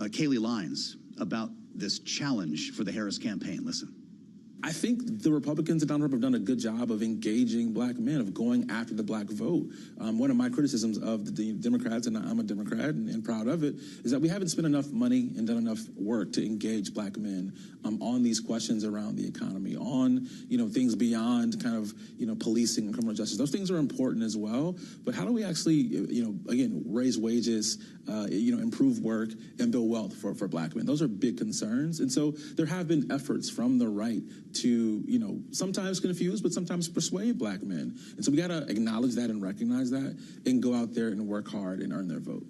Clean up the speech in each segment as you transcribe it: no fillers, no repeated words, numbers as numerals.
Kaylee Lines about this challenge for the Harris campaign. Listen. I think the Republicans and Donald Trump have done a good job of engaging black men, of going after the black vote. One of my criticisms of the Democrats, and I'm a Democrat and proud of it, is that we haven't spent enough money and done enough work to engage black men on these questions around the economy, on things beyond kind of policing and criminal justice. Those things are important as well. But how do we actually again raise wages, improve work, and build wealth for black men? Those are big concerns, and so there have been efforts from the right to, sometimes confuse, but sometimes persuade black men. And so we got to acknowledge that and recognize that and go out there and work hard and earn their vote.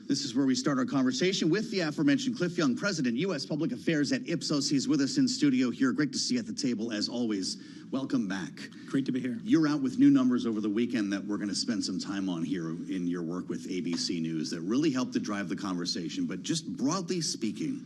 This is where we start our conversation with the aforementioned Cliff Young, President, U.S. Public Affairs at Ipsos. He's with us in studio here. Great to see you at the table, as always. Welcome back. Great to be here. You're out with new numbers over the weekend that we're going to spend some time on here in your work with ABC News that really helped to drive the conversation. But just broadly speaking,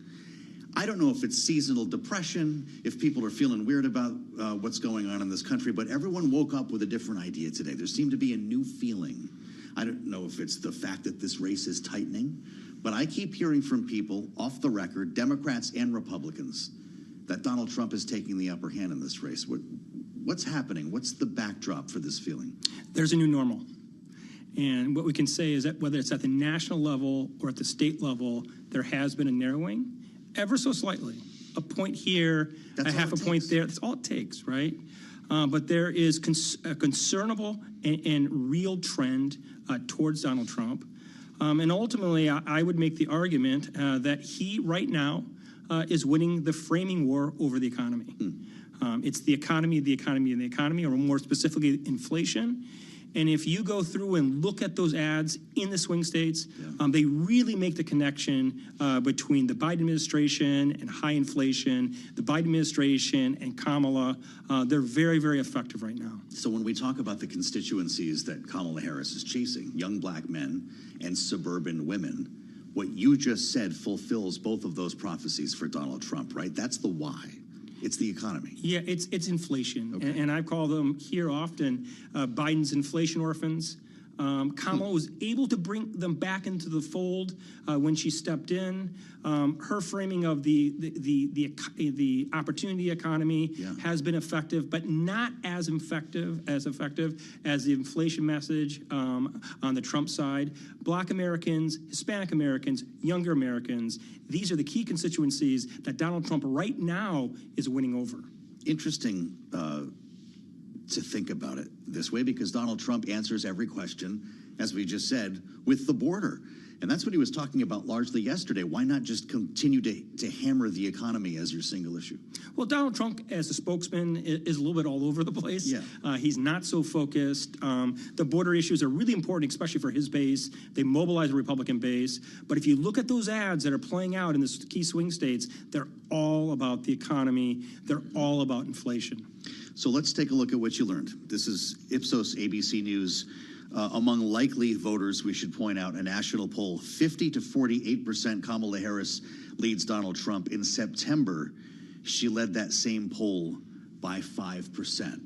I don't know if it's seasonal depression, if people are feeling weird about what's going on in this country, but everyone woke up with a different idea today. There seemed to be a new feeling. I don't know if it's the fact that this race is tightening, but I keep hearing from people off the record, Democrats and Republicans, that Donald Trump is taking the upper hand in this race. What's happening? What's the backdrop for this feeling? There's a new normal. And what we can say is that whether it's at the national level or at the state level, there has been a narrowing, ever so slightly. A point here, a half a point there. That's all it takes, right? But there is a concernable and real trend towards Donald Trump. And ultimately, I would make the argument that he, right now, is winning the framing war over the economy. It's the economy, and the economy, or more specifically, inflation. And if you go through and look at those ads in the swing states, they really make the connection between the Biden administration and high inflation, the Biden administration and Kamala. They're very, very effective right now. So when we talk about the constituencies that Kamala Harris is chasing, young black men and suburban women, what you just said fulfills both of those prophecies for Donald Trump, right? That's the why. It's the economy. Yeah, it's inflation. Okay. And I call them here often Biden's inflation orphans. Kamala was able to bring them back into the fold when she stepped in. Her framing of the opportunity economy has been effective, but not as effective as the inflation message on the Trump side. Black Americans, Hispanic Americans, younger Americans, these are the key constituencies that Donald Trump right now is winning over. Interesting to think about it this way, because Donald Trump answers every question, as we just said, with the border. And that's what he was talking about largely yesterday. Why not just continue to hammer the economy as your single issue? Well, Donald Trump, as a spokesman, is a little bit all over the place. Yeah. He's not so focused. The border issues are really important, especially for his base. They mobilize the Republican base. But if you look at those ads that are playing out in the key swing states, they're all about the economy. They're all about inflation. So let's take a look at what you learned. This is Ipsos ABC News. Among likely voters, we should point out a national poll, 50 to 48% Kamala Harris leads Donald Trump. In September, she led that same poll by 5%.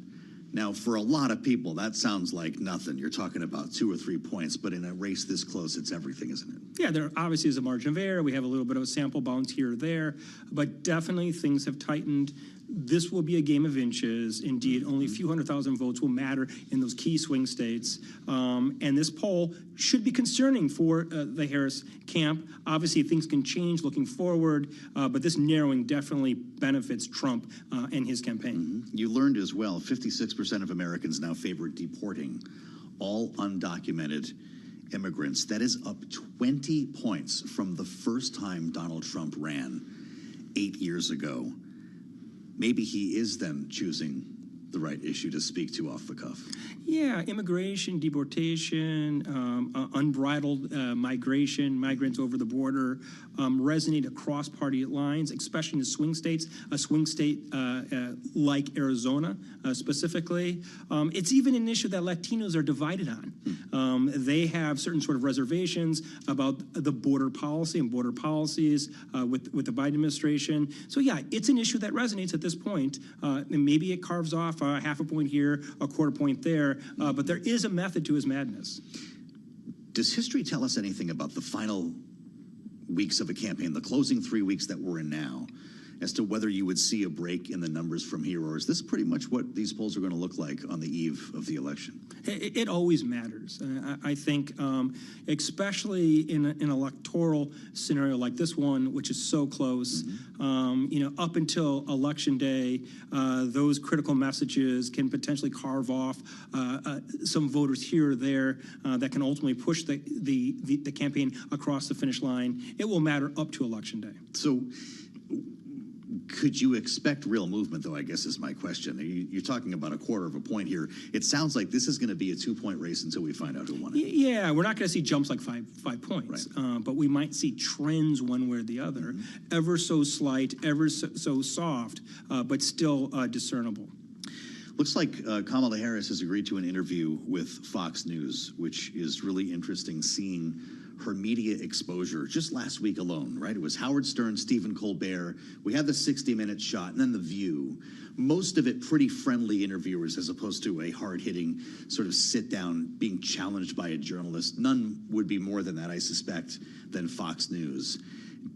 Now, for a lot of people, that sounds like nothing. You're talking about 2 or 3 points, but in a race this close, it's everything, isn't it? Yeah, there obviously is a margin of error. We have a little bit of a sample bounce here or there, but definitely things have tightened. This will be a game of inches. Indeed, only a few 100,000 votes will matter in those key swing states. And this poll should be concerning for the Harris camp. Obviously, things can change looking forward, but this narrowing definitely benefits Trump and his campaign. You learned as well, 56% of Americans now favor deporting all undocumented immigrants. That is up 20 points from the first time Donald Trump ran 8 years ago. Maybe he is then choosing the right issue to speak to off the cuff. Yeah, immigration, deportation, unbridled migration, migrants over the border resonate across party lines, especially in the swing states, a swing state like Arizona specifically. It's even an issue that Latinos are divided on. They have certain sort of reservations about the border policy and border policies with the Biden administration. So yeah, it's an issue that resonates at this point. And maybe it carves off half a point here, a quarter point there, but there is a method to his madness. Does history tell us anything about the final weeks of a campaign, the closing 3 weeks that we're in now, as to whether you would see a break in the numbers from here, or is this pretty much what these polls are going to look like on the eve of the election? It always matters. I think, especially in an electoral scenario like this one, which is so close, up until Election Day, those critical messages can potentially carve off some voters here or there that can ultimately push the campaign across the finish line. It will matter up to Election Day. So, could you expect real movement, though, I guess is my question. You're talking about a quarter of a point here. It sounds like this is going to be a 2-point race until we find out who won it. Yeah, we're not going to see jumps like five points, Right. but we might see trends one way or the other, ever so slight, ever so soft, but still discernible. Looks like Kamala Harris has agreed to an interview with Fox News, which is really interesting, seeing her media exposure just last week alone, right? It was Howard Stern, Stephen Colbert. We had the 60-minute shot, and then The View. Most of it pretty friendly interviewers, as opposed to a hard-hitting sort of sit-down being challenged by a journalist. None would be more than that, I suspect, than Fox News.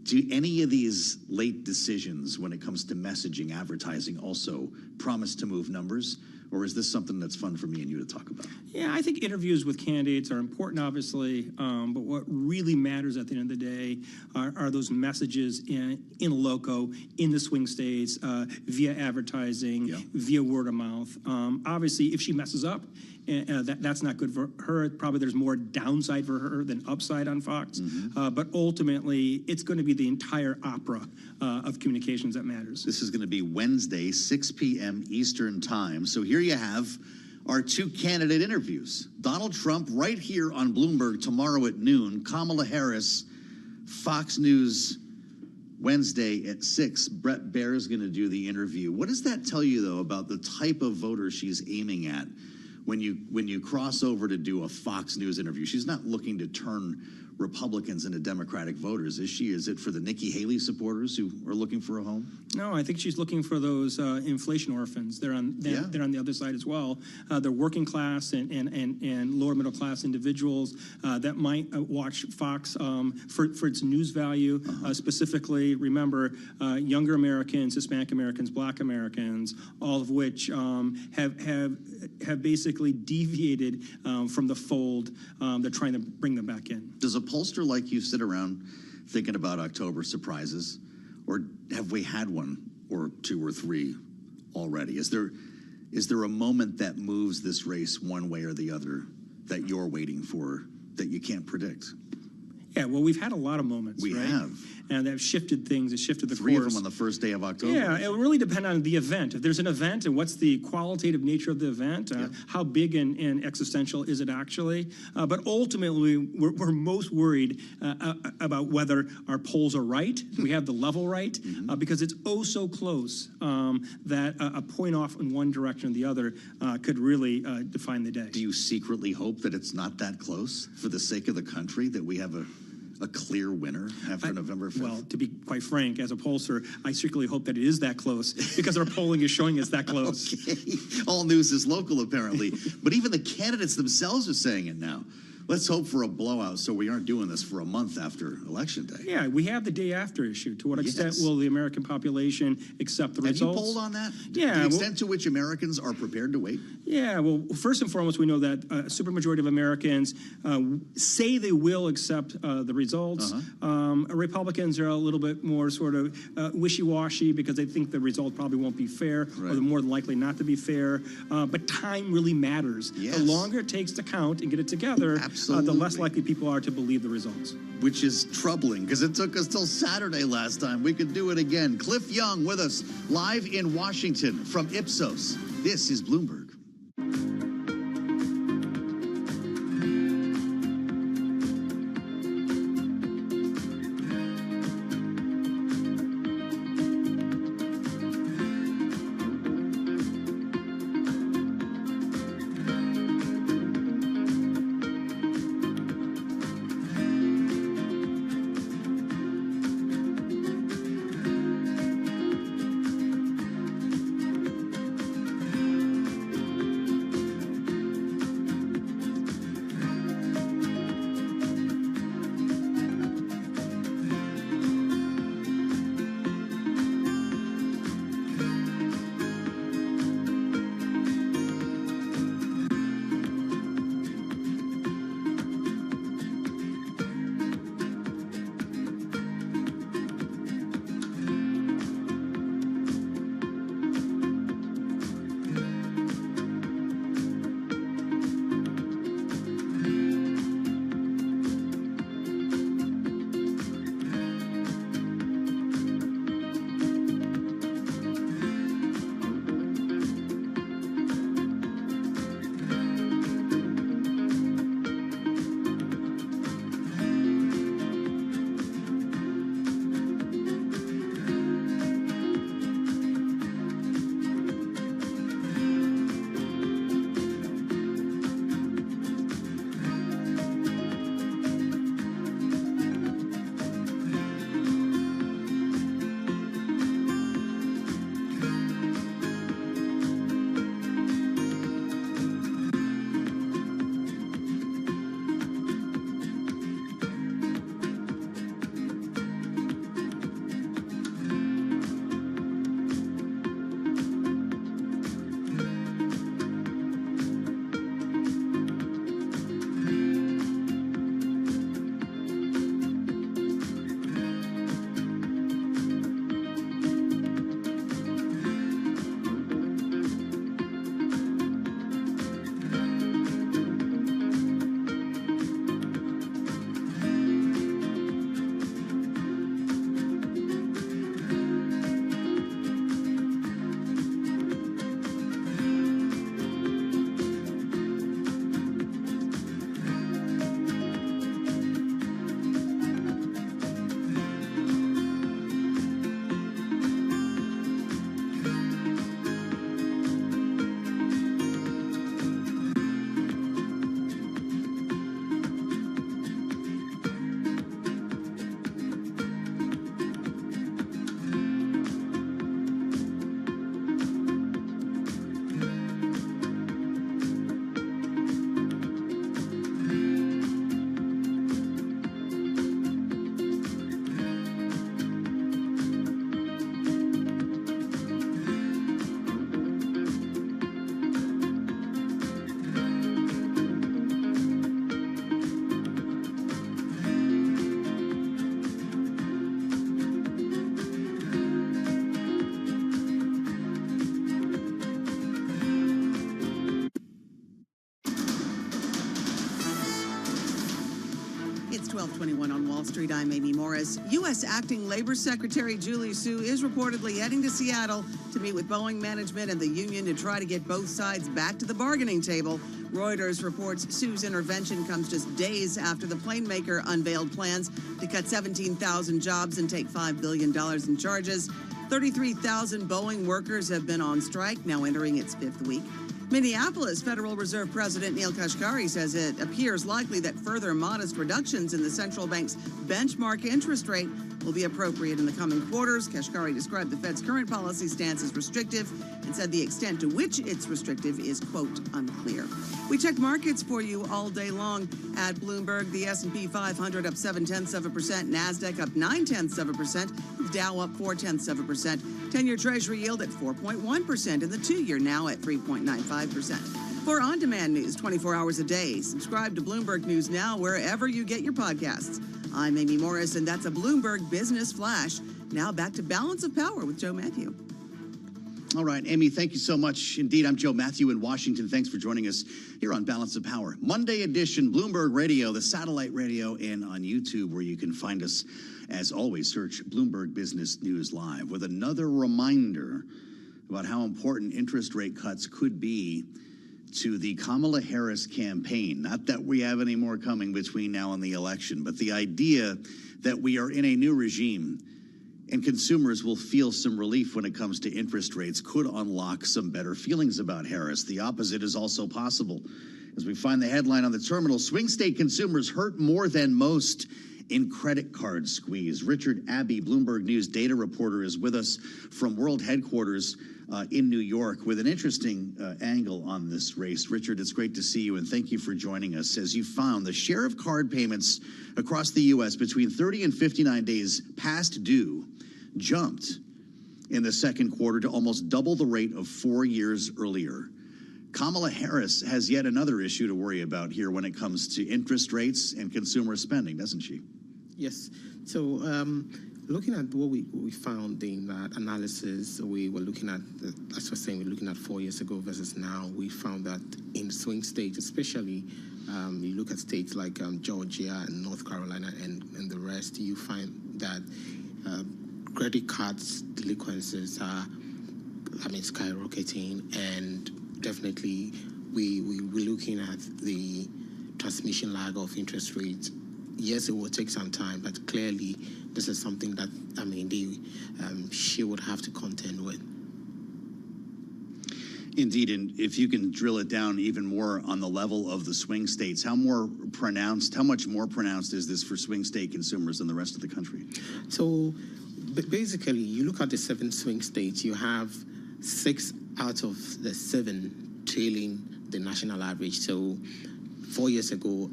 Do any of these late decisions when it comes to messaging, advertising, also promise to move numbers? Or is this something that's fun for me and you to talk about? Yeah, I think interviews with candidates are important, obviously, but what really matters at the end of the day are those messages in loco, in the swing states, via advertising, via word of mouth. Obviously, if she messes up, that's not good for her. Probably there's more downside for her than upside on Fox. But ultimately, it's going to be the entire opera of communications that matters. This is going to be Wednesday, 6 p.m. Eastern Time. So here you have our two candidate interviews. Donald Trump right here on Bloomberg tomorrow at noon. Kamala Harris, Fox News, Wednesday at 6. Brett Baer is going to do the interview. What does that tell you, though, about the type of voter she's aiming at when you cross over to do a Fox News interview? She's not looking to turn Republicans into Democratic voters, is she? Is it for the Nikki Haley supporters who are looking for a home? No, I think she's looking for those inflation orphans. They're on the other side as well. They're working class and lower middle class individuals that might watch Fox for its news value. Specifically, remember, younger Americans, Hispanic Americans, Black Americans, all of which have basically deviated from the fold. They're trying to bring them back in. Does a pollster like you sit around thinking about October surprises, or have we had one or two or three already? Is there a moment that moves this race one way or the other that you're waiting for that you can't predict? Yeah, well, we've had a lot of moments. We have. And that shifted things. It shifted the Three course. of them on the first day of October. Yeah, it will really depend on the event. If there's an event, and what's the qualitative nature of the event? How big and existential is it actually? But ultimately, we're most worried about whether our polls are right, we have the level right, because it's oh so close that a point off in one direction or the other could really define the day. Do you secretly hope that it's not that close for the sake of the country, that we have a clear winner after November 5th? Well, to be quite frank, as a pollster, I secretly hope that it is that close because our polling is showing it's that close. Okay. All news is local, apparently. But even the candidates themselves are saying it now. Let's hope for a blowout so we aren't doing this for a month after Election Day. Yeah, we have the day after issue. To what extent will the American population accept the results? Have you polled on that? Yeah. The extent to which Americans are prepared to wait? Yeah, well, first and foremost, we know that a supermajority of Americans say they will accept the results. Republicans are a little bit more sort of wishy-washy because they think the result probably won't be fair, or they're more than likely not to be fair. But time really matters. Yes. The longer it takes to count and get it together, the less likely people are to believe the results. Which is troubling, because it took us till Saturday last time. We could do it again. Cliff Young with us, live in Washington from Ipsos. This is Bloomberg. 521 on Wall Street. I'm Amy Morris. U.S. Acting Labor Secretary Julie Su is reportedly heading to Seattle to meet with Boeing management and the union to try to get both sides back to the bargaining table. Reuters reports Su's intervention comes just days after the plane maker unveiled plans to cut 17,000 jobs and take $5 billion in charges. 33,000 Boeing workers have been on strike, now entering its fifth week. Minneapolis Federal Reserve President Neil Kashkari says it appears likely that further modest reductions in the central bank's benchmark interest rate will be appropriate in the coming quarters. Kashkari described the Fed's current policy stance as restrictive and said the extent to which it's restrictive is, quote, unclear. We checked markets for you all day long. At Bloomberg, the S&P 500 up 0.7%, NASDAQ up 0.9%, the Dow up 0.4%, 10-year Treasury yield at 4.1%, and the 2-year now at 3.95%. For on-demand news 24 hours a day, subscribe to Bloomberg News Now wherever you get your podcasts. I'm Amy Morris, and that's a Bloomberg Business Flash. Now back to Balance of Power with Joe Matthew. All right, Amy, thank you so much. Indeed, I'm Joe Matthew in Washington. Thanks for joining us here on Balance of Power. Monday edition, Bloomberg Radio, the satellite radio, and on YouTube, where you can find us. As always, search Bloomberg Business News Live with another reminder about how important interest rate cuts could be to the Kamala Harris campaign. Not that we have any more coming between now and the election, but the idea that we are in a new regime and consumers will feel some relief when it comes to interest rates could unlock some better feelings about Harris. The opposite is also possible. As we find the headline on the terminal, swing state consumers hurt more than most in credit card squeeze. Richard Abbey, Bloomberg News data reporter, is with us from world headquarters in New York with an interesting angle on this race. Richard, it's great to see you, and thank you for joining us. As you found, the share of card payments across the U.S. between 30 and 59 days past due jumped in the second quarter to almost double the rate of 4 years earlier. Kamala Harris has yet another issue to worry about here when it comes to interest rates and consumer spending, doesn't she? Yes. So looking at what we found in that analysis, we were looking at, as we're saying, we're looking at 4 years ago versus now. We found that in swing states, especially you look at states like Georgia and North Carolina and the rest, you find that credit cards delinquencies are, skyrocketing, and definitely we're looking at the transmission lag of interest rates. Yes, it will take some time, but clearly this is something that, she would have to contend with. Indeed, and if you can drill it down even more on the level of the swing states, how much more pronounced is this for swing state consumers than the rest of the country? So basically, you look at the 7 swing states, you have 6 out of the 7 trailing the national average. So 4 years ago,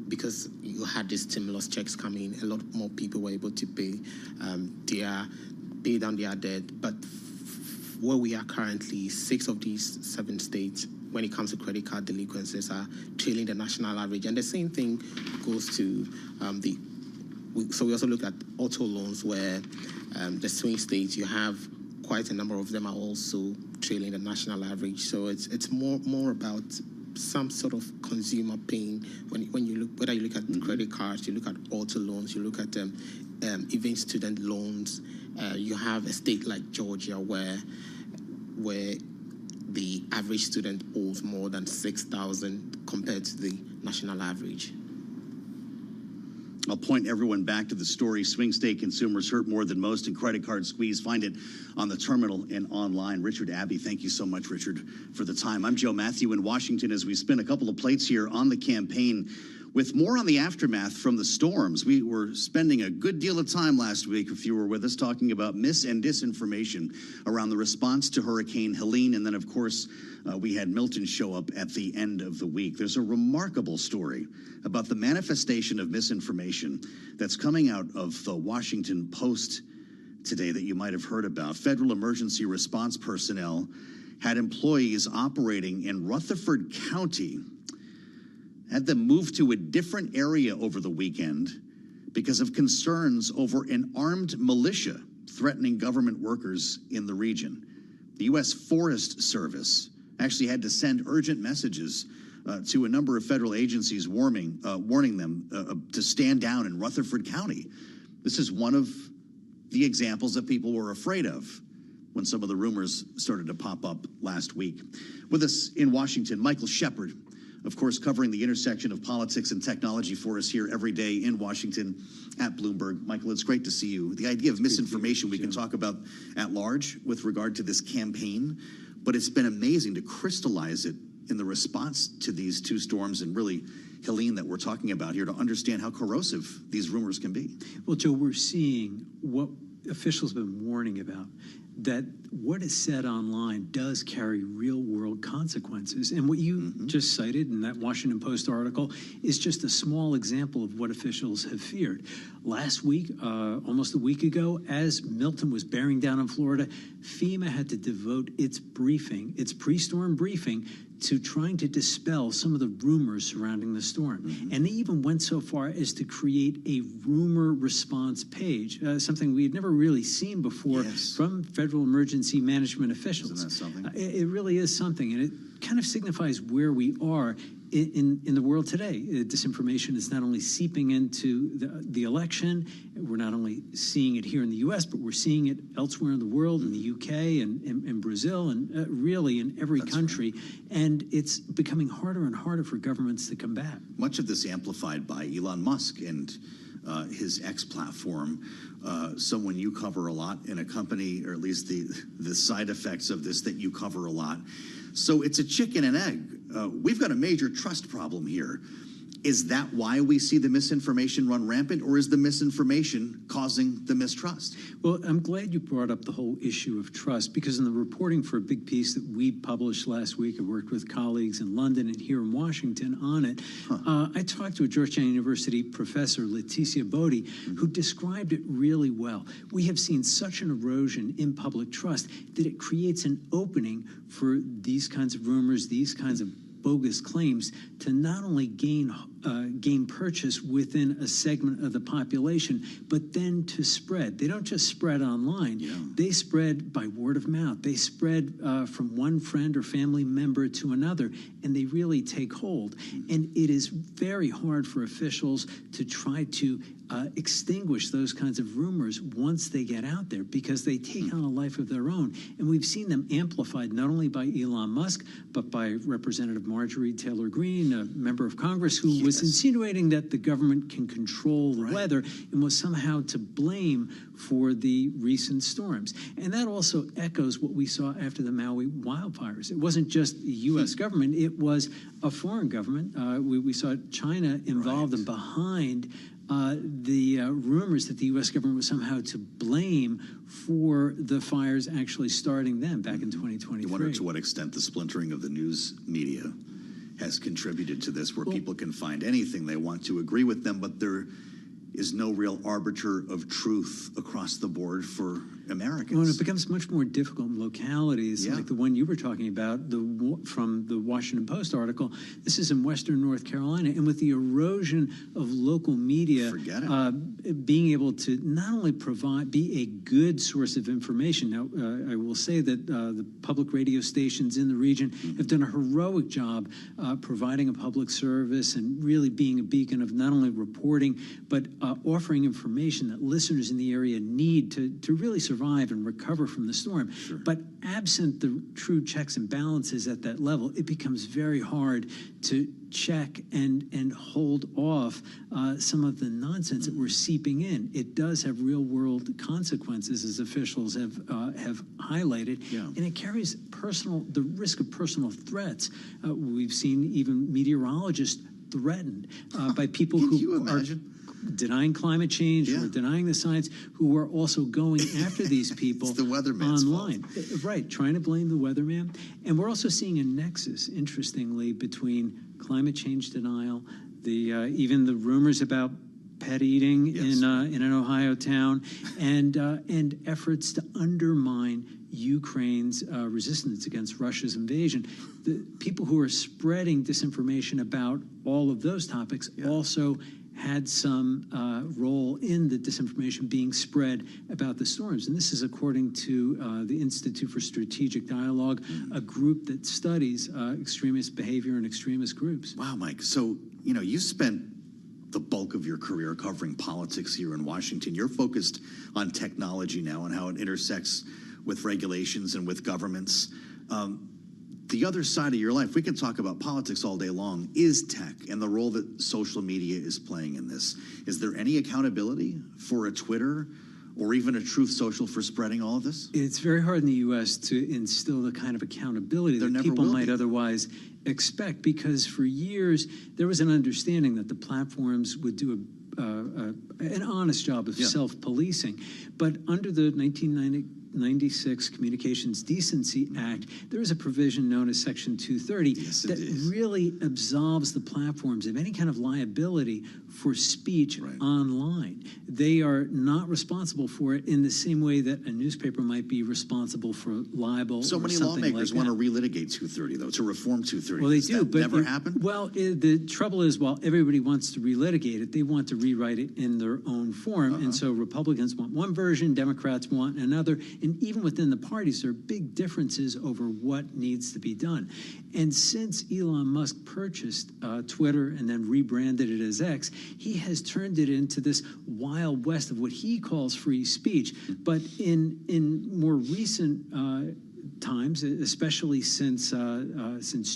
because you had these stimulus checks coming, a lot more people were able to pay down their debt. But where we are currently, 6 of these 7 states, when it comes to credit card delinquencies, are trailing the national average. And the same thing goes to so we also look at auto loans, where the swing states, you have quite a number of them are also trailing the national average. So it's more about some sort of consumer pain when you look, whether you look at credit cards, you look at auto loans, you look at even student loans. You have a state like Georgia where the average student owes more than $6,000 compared to the national average. I'll point everyone back to the story. Swing state consumers hurt more than most in credit card squeeze. Find it on the terminal and online. Richard Abbey, thank you so much, Richard, for the time. I'm Joe Matthew in Washington as we spin a couple of plates here on the campaign with more on the aftermath from the storms. We were spending a good deal of time last week, if you were with us, talking about mis and disinformation around the response to Hurricane Helene. And then, of course, we had Milton show up at the end of the week. There's a remarkable story about the manifestation of misinformation that's coming out of the Washington Post today that you might have heard about. Federal emergency response personnel had employees operating in Rutherford County, had them move to a different area over the weekend because of concerns over an armed militia threatening government workers in the region. The U.S. Forest Service actually had to send urgent messages to a number of federal agencies warning them to stand down in Rutherford County. This is one of the examples that people were afraid of when some of the rumors started to pop up last week. With us in Washington, Michael Shepard, of course, covering the intersection of politics and technology for us here every day in Washington at Bloomberg. Michael, it's great to see you. The idea of misinformation we can talk about at large with regard to this campaign, but it's been amazing to crystallize it in the response to these two storms and really Helene that we're talking about here to understand how corrosive these rumors can be. Well, Joe, we're seeing what officials have been warning about, that what is said online does carry real-world consequences. And what you just cited in that Washington Post article is just a small example of what officials have feared. Last week, almost a week ago, as Milton was bearing down in Florida, FEMA had to devote its briefing, its pre-storm briefing, to trying to dispel some of the rumors surrounding the storm. And they even went so far as to create a rumor response page, something we had never really seen before from federal emergency management officials. Isn't that something? It really is something, and it kind of signifies where we are in the world today. Disinformation is not only seeping into the election, we're not only seeing it here in the U.S., but we're seeing it elsewhere in the world, in the U.K. and Brazil, and really in every country. Right. And it's becoming harder and harder for governments to combat. Much of this amplified by Elon Musk and his X platform, someone you cover a lot in a company, or at least the side effects of this that you cover a lot. So it's a chicken and egg. We've got a major trust problem here. Is that why we see the misinformation run rampant, or is the misinformation causing the mistrust? Well, I'm glad you brought up the whole issue of trust, because in the reporting for a big piece that we published last week, I worked with colleagues in London and here in Washington on it. I talked to a Georgetown University professor, Leticia Bodie, who described it really well. We have seen such an erosion in public trust that it creates an opening for these kinds of rumors, these kinds of bogus claims to not only gain purchase within a segment of the population, but then to spread. They don't just spread online. They spread by word of mouth. They spread from one friend or family member to another, and they really take hold. And it is very hard for officials to try to extinguish those kinds of rumors once they get out there, because they take on a life of their own. And we've seen them amplified not only by Elon Musk, but by Representative Marjorie Taylor Greene, a member of Congress, who was insinuating that the government can control the weather and was somehow to blame for the recent storms. And that also echoes what we saw after the Maui wildfires. It wasn't just the U.S. government, it was a foreign government. We saw China involved and behind the rumors that the U.S. government was somehow to blame for the fires actually starting then back in 2023. You wonder to what extent the splintering of the news media has contributed to this, where people can find anything they want to agree with them, but there is no real arbiter of truth across the board for Americans. Well, it becomes much more difficult in localities like the one you were talking about, from the Washington Post article. This is in Western North Carolina, and with the erosion of local media, being able to not only be a good source of information. Now, I will say that the public radio stations in the region have done a heroic job providing a public service and really being a beacon of not only reporting, but offering information that listeners in the area need to really survive and recover from the storm. But absent the true checks and balances at that level, it becomes very hard to check and hold off some of the nonsense that we're seeping in. It does have real-world consequences, as officials have highlighted, and it carries the risk of personal threats. We've seen even meteorologists threatened by people who are denying climate change or denying the science, who are also going after these people it's the weatherman's online. fault. Right, trying to blame the weatherman. And we're also seeing a nexus, interestingly, between climate change denial, even the rumors about pet eating in an Ohio town, and efforts to undermine Ukraine's resistance against Russia's invasion. The people who are spreading disinformation about all of those topics also had some role in the disinformation being spread about the storms. And this is according to the Institute for Strategic Dialogue, a group that studies extremist behavior and extremist groups. Wow, Mike. So, you spent the bulk of your career covering politics here in Washington. You're focused on technology now and how it intersects with regulations and with governments. The other side of your life, we can talk about politics all day long, is tech and the role that social media is playing in this. Is there any accountability for a Twitter or even a Truth Social for spreading all of this? It's very hard in the U.S. to instill the kind of accountability that people might otherwise expect, because for years there was an understanding that the platforms would do an honest job of self-policing. But under the 1996 Communications Decency Act, there is a provision known as Section 230 that really absolves the platforms of any kind of liability for speech online. They are not responsible for it in the same way that a newspaper might be responsible for libel. So many lawmakers want to relitigate 230, though, to reform 230. Well, they Does do, that but never happen? Well, the trouble is, while everybody wants to relitigate it, they want to rewrite it in their own form. And so Republicans want one version, Democrats want another. And even within the parties, there are big differences over what needs to be done. And since Elon Musk purchased Twitter and then rebranded it as X, he has turned it into this wild west of what he calls free speech. But in more recent times, especially since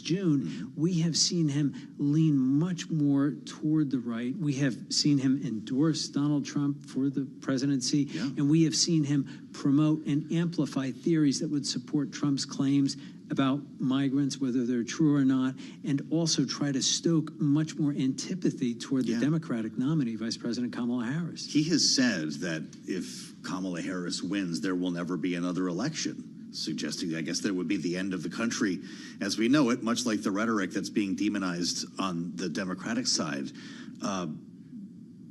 June, we have seen him lean much more toward the right. We have seen him endorse Donald Trump for the presidency, and we have seen him promote and amplify theories that would support Trump's claims about migrants, whether they're true or not, and also try to stoke much more antipathy toward the Democratic nominee, Vice President Kamala Harris. He has said that if Kamala Harris wins, there will never be another election, suggesting, I guess, that it would be the end of the country as we know it, much like the rhetoric that's being demonized on the Democratic side.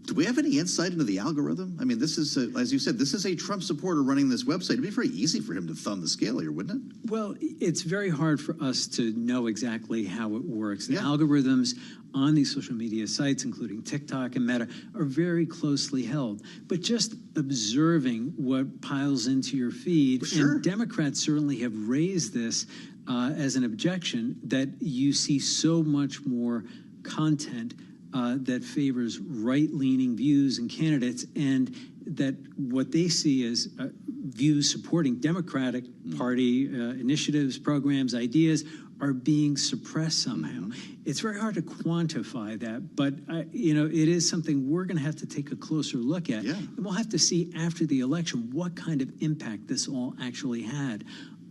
Do we have any insight into the algorithm? I mean, this is, as you said, this is a Trump supporter running this website. It'd be very easy for him to thumb the scale here, wouldn't it? Well, it's very hard for us to know exactly how it works. The algorithms on these social media sites, including TikTok and Meta, are very closely held. But just observing what piles into your feed, and Democrats certainly have raised this as an objection, that you see so much more content that favors right-leaning views and candidates, and that what they see as views supporting Democratic Party initiatives, programs, ideas are being suppressed somehow. It's very hard to quantify that, but it is something we're going to have to take a closer look at. And we'll have to see after the election what kind of impact this all actually had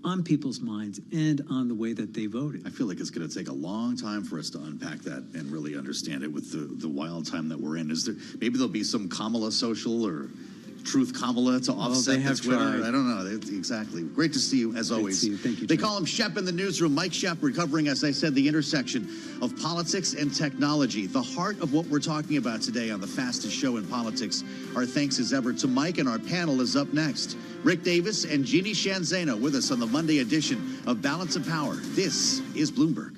on people's minds and on the way that they voted. I feel like it's going to take a long time for us to unpack that and really understand it with the wild time that we're in. Maybe there'll be some Kamala social or Truth Kamala to offset this Twitter. I don't know. Exactly. Great to see you, as always. Great to see you. Thank you, They John. call him Shep in the newsroom. Mike Shep, covering, as I said, the intersection of politics and technology. The heart of what we're talking about today on the fastest show in politics. Our thanks as ever to Mike, and our panel is up next. Rick Davis and Jeannie Shanzano with us on the Monday edition of Balance of Power. This is Bloomberg.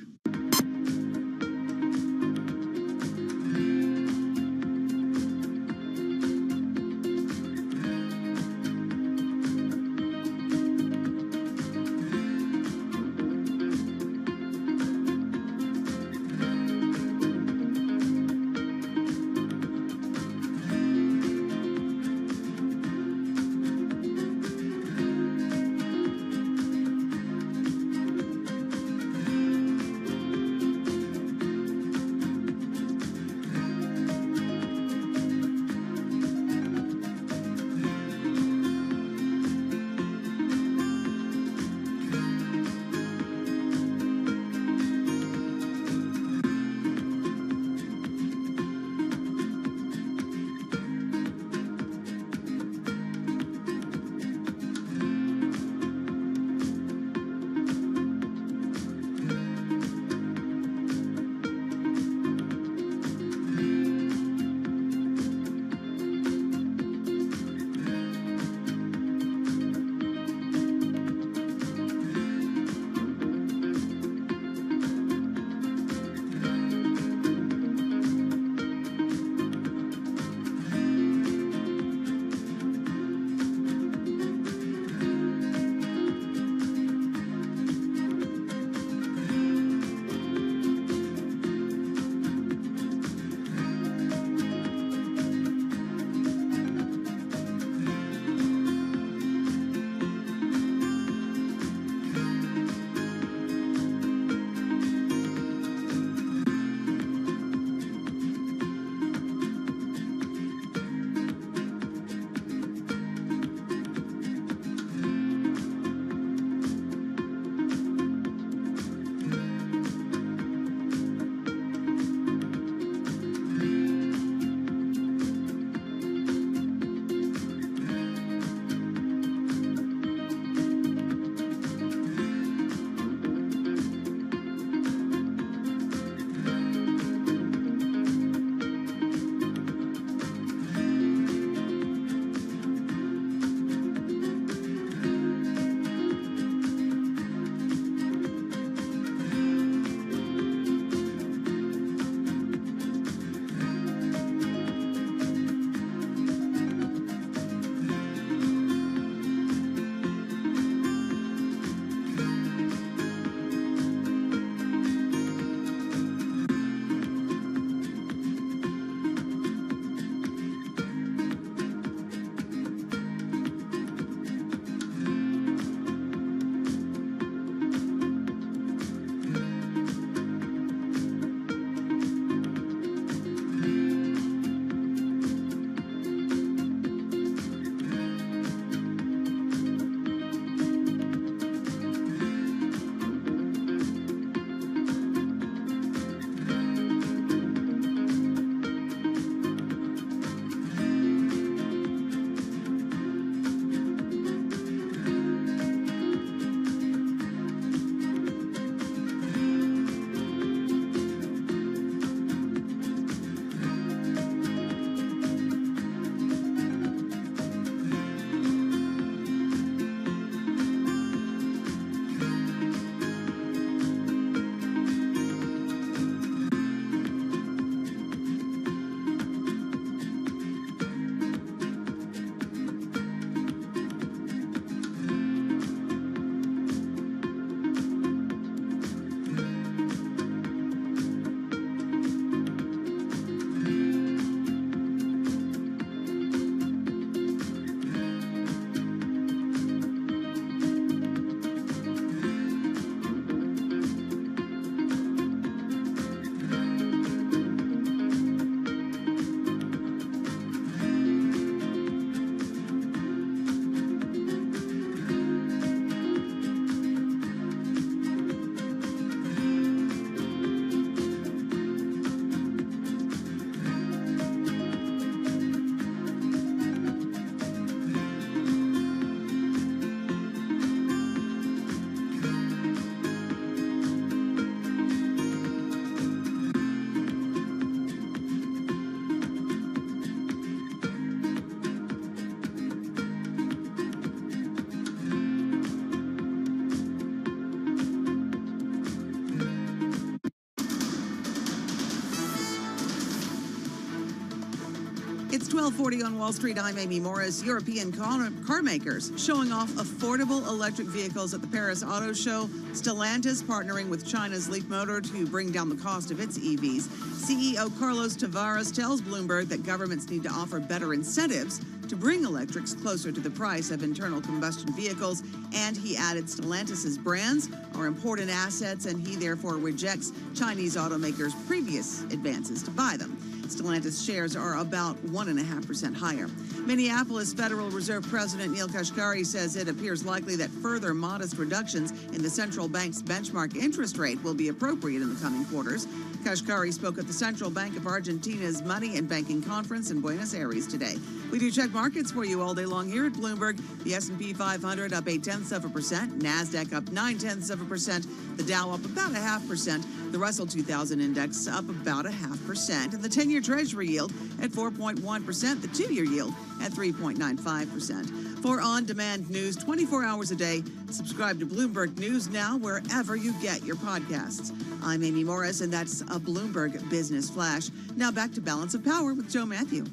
It's 12:40 on Wall Street. I'm Amy Morris. European car makers showing off affordable electric vehicles at the Paris Auto Show. Stellantis partnering with China's Leapmotor to bring down the cost of its EVs. CEO Carlos Tavares tells Bloomberg that governments need to offer better incentives to bring electrics closer to the price of internal combustion vehicles. And he added Stellantis' brands are important assets, and he therefore rejects Chinese automakers' previous advances to buy them. Stellantis shares are about 1.5% higher. Minneapolis Federal Reserve President Neil Kashkari says it appears likely that further modest reductions in the central bank's benchmark interest rate will be appropriate in the coming quarters. Kashkari spoke at the Central Bank of Argentina's Money and Banking Conference in Buenos Aires today. We do check markets for you all day long here at Bloomberg. The S&P 500 up 0.8%, NASDAQ up 0.9%, the Dow up about 0.5%, the Russell 2000 index up about 0.5%, and the 10-year Treasury yield at 4.1%, the 2-year yield at 3.95%. For on-demand news 24 hours a day, subscribe to Bloomberg News Now wherever you get your podcasts. I'm Amy Morris, and that's a Bloomberg Business Flash. Now back to Balance of Power with Joe Matthew.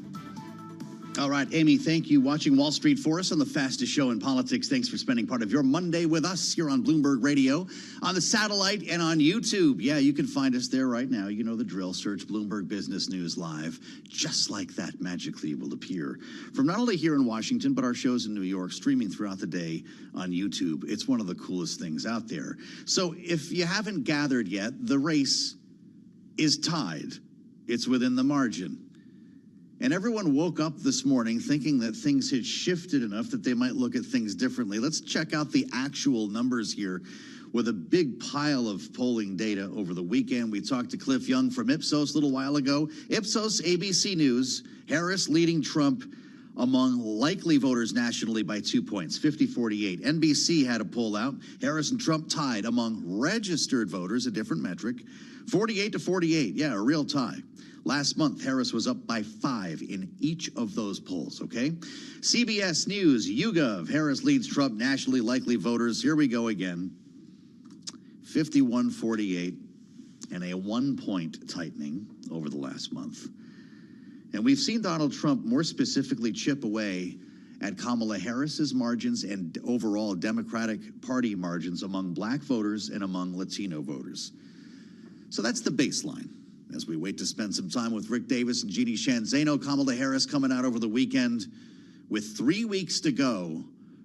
All right, Amy, thank you. Watching Wall Street for us on the fastest show in politics. Thanks for spending part of your Monday with us here on Bloomberg Radio, on the satellite, and on YouTube. Yeah, you can find us there right now. You know the drill. Search Bloomberg Business News Live. Just like that, magically it will appear. From not only here in Washington, but our shows in New York, streaming throughout the day on YouTube. It's one of the coolest things out there. So if you haven't gathered yet, the race is tied. It's within the margin. And everyone woke up this morning thinking that things had shifted enough that they might look at things differently. Let's check out the actual numbers here with a big pile of polling data over the weekend. We talked to Cliff Young from Ipsos a little while ago. Ipsos, ABC News, Harris leading Trump among likely voters nationally by 2 points, 50-48. NBC had a poll out. Harris and Trump tied among registered voters, a different metric, 48-48. Yeah, a real tie. Last month, Harris was up by 5 in each of those polls, okay? CBS News, YouGov, Harris leads Trump, nationally likely voters. Here we go again. 51-48, and a 1-point tightening over the last month. And we've seen Donald Trump more specifically chip away at Kamala Harris's margins and overall Democratic Party margins among black voters and among Latino voters. So that's the baseline. As we wait to spend some time with Rick Davis and Jeannie Shanzano, Kamala Harris coming out over the weekend with 3 weeks to go,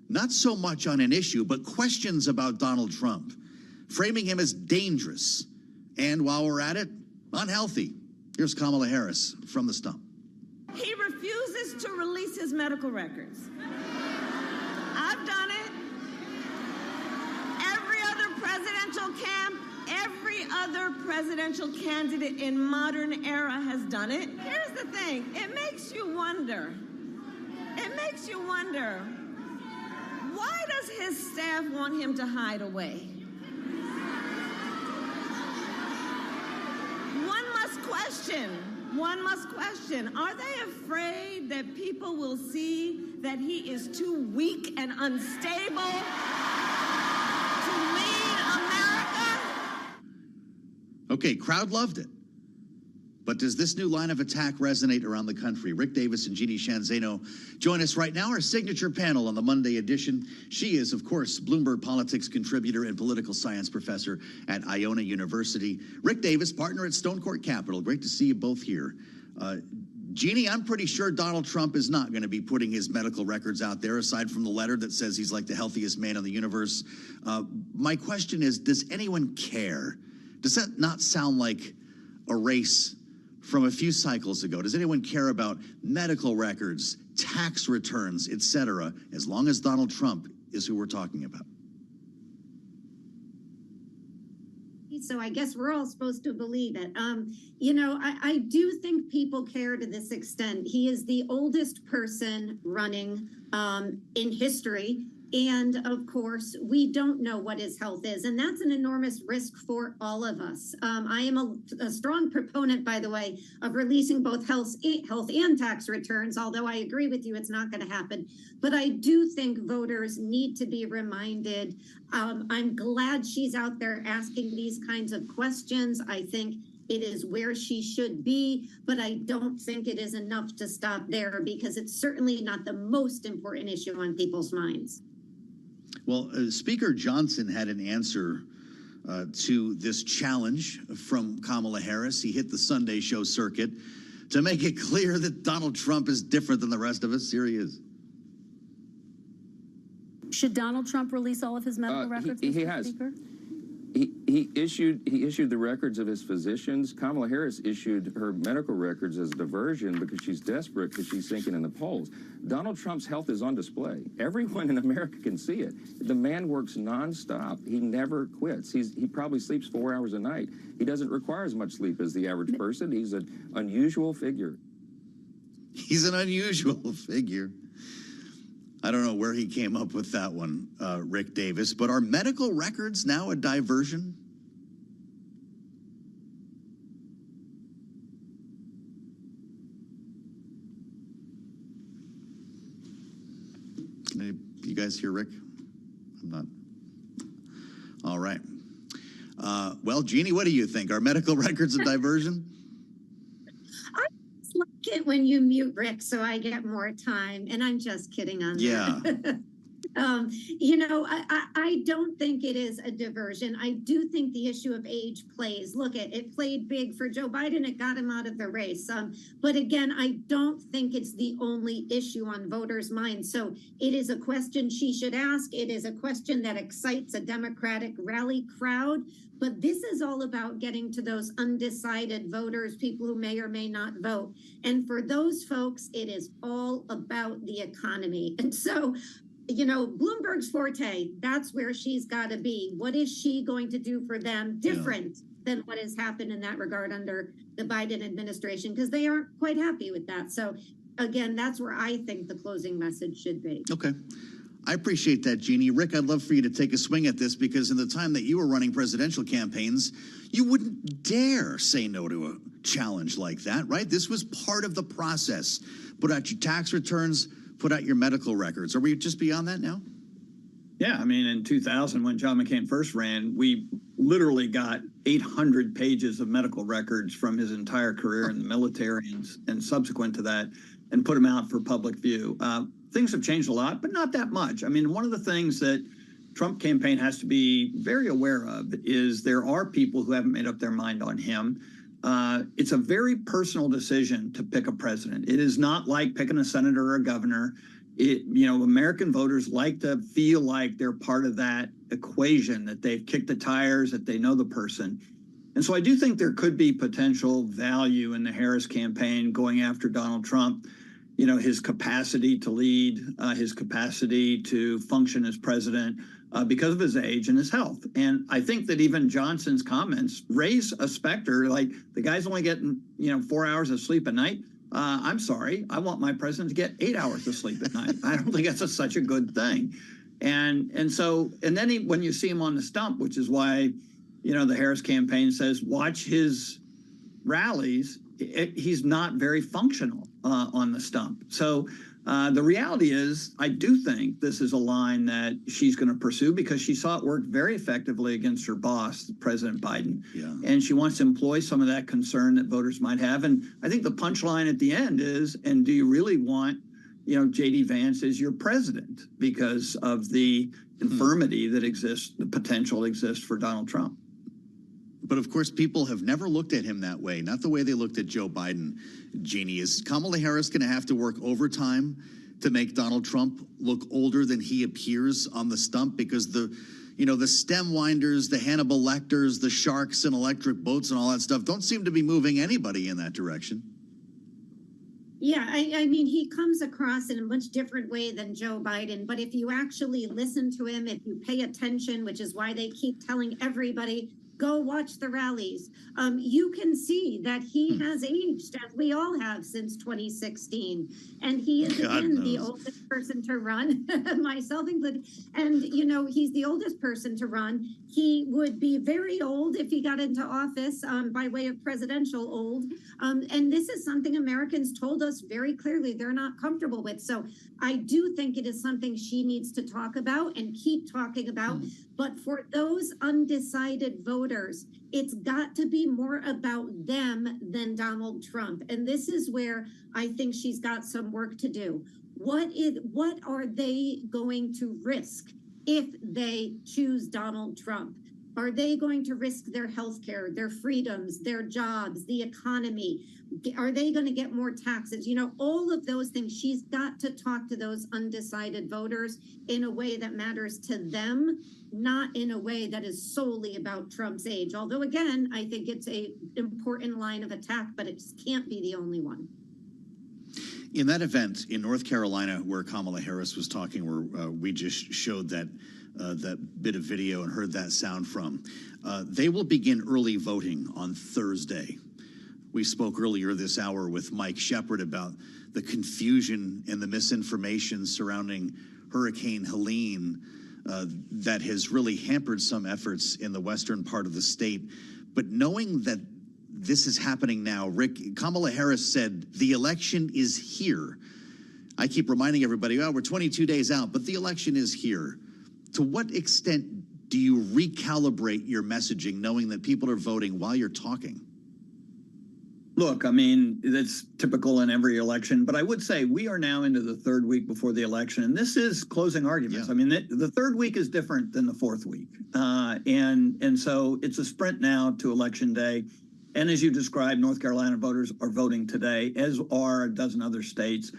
not so much on an issue, but questions about Donald Trump, framing him as dangerous. And while we're at it, unhealthy. Here's Kamala Harris from the stump. He refuses to release his medical records. I've done it. Every other presidential candidate in modern era has done it. Here's the thing. It makes you wonder. Why does his staff want him to hide away? One must question, are they afraid that people will see that he is too weak and unstable to lead America? Okay, crowd loved it. But does this new line of attack resonate around the country? Rick Davis and Jeannie Shanzano join us right now, our signature panel on the Monday edition. She is, of course, Bloomberg Politics contributor and political science professor at Iona University. Rick Davis, partner at Stone Court Capital. Great to see you both here. Jeannie, I'm pretty sure Donald Trump is not going to be putting his medical records out there, aside from the letter that says he's like the healthiest man in the universe. My question is, does anyone care? Does that not sound like a race from a few cycles ago? Does anyone care about medical records, tax returns, etc., as long as Donald Trump is who we're talking about? So I guess we're all supposed to believe it. I do think people care to this extent. He is the oldest person running in history. And of course, we don't know what his health is. And that's an enormous risk for all of us. I am a strong proponent, by the way, of releasing both health and tax returns, although I agree with you, it's not going to happen. But I do think voters need to be reminded. I'm glad she's out there asking these kinds of questions. I think It is where she should be, but I don't think it is enough to stop there because it's certainly not the most important issue on people's minds. Well, Speaker Johnson had an answer to this challenge from Kamala Harris. He hit the Sunday show circuit to make it clear that Donald Trump is different than the rest of us. Here he is. Should Donald Trump release all of his medical records, Mr. He has. Speaker? He issued the records of his physicians. Kamala Harris issued her medical records as diversion because she's desperate because she's sinking in the polls. Donald Trump's health is on display. Everyone in America can see it. The man works nonstop. He never quits. He probably sleeps 4 hours a night. He doesn't require as much sleep as the average person. He's an unusual figure. He's an unusual figure. I don't know where he came up with that one, Rick Davis, but are medical records now a diversion? You guys hear Rick? I'm not. All right. Well, Jeannie, what do you think? Are medical records a diversion? Like it when you mute Rick so I get more time, and I'm just kidding on that. You know, I don't think it is a diversion. I do think the issue of age plays. Look, it played big for Joe Biden. It got him out of the race. But again, I don't think it's the only issue on voters' minds. So it is a question she should ask. It is a question that excites a Democratic rally crowd. But this is all about getting to those undecided voters, people who may or may not vote. And for those folks, it is all about the economy. And so, you know, Bloomberg's forte, that's where she's got to be. What is she going to do for them different than what has happened in that regard under the Biden administration? Because they aren't quite happy with that. So, again, that's where I think the closing message should be. Okay. I appreciate that, Jeannie. Rick, I'd love for you to take a swing at this because in the time that you were running presidential campaigns, you wouldn't dare say no to a challenge like that, right? This was part of the process. Put out your tax returns, put out your medical records. Are we just beyond that now? Yeah, I mean, in 2000, when John McCain first ran, we literally got 800 pages of medical records from his entire career in the military and subsequent to that and put them out for public view. Things have changed a lot, but not that much. I mean, one of the things that Trump campaign has to be very aware of is there are people who haven't made up their mind on him. It's a very personal decision to pick a president. It is not like picking a senator or a governor. American voters like to feel like they're part of that equation, that they've kicked the tires, that they know the person. And so I do think there could be potential value in the Harris campaign going after Donald Trump. You know, his capacity to lead, his capacity to function as president because of his age and his health. And I think that even Johnson's comments raise a specter, like the guy's only getting, 4 hours of sleep a night. I'm sorry, I want my president to get 8 hours of sleep at night. I don't think that's such a good thing. And then when you see him on the stump, which is why, the Harris campaign says, watch his rallies, he's not very functional on the stump. So the reality is, I do think this is a line that she's going to pursue because she saw it work very effectively against her boss, President Biden. Yeah. And she wants to employ some of that concern that voters might have. And I think the punchline at the end is, and do you really want, J.D. Vance as your president because of the infirmity that exists, the potential exists for Donald Trump? But of course, people have never looked at him that way, not the way they looked at Joe Biden. Jeannie, is Kamala Harris going to have to work overtime to make Donald Trump look older than he appears on the stump? Because the stem winders, the Hannibal Lecters, the sharks and electric boats and all that stuff don't seem to be moving anybody in that direction. Yeah, I mean, he comes across in a much different way than Joe Biden. But if you actually listen to him, if you pay attention, which is why they keep telling everybody, go watch the rallies. You can see that he has aged, as we all have, since 2016. And he is, again, the oldest person to run, myself included. And, he's the oldest person to run. He would be very old if he got into office by way of presidential old. And this is something Americans told us very clearly they're not comfortable with. So I do think it is something she needs to talk about and keep talking about. But for those undecided voters, voters, it's got to be more about them than Donald Trump. And this is where I think she's got some work to do. What are they going to risk if they choose Donald Trump? Are they going to risk their health care, their freedoms, their jobs, the economy? Are they going to get more taxes? You know, all of those things. She's got to talk to those undecided voters in a way that matters to them, not in a way that is solely about Trump's age. Although, again, I think it's an important line of attack, but it can't be the only one. In that event in North Carolina where Kamala Harris was talking, where we just showed that bit of video and heard that sound from, they will begin early voting on Thursday. We spoke earlier this hour with Mike Shepard about the confusion and the misinformation surrounding Hurricane Helene that has really hampered some efforts in the western part of the state. But knowing that this is happening now, Rick, Kamala Harris said the election is here. I keep reminding everybody, oh, we're 22 days out, but the election is here. To what extent do you recalibrate your messaging knowing that people are voting while you're talking? Look, I mean, that's typical in every election, but I would say we are now into the third week before the election, and this is closing arguments. Yeah. I mean, the third week is different than the fourth week. And so it's a sprint now to Election Day. And as you described, North Carolina voters are voting today, as are a dozen other states.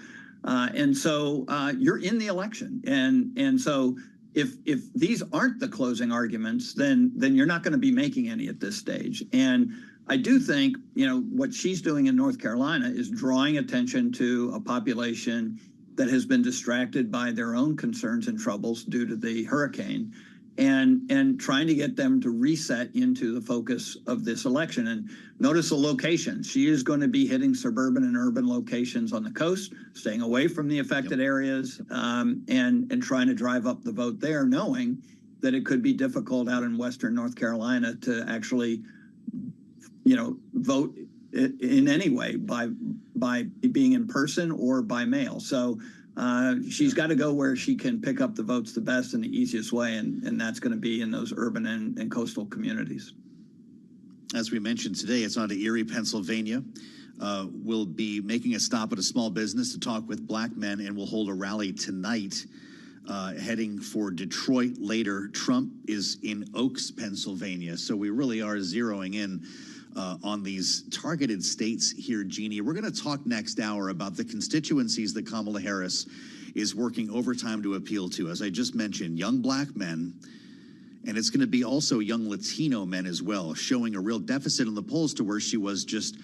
And so you're in the election. And so if these aren't the closing arguments, then you're not going to be making any at this stage. And I do think, you know, what she's doing in North Carolina is drawing attention to a population that has been distracted by their own concerns and troubles due to the hurricane, and trying to get them to reset into the focus of this election. And notice the location. She is going to be hitting suburban and urban locations on the coast, staying away from the affected areas, and trying to drive up the vote there, knowing that it could be difficult out in western North Carolina to actually, you know, vote in any way by being in person or by mail. So she's got to go where she can pick up the votes the best and the easiest way, and that's going to be in those urban and coastal communities. As we mentioned today, it's on to Erie, Pennsylvania. We'll be making a stop at a small business to talk with black men, and we'll hold a rally tonight heading for Detroit later. Trump is in Oaks, Pennsylvania, so we really are zeroing in on these targeted states here, Jeannie. We're going to talk next hour about the constituencies that Kamala Harris is working overtime to appeal to. As I just mentioned, young black men, and it's going to be also young Latino men as well, showing a real deficit in the polls to where she was just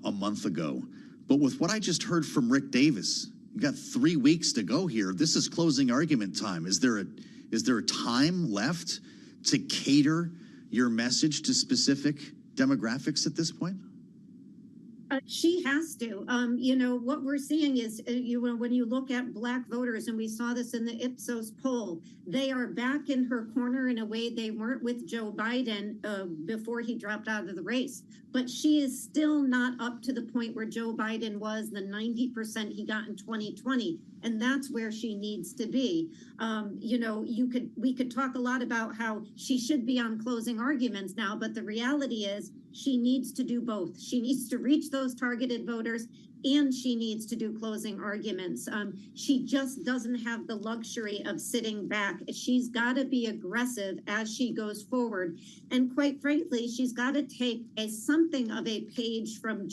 a month ago. But with what I just heard from Rick Davis, you got 3 weeks to go here. This is closing argument time. Is there a time left to cater your message to specific demographics at this point? She has to. You know, what we're seeing is, when you look at black voters, and we saw this in the Ipsos poll, they are back in her corner in a way they weren't with Joe Biden before he dropped out of the race. But she is still not up to the point where Joe Biden was, the 90% he got in 2020. And that's where she needs to be. You know, we could talk a lot about how she should be on closing arguments now, but the reality is she needs to do both. She needs to reach those targeted voters, and she needs to do closing arguments. She just doesn't have the luxury of sitting back. She's got to be aggressive as she goes forward. And quite frankly, she's got to take something of a page from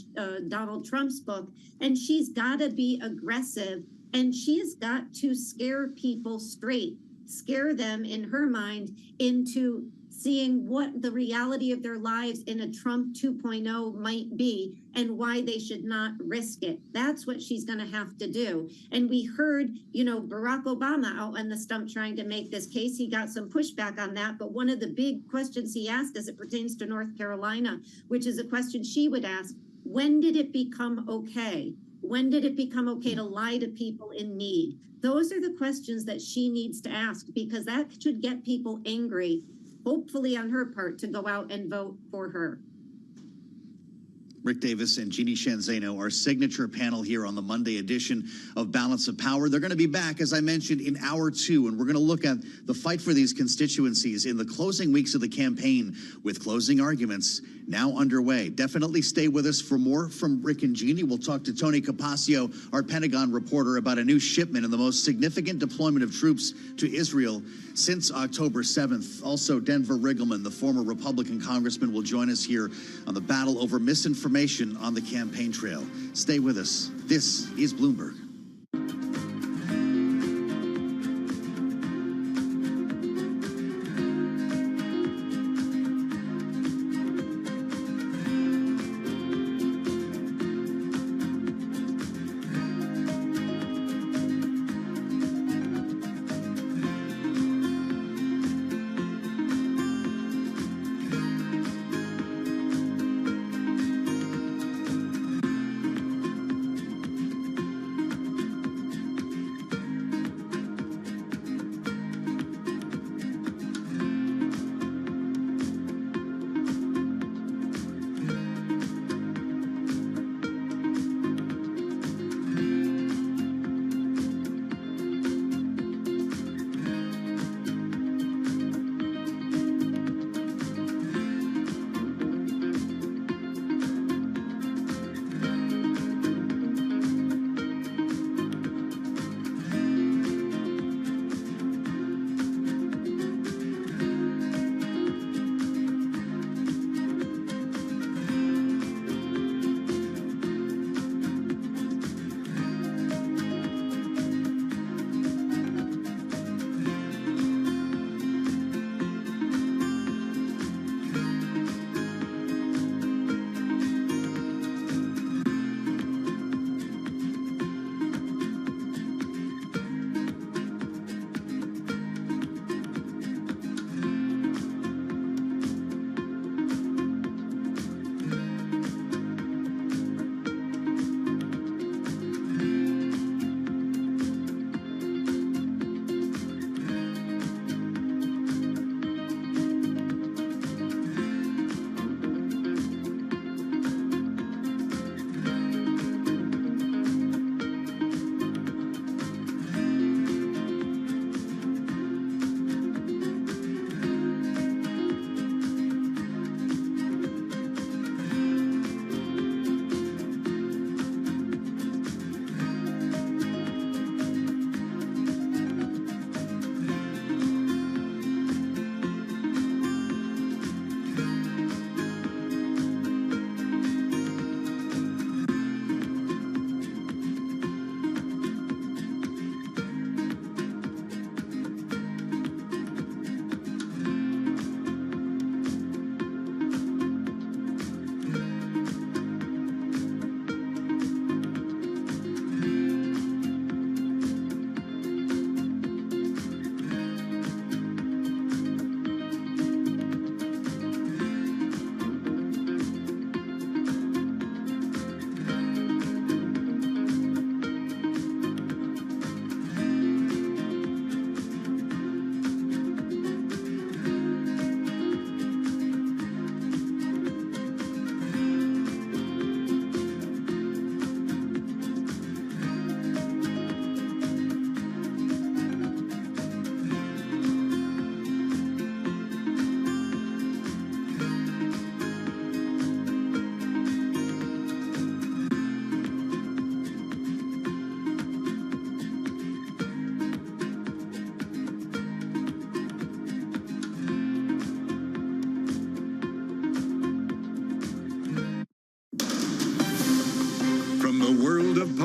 Donald Trump's book, and she's got to be aggressive. And she's got to scare people straight, scare them in her mind into seeing what the reality of their lives in a Trump 2.0 might be and why they should not risk it. That's what she's going to have to do. And we heard, you know, Barack Obama out on the stump trying to make this case. He got some pushback on that. But one of the big questions he asked as it pertains to North Carolina, which is a question she would ask, when did it become okay? When did it become okay to lie to people in need? Those are the questions that she needs to ask, because that should get people angry, hopefully on her part, to go out and vote for her. Rick Davis and Jeannie Shanzano, our signature panel here on the Monday edition of Balance of Power. They're going to be back, as I mentioned, in hour 2, and we're going to look at the fight for these constituencies in the closing weeks of the campaign, with closing arguments now underway. Definitely stay with us for more from Rick and Jeannie. We'll talk to Tony Capaccio, our Pentagon reporter, about a new shipment and the most significant deployment of troops to Israel since October 7th. Also, Denver Riggleman, the former Republican congressman, will join us here on the battle over misinformation on the campaign trail. Stay with us. This is Bloomberg.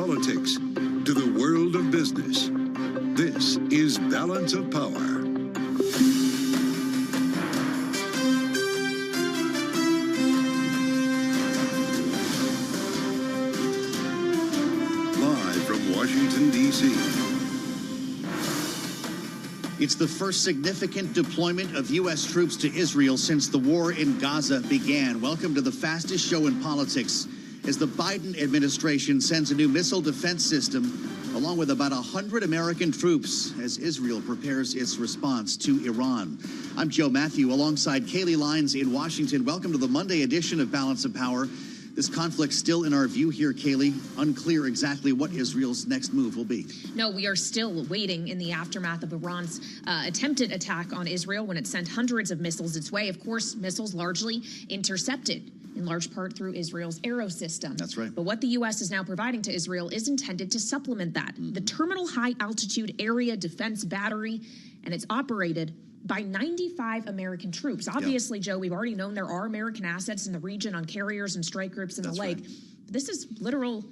politics to the world of business. This is Balance of Power. Live from Washington, D.C. It's the first significant deployment of U.S. troops to Israel since the war in Gaza began. Welcome to the fastest show in politics as the Biden administration sends a new missile defense system along with about 100 American troops as Israel prepares its response to Iran. I'm Joe Matthew alongside Kaylee Lyons in Washington. Welcome to the Monday edition of Balance of Power. This conflict still in our view here, Kaylee. Unclear exactly what Israel's next move will be. No, we are still waiting in the aftermath of Iran's attempted attack on Israel when it sent hundreds of missiles its way. Of course, missiles largely intercepted, in large part through Israel's Arrow system. That's right. But what the U.S. is now providing to Israel is intended to supplement that. The Terminal High Altitude Area Defense Battery, and it's operated by 95 American troops. Obviously, Joe, we've already known there are American assets in the region on carriers and strike groups and the like. Right. This is literal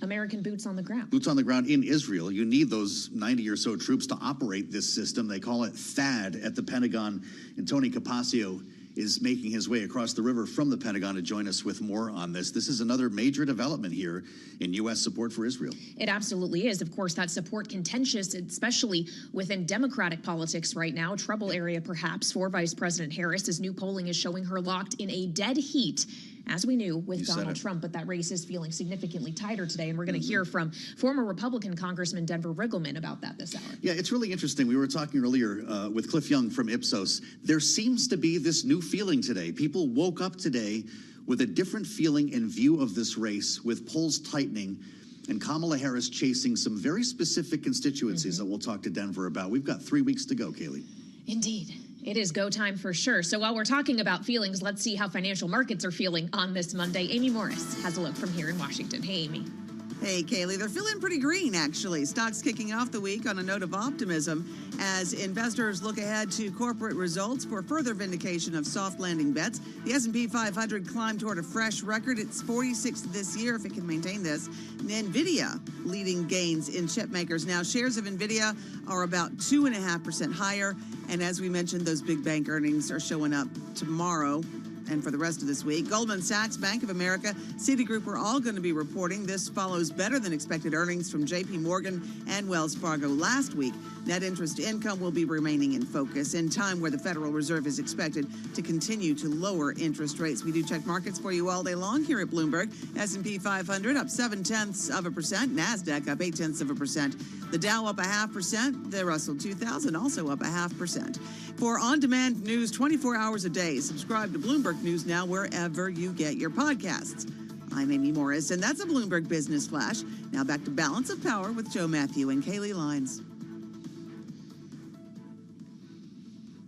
American boots on the ground. Boots on the ground in Israel. You need those 90 or so troops to operate this system. They call it THAAD at the Pentagon. And Tony Capaccio is making his way across the river from the Pentagon to join us with more on this. This is another major development here in U.S. support for Israel. It absolutely is. Of course, that support contentious, especially within Democratic politics right now. Trouble area, perhaps, for Vice President Harris, as new polling is showing her locked in a dead heat, as we knew, with Donald Trump. But that race is feeling significantly tighter today, and we're going to hear from former Republican Congressman Denver Riggleman about that this hour. Yeah, it's really interesting. We were talking earlier with Cliff Young from Ipsos. There seems to be this new feeling today. People woke up today with a different feeling and view of this race, with polls tightening and Kamala Harris chasing some very specific constituencies that we'll talk to Denver about. We've got 3 weeks to go, Kaylee. Indeed. It is go time for sure. So while we're talking about feelings, let's see how financial markets are feeling on this Monday. Amy Morris has a look from here in Washington. Hey, Amy. Hey, Kaylee. They're feeling pretty green, actually. Stocks kicking off the week on a note of optimism as investors look ahead to corporate results for further vindication of soft landing bets. The S&P 500 climbed toward a fresh record. It's 46th this year, if it can maintain this. NVIDIA leading gains in chip makers. Now, shares of NVIDIA are about 2.5% higher. And as we mentioned, those big bank earnings are showing up tomorrow and for the rest of this week. Goldman Sachs, Bank of America, Citigroup are all going to be reporting. This follows better than expected earnings from J.P. Morgan and Wells Fargo last week. Net interest income will be remaining in focus in time where the Federal Reserve is expected to continue to lower interest rates. We do check markets for you all day long here at Bloomberg. S&P 500 up 0.7%, NASDAQ up 0.8%, the Dow up 0.5%, the Russell 2000 also up 0.5%. For on-demand news 24 hours a day, subscribe to Bloomberg News Now wherever you get your podcasts. I'm Amy Morris, and that's a Bloomberg Business Flash. Now back to Balance of Power with Joe Matthew and Kaylee Lines.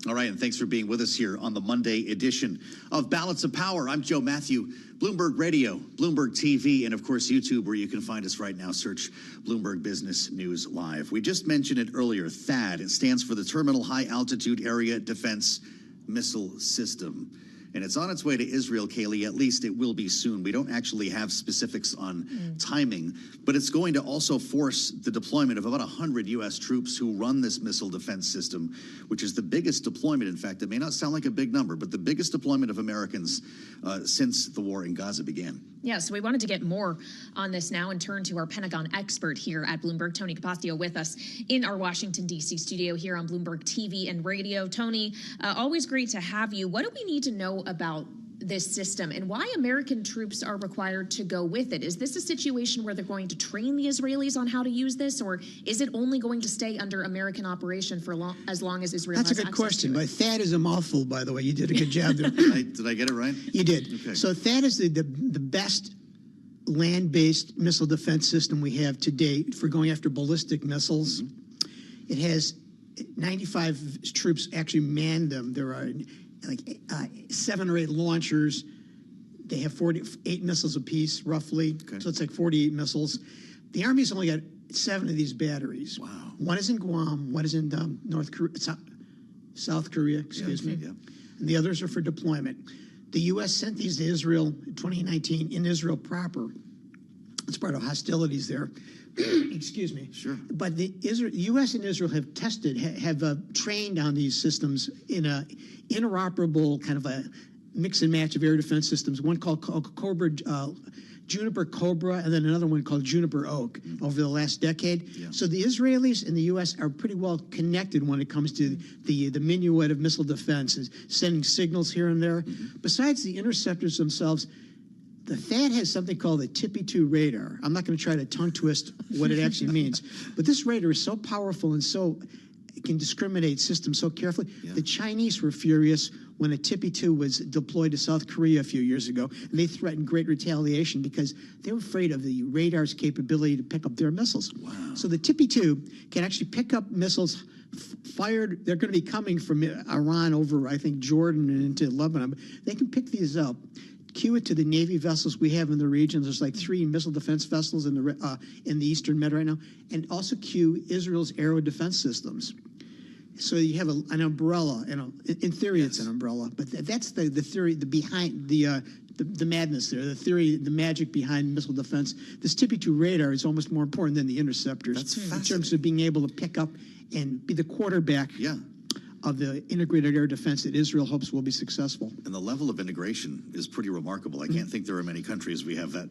All right, and thanks for being with us here on the Monday edition of Balance of Power. I'm Joe Matthew, Bloomberg Radio, Bloomberg TV, and of course YouTube, where you can find us right now. Search Bloomberg Business News Live. We just mentioned it earlier, THAAD. It stands for the Terminal High Altitude Area Defense Missile System. And it's on its way to Israel, Kaylee. At least it will be soon. We don't actually have specifics on timing, but it's going to also force the deployment of about 100 U.S. troops who run this missile defense system, which is the biggest deployment. In fact, it may not sound like a big number, but the biggest deployment of Americans since the war in Gaza began. Yeah, so we wanted to get more on this now and turn to our Pentagon expert here at Bloomberg, Tony Capaccio, with us in our Washington, D.C. studio here on Bloomberg TV and radio. Tony, always great to have you. What do we need to know about this system and why American troops are required to go with it? Is this a situation where they're going to train the Israelis on how to use this, or is it only going to stay under American operation for as long as Israel has access to it? That's a good question. But THAAD is a mouthful, by the way. You did a good job there. Did I get it right? You did. Okay. So THAAD is the best land-based missile defense system we have to date for going after ballistic missiles. It has 95 troops actually man them. There are like 7 or 8 launchers. They have 48 missiles apiece, roughly. Okay. So it's like 48 missiles. The Army's only got 7 of these batteries. Wow. One is in Guam, one is in South Korea, excuse me. Yeah. And the others are for deployment. The U.S. sent these to Israel in 2019 in Israel proper. It's part of hostilities there. Excuse me. Sure. But the U.S. and Israel have tested, have trained on these systems in a interoperable kind of a mix and match of air defense systems. One called Cobra, Juniper Cobra, and then another one called Juniper Oak over the last decade. Yeah. So the Israelis and the U.S. are pretty well connected when it comes to the minuet of missile defense, sending signals here and there. Besides the interceptors themselves, the THAAD has something called the Tippy-2 radar. I'm not going to try to tongue twist what it actually means, but this radar is so powerful and so can discriminate systems so carefully. The Chinese were furious when a TPY-2 was deployed to South Korea a few years ago, and they threatened great retaliation because they were afraid of the radar's capability to pick up their missiles. Wow. So the TPY-2 can actually pick up missiles fired. They're going to be coming from Iran over, I think, Jordan and into Lebanon. They can pick these up, cue it to the Navy vessels we have in the region. There's like 3 missile defense vessels in the Eastern Med right now, and also cue Israel's aero defense systems. So you have an umbrella. In theory, it's an umbrella, but that's the theory, behind the madness there. The theory, the magic behind missile defense. This TPY-2 radar is almost more important than the interceptors in terms of being able to pick up and be the quarterback of the integrated air defense that Israel hopes will be successful. And the level of integration is pretty remarkable. I can't think there are many countries we have that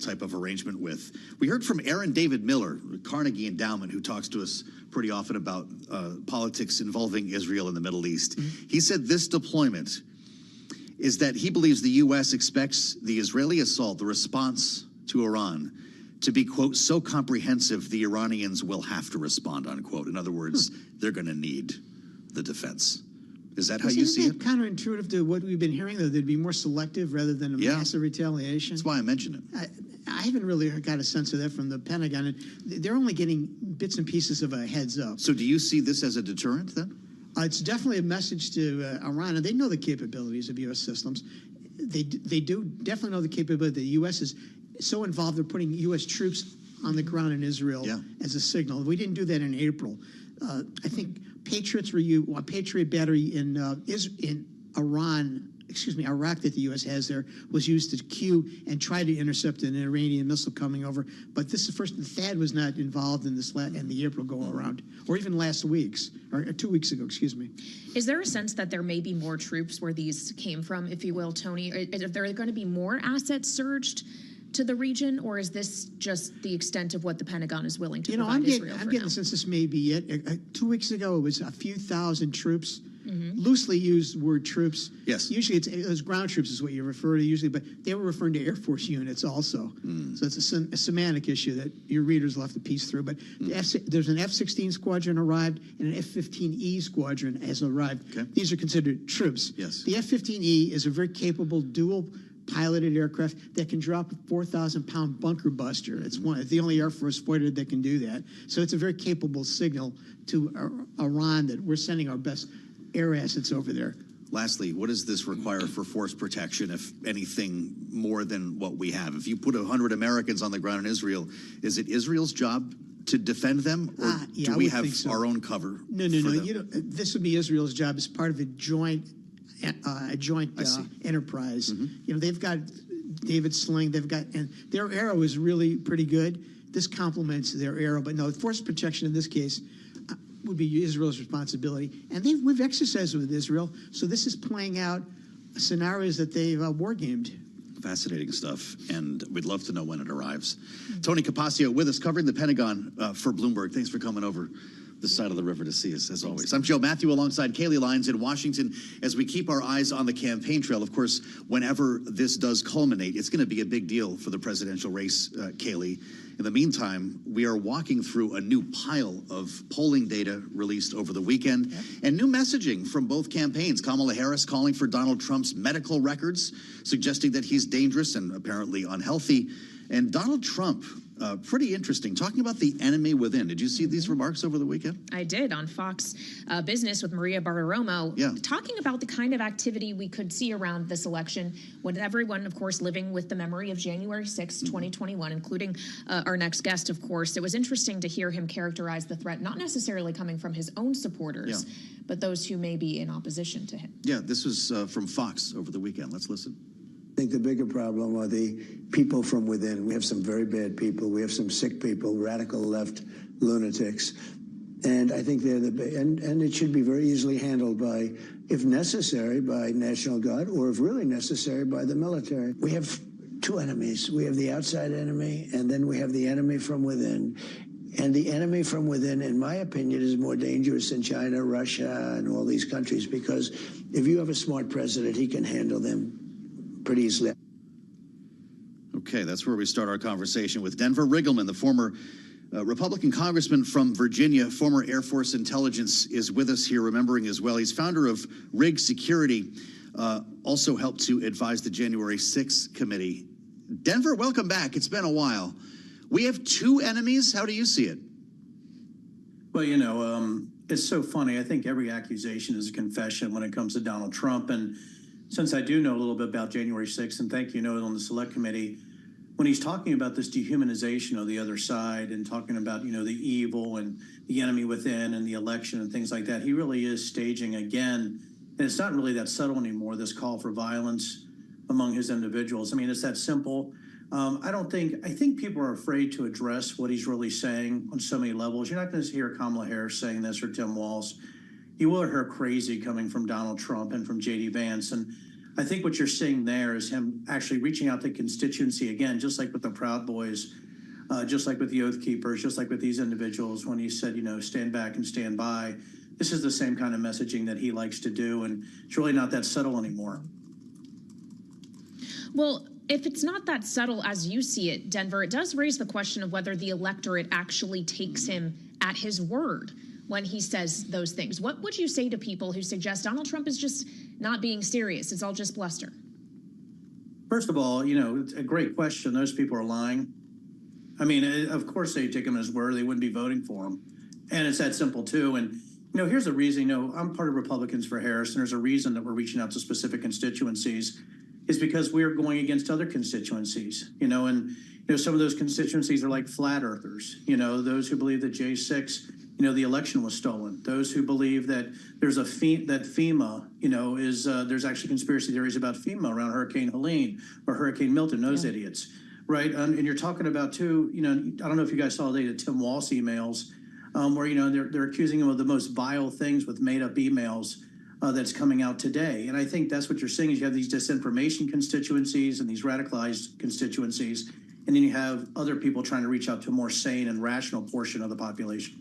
type of arrangement with. We heard from Aaron David Miller, Carnegie Endowment, who talks to us pretty often about politics involving Israel in the Middle East. He said this deployment is that he believes the U.S. expects the Israeli assault, the response to Iran, to be, quote, so comprehensive the Iranians will have to respond, unquote. In other words, they're going to need the defense. Is that how you see it? Counterintuitive to what we've been hearing, though. They'd be more selective rather than a massive retaliation. That's why I mentioned it. I haven't really got a sense of that from the Pentagon. And they're only getting bits and pieces of a heads up. So do you see this as a deterrent then? It's definitely a message to Iran, and they know the capabilities of U.S. systems. They do definitely know the capability. The U.S. is so involved, they're putting U.S. troops on the ground in Israel as a signal. We didn't do that in April. I think Patriots were a Patriot battery in Iraq that the U.S. has there was used to cue and try to intercept an Iranian missile coming over. But this is the first. THAAD was not involved in this in the April go around, or even last week's or 2 weeks ago. Excuse me. Is there a sense that there may be more troops where these came from, if you will, Tony? Are there going to be more assets surged to the region, or is this just the extent of what the Pentagon is willing to provide Israel? I'm getting the sense this may be it. 2 weeks ago, it was a few thousand troops. Loosely used word troops. Yes. Usually it was ground troops is what you refer to usually, but they were referring to Air Force units also. So it's a semantic issue that your readers will have to piece through. But there's an F-16 squadron arrived and an F-15E squadron has arrived. Okay. These are considered troops. Yes. The F-15E is a very capable dual piloted aircraft that can drop a 4,000-pound bunker buster. It's the only Air Force fighter that can do that. So it's a very capable signal to Iran that we're sending our best air assets over there. Lastly, what does this require for force protection, if anything more than what we have? If you put 100 Americans on the ground in Israel, is it Israel's job to defend them, or do we have our own cover? No. This would be Israel's job as part of a joint enterprise. They've got David Sling. And their arrow is really pretty good. This complements their arrow, but no, force protection in this case would be Israel's responsibility. And we've exercised with Israel, so this is playing out scenarios that they've war-gamed. Fascinating stuff, and we'd love to know when it arrives. Tony Capaccio with us, covering the Pentagon for Bloomberg. Thanks for coming over this side of the river to see us, as always. I'm Joe Matthew alongside Kaylee Lyons in Washington as we keep our eyes on the campaign trail. Of course, whenever this does culminate, it's going to be a big deal for the presidential race, Kaylee. In the meantime, we are walking through a new pile of polling data released over the weekend and new messaging from both campaigns. Kamala Harris calling for Donald Trump's medical records, suggesting that he's dangerous and apparently unhealthy. And Donald Trump, pretty interesting, talking about the enemy within. Did you see these remarks over the weekend? I did, on Fox Business with Maria Bartiromo, talking about the kind of activity we could see around this election, with everyone, of course, living with the memory of January 6, 2021, including our next guest, of course. It was interesting to hear him characterize the threat, not necessarily coming from his own supporters, but those who may be in opposition to him. Yeah, this was from Fox over the weekend. Let's listen. I think the bigger problem are the people from within. We have some very bad people. We have some sick people, radical left lunatics. And I think they're and it should be very easily handled by, if necessary, by National Guard, or if really necessary, by the military. We have two enemies. We have the outside enemy, and then we have the enemy from within. And the enemy from within, in my opinion, is more dangerous than China, Russia, and all these countries, because if you have a smart president, he can handle them pretty easily. Okay, that's where we start our conversation with Denver Riggleman, the former Republican congressman from Virginia, former Air Force intelligence, is with us here, remembering as well. He's founder of Rig Security, also helped to advise the January 6th committee. Denver, welcome back. It's been a while. We have two enemies. How do you see it? Well, it's so funny. I think every accusation is a confession when it comes to Donald Trump. And since I do know a little bit about January 6th, and thank you, on the select committee, when he's talking about this dehumanization of the other side and talking about, the evil and the enemy within and the election and things like that, he really is staging again. And it's not really that subtle anymore, this call for violence among his individuals. I mean, it's that simple. I think people are afraid to address what he's really saying on so many levels. You're not going to hear Kamala Harris saying this or Tim Walz. You will hear crazy coming from Donald Trump and from J.D. Vance. And I think what you're seeing there is him actually reaching out to constituency again, just like with the Proud Boys, just like with the Oath Keepers, just like with these individuals when he said, stand back and stand by. This is the same kind of messaging that he likes to do, and it's really not that subtle anymore. Well, if it's not that subtle as you see it, Denver, it does raise the question of whether the electorate actually takes him at his word when he says those things. What would you say to people who suggest Donald Trump is just not being serious? It's all just bluster. First of all, it's a great question. Those people are lying. I mean, of course they take him at his word. They wouldn't be voting for him. And it's that simple, too. And, here's the reason, I'm part of Republicans for Harris, and there's a reason that we're reaching out to specific constituencies is because we are going against other constituencies, and some of those constituencies are like flat earthers, those who believe that J6, the election was stolen, those who believe that there's that FEMA, there's actually conspiracy theories about FEMA around Hurricane Helene or Hurricane Milton, those idiots, right? And you're talking about too, I don't know if you guys saw the Tim Walz emails where, they're accusing him of the most vile things with made up emails that's coming out today. And I think that's what you're seeing is you have these disinformation constituencies and these radicalized constituencies, and then you have other people trying to reach out to a more sane and rational portion of the population.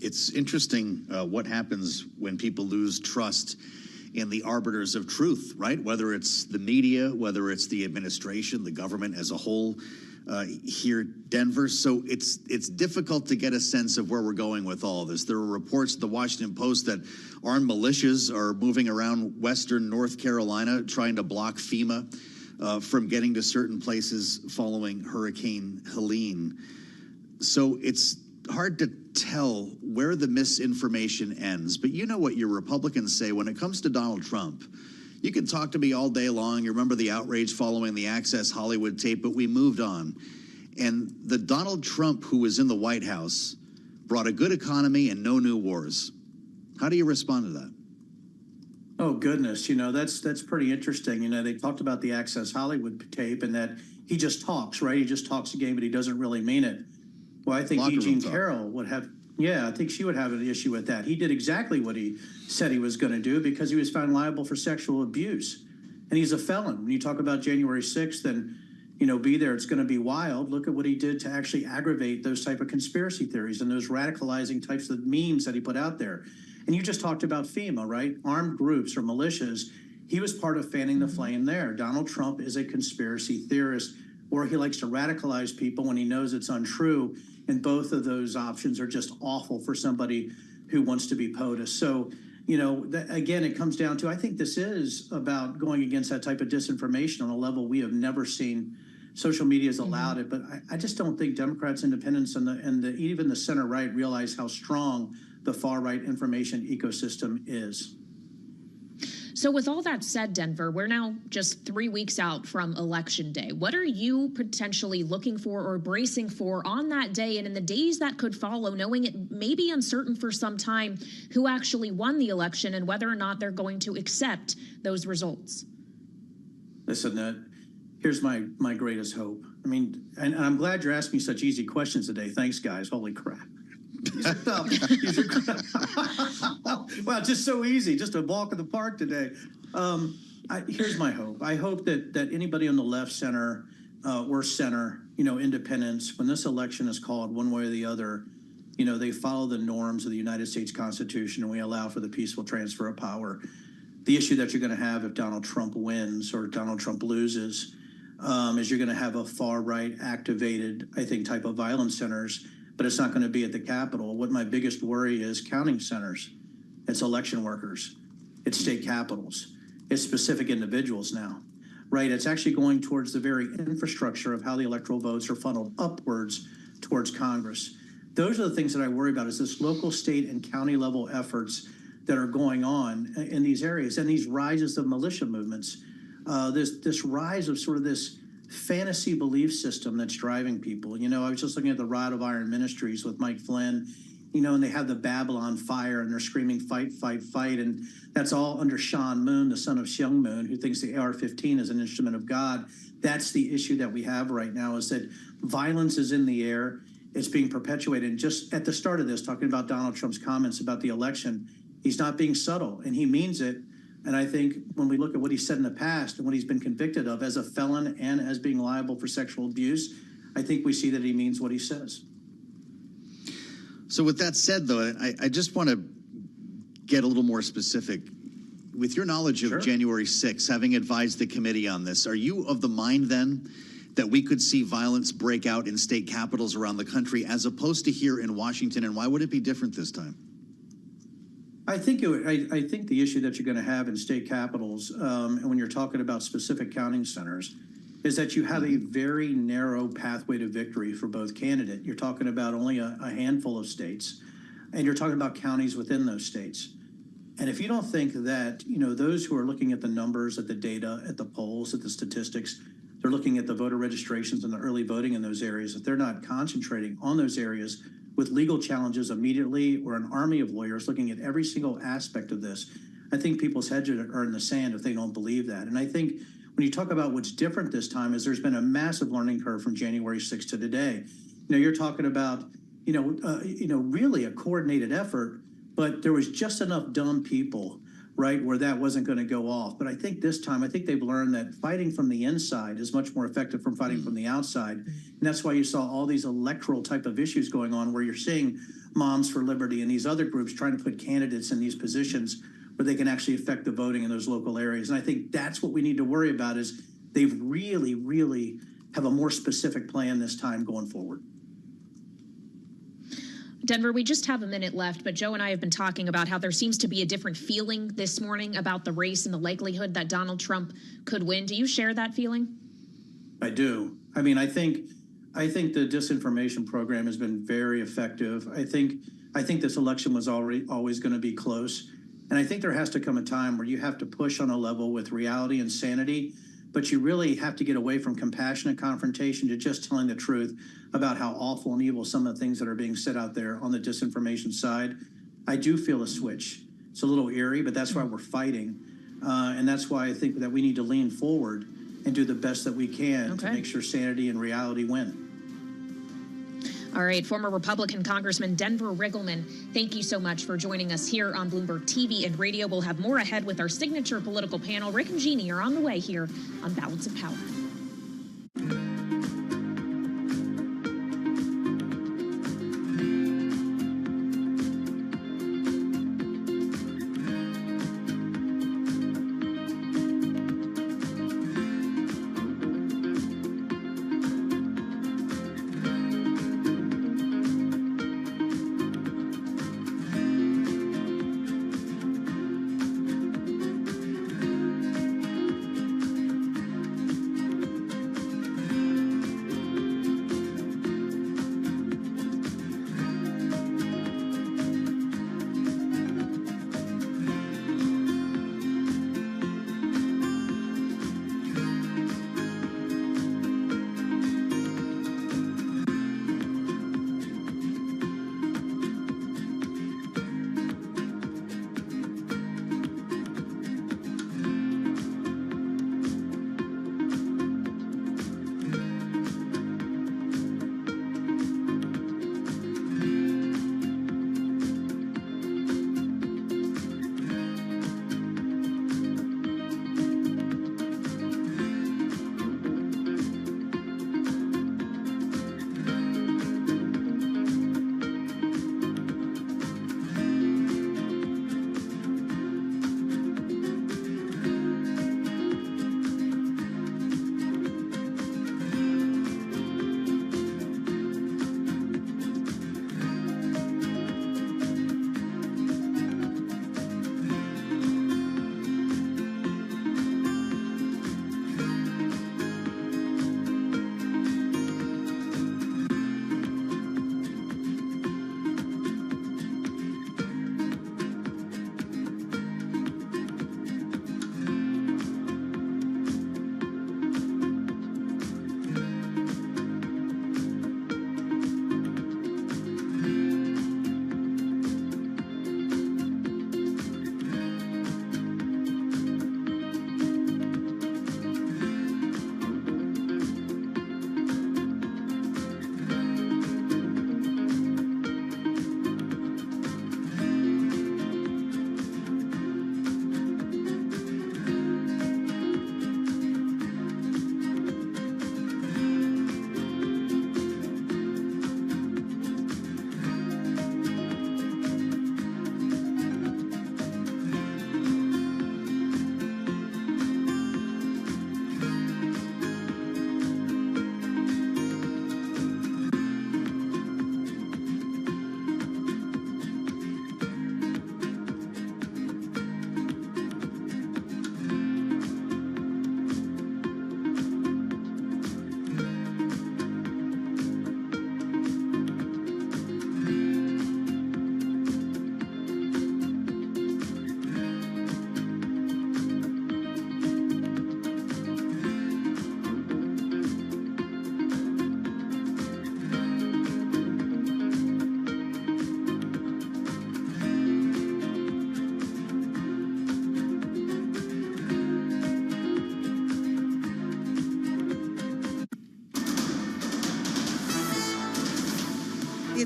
It's interesting what happens when people lose trust in the arbiters of truth, right? Whether it's the media, whether it's the administration, the government as a whole here, Denver. So it's difficult to get a sense of where we're going with all of this. There are reports in the Washington Post that armed militias are moving around western North Carolina trying to block FEMA from getting to certain places following Hurricane Helene. So it's hard to tell where the misinformation ends. But you know what your Republicans say when it comes to Donald Trump. You can talk to me all day long. You remember the outrage following the Access Hollywood tape, but we moved on. And the Donald Trump who was in the White House brought a good economy and no new wars. How do you respond to that? Oh, goodness. That's pretty interesting. They talked about the Access Hollywood tape and that he just talks, right? He just talks a game, but he doesn't really mean it. Well, I think E. Jean Carroll would have, I think she would have an issue with that. He did exactly what he said he was going to do because he was found liable for sexual abuse. And he's a felon. When you talk about January 6th and, be there, it's going to be wild. Look at what he did to actually aggravate those type of conspiracy theories and those radicalizing types of memes that he put out there. And you just talked about FEMA, right? Armed groups or militias. He was part of fanning the flame there. Donald Trump is a conspiracy theorist, or he likes to radicalize people when he knows it's untrue. And both of those options are just awful for somebody who wants to be POTUS. So, again, it comes down to, I think this is about going against that type of disinformation on a level we have never seen. Social media has allowed it, but I just don't think Democrats, independents, and even the center right realize how strong the far right information ecosystem is. So with all that said, Denver, we're now just 3 weeks out from Election Day. What are you potentially looking for or bracing for on that day and in the days that could follow, knowing it may be uncertain for some time who actually won the election and whether or not they're going to accept those results? Listen, here's my greatest hope. I mean, and I'm glad you're asking me such easy questions today. Thanks, guys. Holy crap. These are tough. Wow, just so easy. Just a walk in the park today. Here's my hope. I hope that anybody on the left, center, or center, independents, when this election is called one way or the other, they follow the norms of the United States Constitution and we allow for the peaceful transfer of power. The issue that you're going to have if Donald Trump wins or Donald Trump loses is you're going to have a far right activated, I think, type of violence centers, but it's not going to be at the Capitol. What my biggest worry is counting centers. It's election workers. It's state capitals. It's specific individuals now, right? It's actually going towards the very infrastructure of how the electoral votes are funneled upwards towards Congress. Those are the things that I worry about, is this local, state, and county level efforts that are going on in these areas, and these rises of militia movements, this rise of sort of this fantasy belief system that's driving people. You know, I was just looking at the Rod of Iron Ministries with Mike Flynn, you know, and they have the Babylon fire and they're screaming, fight, fight, fight. And that's all under Sean Moon, the son of Seung Moon, who thinks the AR-15 is an instrument of God. That's the issue that we have right now, is that violence is in the air. It's being perpetuated. And just at the start of this, talking about Donald Trump's comments about the election, he's not being subtle, and he means it. And I think when we look at what he said in the past and what he's been convicted of as a felon and as being liable for sexual abuse, I think we see that he means what he says. So with that said, though, I just want to get a little more specific. With your knowledge of January 6th, having advised the committee on this, are you of the mind then that we could see violence break out in state capitals around the country as opposed to here in Washington? And why would it be different this time? I think I think the issue that you're going to have in state capitals, and when you're talking about specific counting centers, is that you have a very narrow pathway to victory for both candidates. You're talking about only a handful of states, and you're talking about counties within those states. And if you don't think that, you know, those who are looking at the numbers, at the data, at the polls, at the statistics, they're looking at the voter registrations and the early voting in those areas, if they're not concentrating on those areas with legal challenges immediately, or an army of lawyers looking at every single aspect of this, I think people's heads are in the sand if they don't believe that. And I think when you talk about what's different this time, is there's been a massive learning curve from January 6th to today. You know, you're talking about, really a coordinated effort, but there was just enough dumb people, right, where that wasn't going to go off. But I think this time, I think they've learned that fighting from the inside is much more effective from fighting from the outside. And that's why you saw all these electoral type of issues going on, where you're seeing Moms for Liberty and these other groups trying to put candidates in these positions where they can actually affect the voting in those local areas. And I think that's what we need to worry about, is they've really, really have a more specific plan this time going forward. Denver, we just have a minute left, but Joe and I have been talking about how there seems to be a different feeling this morning about the race and the likelihood that Donald Trump could win. Do you share that feeling? I do. I mean, I think the disinformation program has been very effective. I think this election was always going to be close. And I think there has to come a time where you have to push on a level with reality and sanity, but you really have to get away from compassionate confrontation to just telling the truth about how awful and evil some of the things that are being said out there on the disinformation side. I do feel a switch. It's a little eerie, but that's why we're fighting. And that's why I think that we need to lean forward and do the best that we can to make sure sanity and reality win. All right, former Republican Congressman Denver Riggleman, thank you so much for joining us here on Bloomberg TV and Radio. We'll have more ahead with our signature political panel. Rick and Jeannie are on the way here on Balance of Power.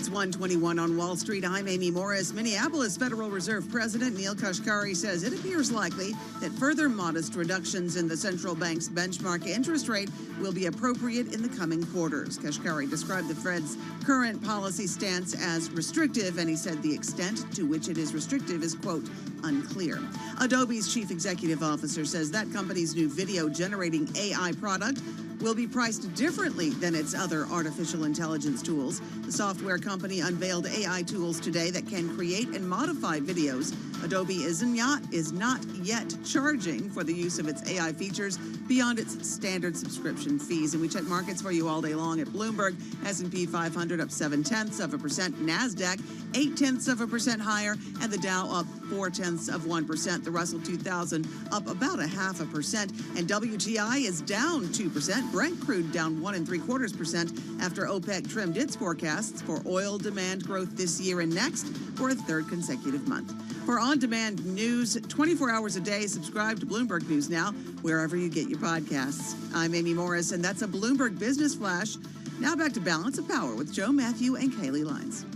It's 1:21 on Wall Street. I'm Amy Morris. Minneapolis Federal Reserve President Neil Kashkari says it appears likely that further modest reductions in the central bank's benchmark interest rate will be appropriate in the coming quarters. Kashkari described the Fed's current policy stance as restrictive, and he said the extent to which it is restrictive is, quote, unclear. Adobe's chief executive officer says that company's new video-generating AI product will be priced differently than its other artificial intelligence tools. The software company unveiled AI tools today that can create and modify videos. Adobe is not yet charging for the use of its AI features beyond its standard subscription fees. And we check markets for you all day long at Bloomberg. S&P 500 up 0.7%, NASDAQ 0.8% higher, and the Dow up 0.4%. The Russell 2000 up about 0.5%, and WTI is down 2%. Brent crude down 1.75% after OPEC trimmed its forecasts for oil demand growth this year and next for a third consecutive month. For on-demand news 24 hours a day, subscribe to Bloomberg News Now, wherever you get your podcasts. I'm Amy Morris, and that's a Bloomberg Business Flash. Now back to Balance of Power with Joe Matthew and Kaylee Lines.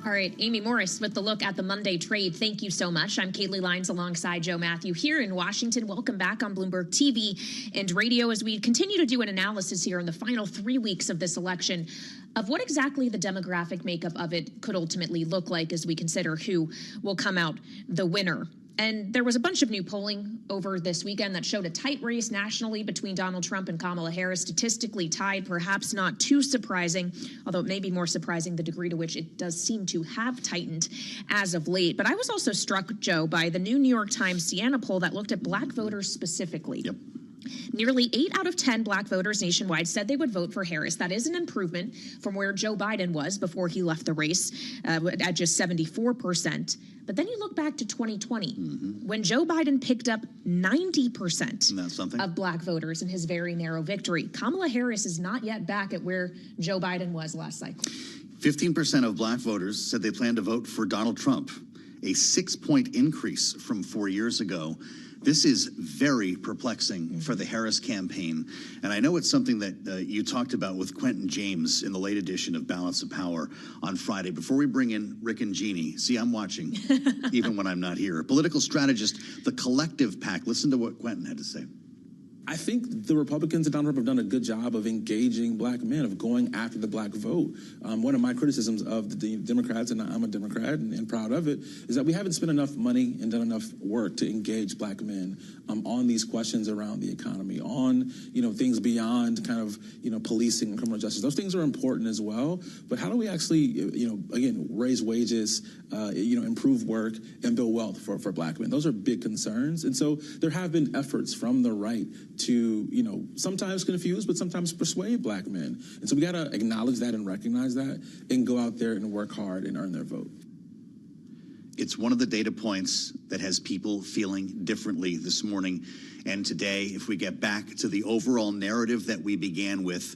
All right, Amy Morris with the look at the Monday trade. Thank you so much. I'm Kaylee Lines alongside Joe Matthew here in Washington. Welcome back on Bloomberg TV and radio as we continue to do an analysis here in the final 3 weeks of this election of what exactly the demographic makeup of it could ultimately look like as we consider who will come out the winner. And there was a bunch of new polling over this weekend that showed a tight race nationally between Donald Trump and Kamala Harris, statistically tied, perhaps not too surprising, although it may be more surprising the degree to which it does seem to have tightened as of late. But I was also struck, Joe, by the new New York Times Siena poll that looked at black voters specifically. Yep. Nearly 8 out of 10 black voters nationwide said they would vote for Harris. That is an improvement from where Joe Biden was before he left the race at just 74%. But then you look back to 2020 when Joe Biden picked up 90% of black voters in his very narrow victory. Kamala Harris is not yet back at where Joe Biden was last cycle. 15% of black voters said they plan to vote for Donald Trump, a 6-point increase from 4 years ago. This is very perplexing for the Harris campaign. And I know it's something that you talked about with Quentin James in the late edition of Balance of Power on Friday. Before we bring in Rick and Jeannie, see, I'm watching, even when I'm not here. Political strategist, the Collective PAC. Listen to what Quentin had to say. I think the Republicans and Donald Trump have done a good job of engaging black men, of going after the black vote. One of my criticisms of the Democrats, and I'm a Democrat and proud of it, is that we haven't spent enough money and done enough work to engage black men on these questions around the economy, on things beyond kind of policing and criminal justice. Those things are important as well, but how do we actually again raise wages, improve work, and build wealth for black men? Those are big concerns, and so there have been efforts from the right to, sometimes confuse, but sometimes persuade black men. And so we got to acknowledge that and recognize that and go out there and work hard and earn their vote. It's one of the data points that has people feeling differently this morning and today. If we get back to the overall narrative that we began with,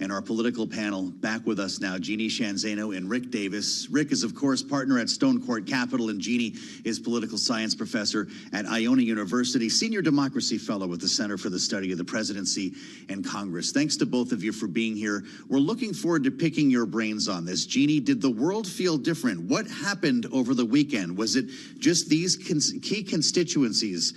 and our political panel back with us now, Jeannie Shanzano and Rick Davis. Rick is, of course, partner at Stone Court Capital, and Jeannie is political science professor at Iona University, senior democracy fellow at the Center for the Study of the Presidency and Congress. Thanks to both of you for being here. We're looking forward to picking your brains on this. Jeannie, did the world feel different? What happened over the weekend? Was it just these key constituencies?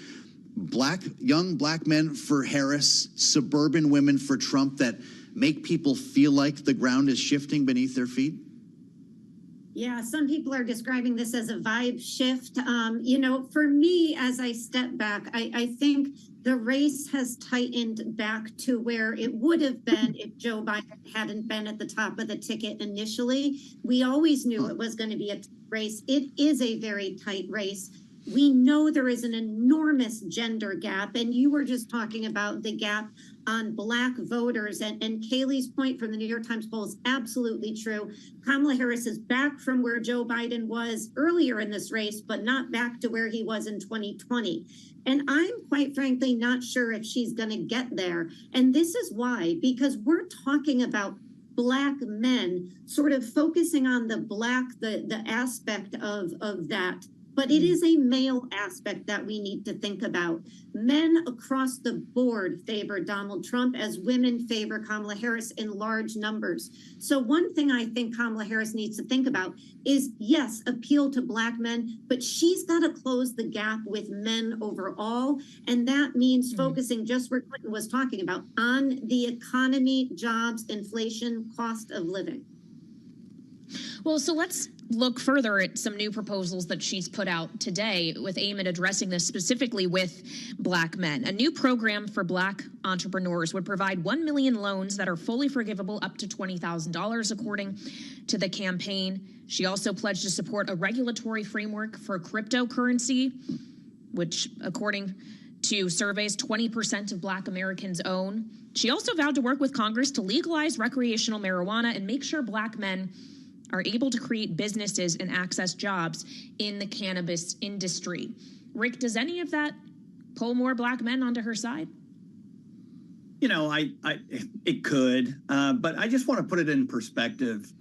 Young black men for Harris, suburban women for Trump, that make people feel like the ground is shifting beneath their feet? Yeah, some people are describing this as a vibe shift. For me, as I step back, I think the race has tightened back to where it would have been if Joe Biden hadn't been at the top of the ticket initially. We always knew it was going to be a race. It is a very tight race. We know there is an enormous gender gap, and you were just talking about the gap on black voters, and Kaylee's point from the New York Times poll is absolutely true. Kamala Harris is back from where Joe Biden was earlier in this race, but not back to where he was in 2020. And I'm quite frankly not sure if she's going to get there. And this is why, because we're talking about black men, sort of focusing on the aspect of that. but it is a male aspect that we need to think about. Men across the board favor Donald Trump as women favor Kamala Harris in large numbers. So one thing I think Kamala Harris needs to think about is, yes, appeal to Black men, but she's got to close the gap with men overall. And that means focusing, just where Clinton was talking about, on the economy, jobs, inflation, cost of living. Well, so let's look further at some new proposals that she's put out today with aim at addressing this specifically with Black men. A new program for Black entrepreneurs would provide 1 million loans that are fully forgivable up to $20,000, according to the campaign. She also pledged to support a regulatory framework for cryptocurrency, which, according to surveys, 20% of Black Americans own. She also vowed to work with Congress to legalize recreational marijuana and make sure Black men are able to create businesses and access jobs in the cannabis industry. Rick, does any of that pull more Black men onto her side? You know, it could, but I just want to put it in perspective.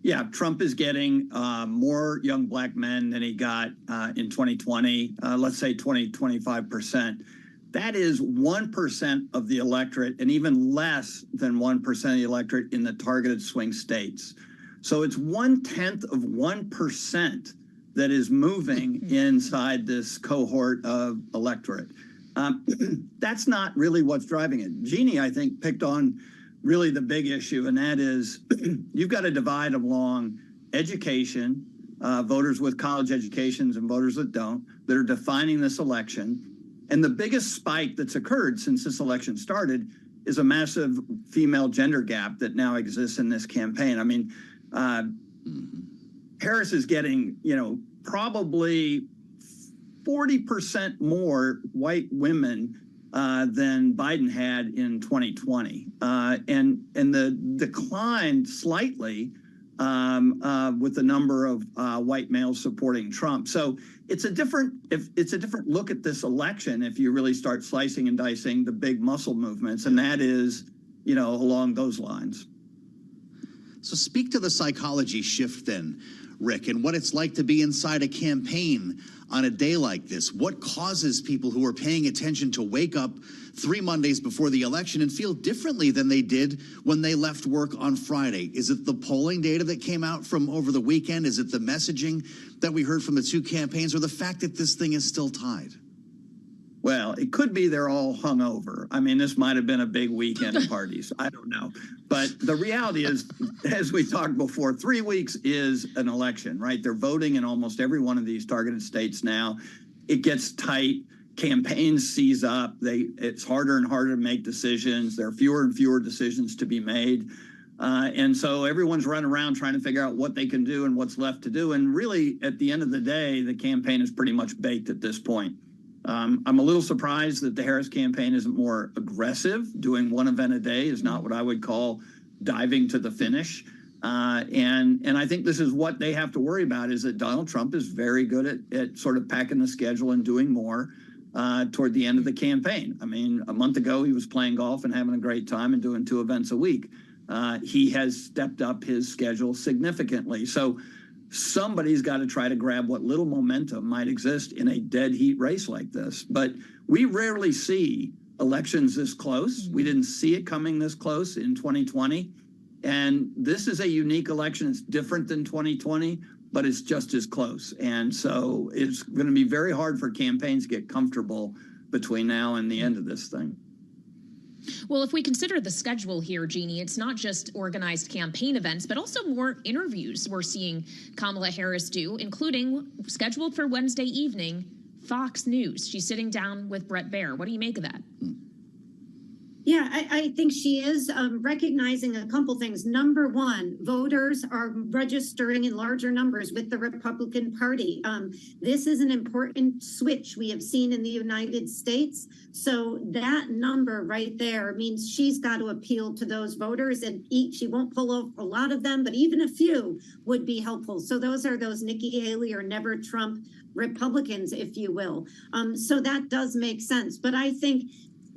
Yeah, Trump is getting more young Black men than he got in 2020, let's say 25%. That is 1% of the electorate, and even less than 1% of the electorate in the targeted swing states. So it's 1/10 of 1% that is moving inside this cohort of electorate. That's not really what's driving it. Jeannie, I think, picked on really the big issue, and that is you've got to divide along education, voters with college educations and voters that don't, that are defining this election. And the biggest spike that's occurred since this election started is a massive female gender gap that now exists in this campaign. I mean, Harris is getting, probably 40% more white women than Biden had in 2020. And the decline slightly with the number of white males supporting Trump. So it's a different look at this election if you really start slicing and dicing the big muscle movements, and that is, along those lines. So speak to the psychology shift then, Rick, and what it's like to be inside a campaign on a day like this. What causes people who are paying attention to wake up 3 Mondays before the election and feel differently than they did when they left work on Friday? Is it the polling data that came out from over the weekend? Is it the messaging that we heard from the two campaigns, or the fact that this thing is still tied? Well, it could be they're all hungover. I mean, this might have been a big weekend of parties. I don't know. But the reality is, as we talked before, 3 weeks is an election, right? They're voting in almost every one of these targeted states now. It gets tight. Campaigns seize up. It's harder and harder to make decisions. There are fewer and fewer decisions to be made. And so everyone's running around trying to figure out what they can do and what's left to do. And really, at the end of the day, the campaign is pretty much baked at this point. I'm a little surprised that the Harris campaign isn't more aggressive. Doing one event a day is not what I would call diving to the finish. And I think this is what they have to worry about, is that Donald Trump is very good at sort of packing the schedule and doing more toward the end of the campaign. I mean, a month ago, he was playing golf and having a great time and doing 2 events a week. He has stepped up his schedule significantly. So somebody's got to try to grab what little momentum might exist in a dead heat race like this. But we rarely see elections this close. We didn't see it coming this close in 2020. And this is a unique election. It's different than 2020, but it's just as close. And so it's going to be very hard for campaigns to get comfortable between now and the end of this thing. Well, if we consider the schedule here, Jeannie, it's not just organized campaign events, but also more interviews we're seeing Kamala Harris do, including scheduled for Wednesday evening, Fox News. She's sitting down with Bret Baier. What do you make of that? Yeah, I think she is recognizing a couple things. Number one, voters are registering in larger numbers with the Republican Party. This is an important switch we have seen in the United States. So that number right there means she's got to appeal to those voters, and she won't pull off a lot of them, but even a few would be helpful. So those are those Nikki Haley or Never Trump Republicans, if you will. So that does make sense. But I think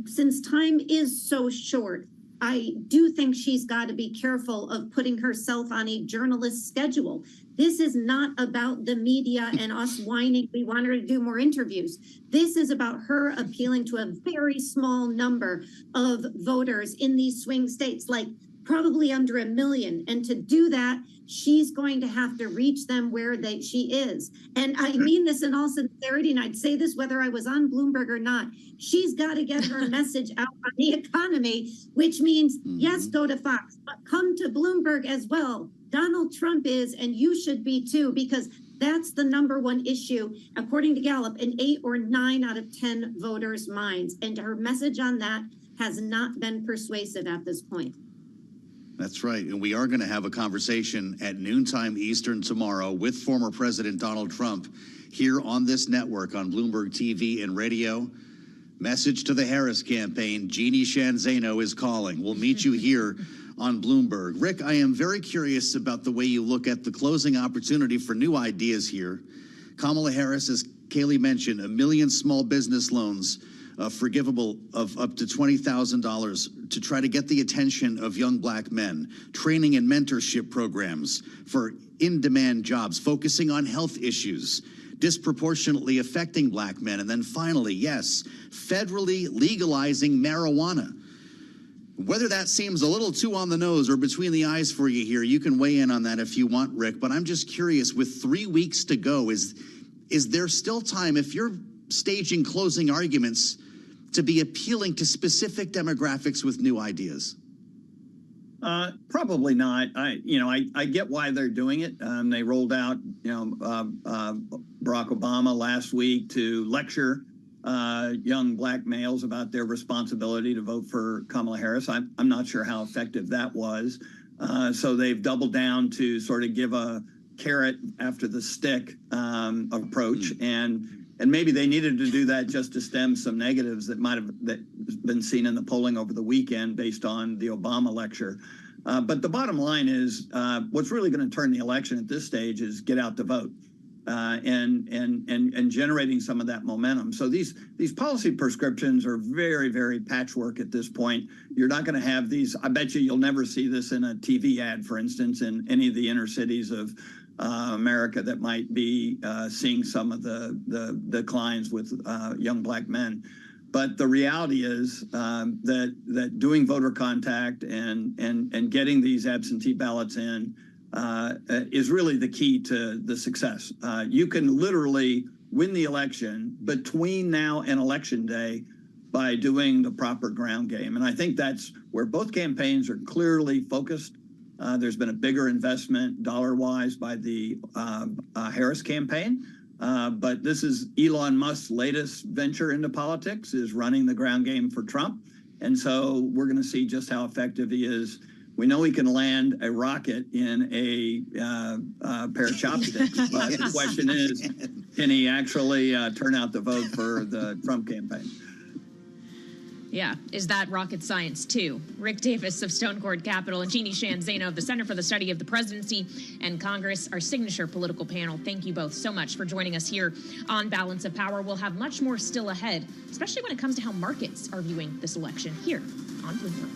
since time is so short, I do think she's got to be careful of putting herself on a journalist schedule. This is not about the media and us whining we want her to do more interviews. This is about her appealing to a very small number of voters in these swing states, like probably under 1 million. And to do that, she's going to have to reach them where she is. And I mean this in all sincerity, and I'd say this whether I was on Bloomberg or not. She's got to get her message out on the economy, which means, yes, go to Fox, but come to Bloomberg as well. Donald Trump is, and you should be too, because that's the #1 issue, according to Gallup, in 8 or 9 out of 10 voters' minds. And her message on that has not been persuasive at this point. That's right. And we are going to have a conversation at noontime Eastern tomorrow with former President Donald Trump here on this network on Bloomberg TV and radio. Message to the Harris campaign. Jeannie Shanzano is calling. We'll meet you here on Bloomberg. Rick, I am very curious about the way you look at the closing opportunity for new ideas here. Kamala Harris, as Kayleigh mentioned, 1 million small business loans forgivable of up to $20,000 to try to get the attention of young black men, training and mentorship programs for in-demand jobs, focusing on health issues disproportionately affecting black men. And then finally, yes, federally legalizing marijuana. Whether that seems a little too on the nose or between the eyes for you here, you can weigh in on that if you want, Rick. But I'm just curious, with 3 weeks to go, is there still time, if you're staging closing arguments, to be appealing to specific demographics with new ideas? Probably not. I get why they're doing it. They rolled out, Barack Obama last week to lecture young black males about their responsibility to vote for Kamala Harris. I'm not sure how effective that was. So they've doubled down to sort of give a carrot after the stick approach. And maybe they needed to do that just to stem some negatives that might have been seen in the polling over the weekend based on the Obama lecture. But the bottom line is what's really going to turn the election at this stage is get out the vote and generating some of that momentum. So these policy prescriptions are very, very patchwork at this point. You're not going to have these. I bet you'll never see this in a TV ad, for instance, in any of the inner cities of America that might be seeing some of the declines with young black men. But the reality is that doing voter contact and getting these absentee ballots in is really the key to the success. You can literally win the election between now and Election Day by doing the proper ground game. And I think that's where both campaigns are clearly focused. There's been a bigger investment dollar-wise by the Harris campaign. But this is Elon Musk's latest venture into politics, is running the ground game for Trump. And so we're going to see just how effective he is. We know he can land a rocket in a pair of chopsticks. But the question is, can he actually turn out the vote for the Trump campaign? Yeah, is that rocket science too? Rick Davis of Stonecourt Capital and Jeannie Shanzano of the Center for the Study of the Presidency and Congress, our signature political panel. Thank you both so much for joining us here on Balance of Power. We'll have much more still ahead, especially when it comes to how markets are viewing this election here on Bloomberg.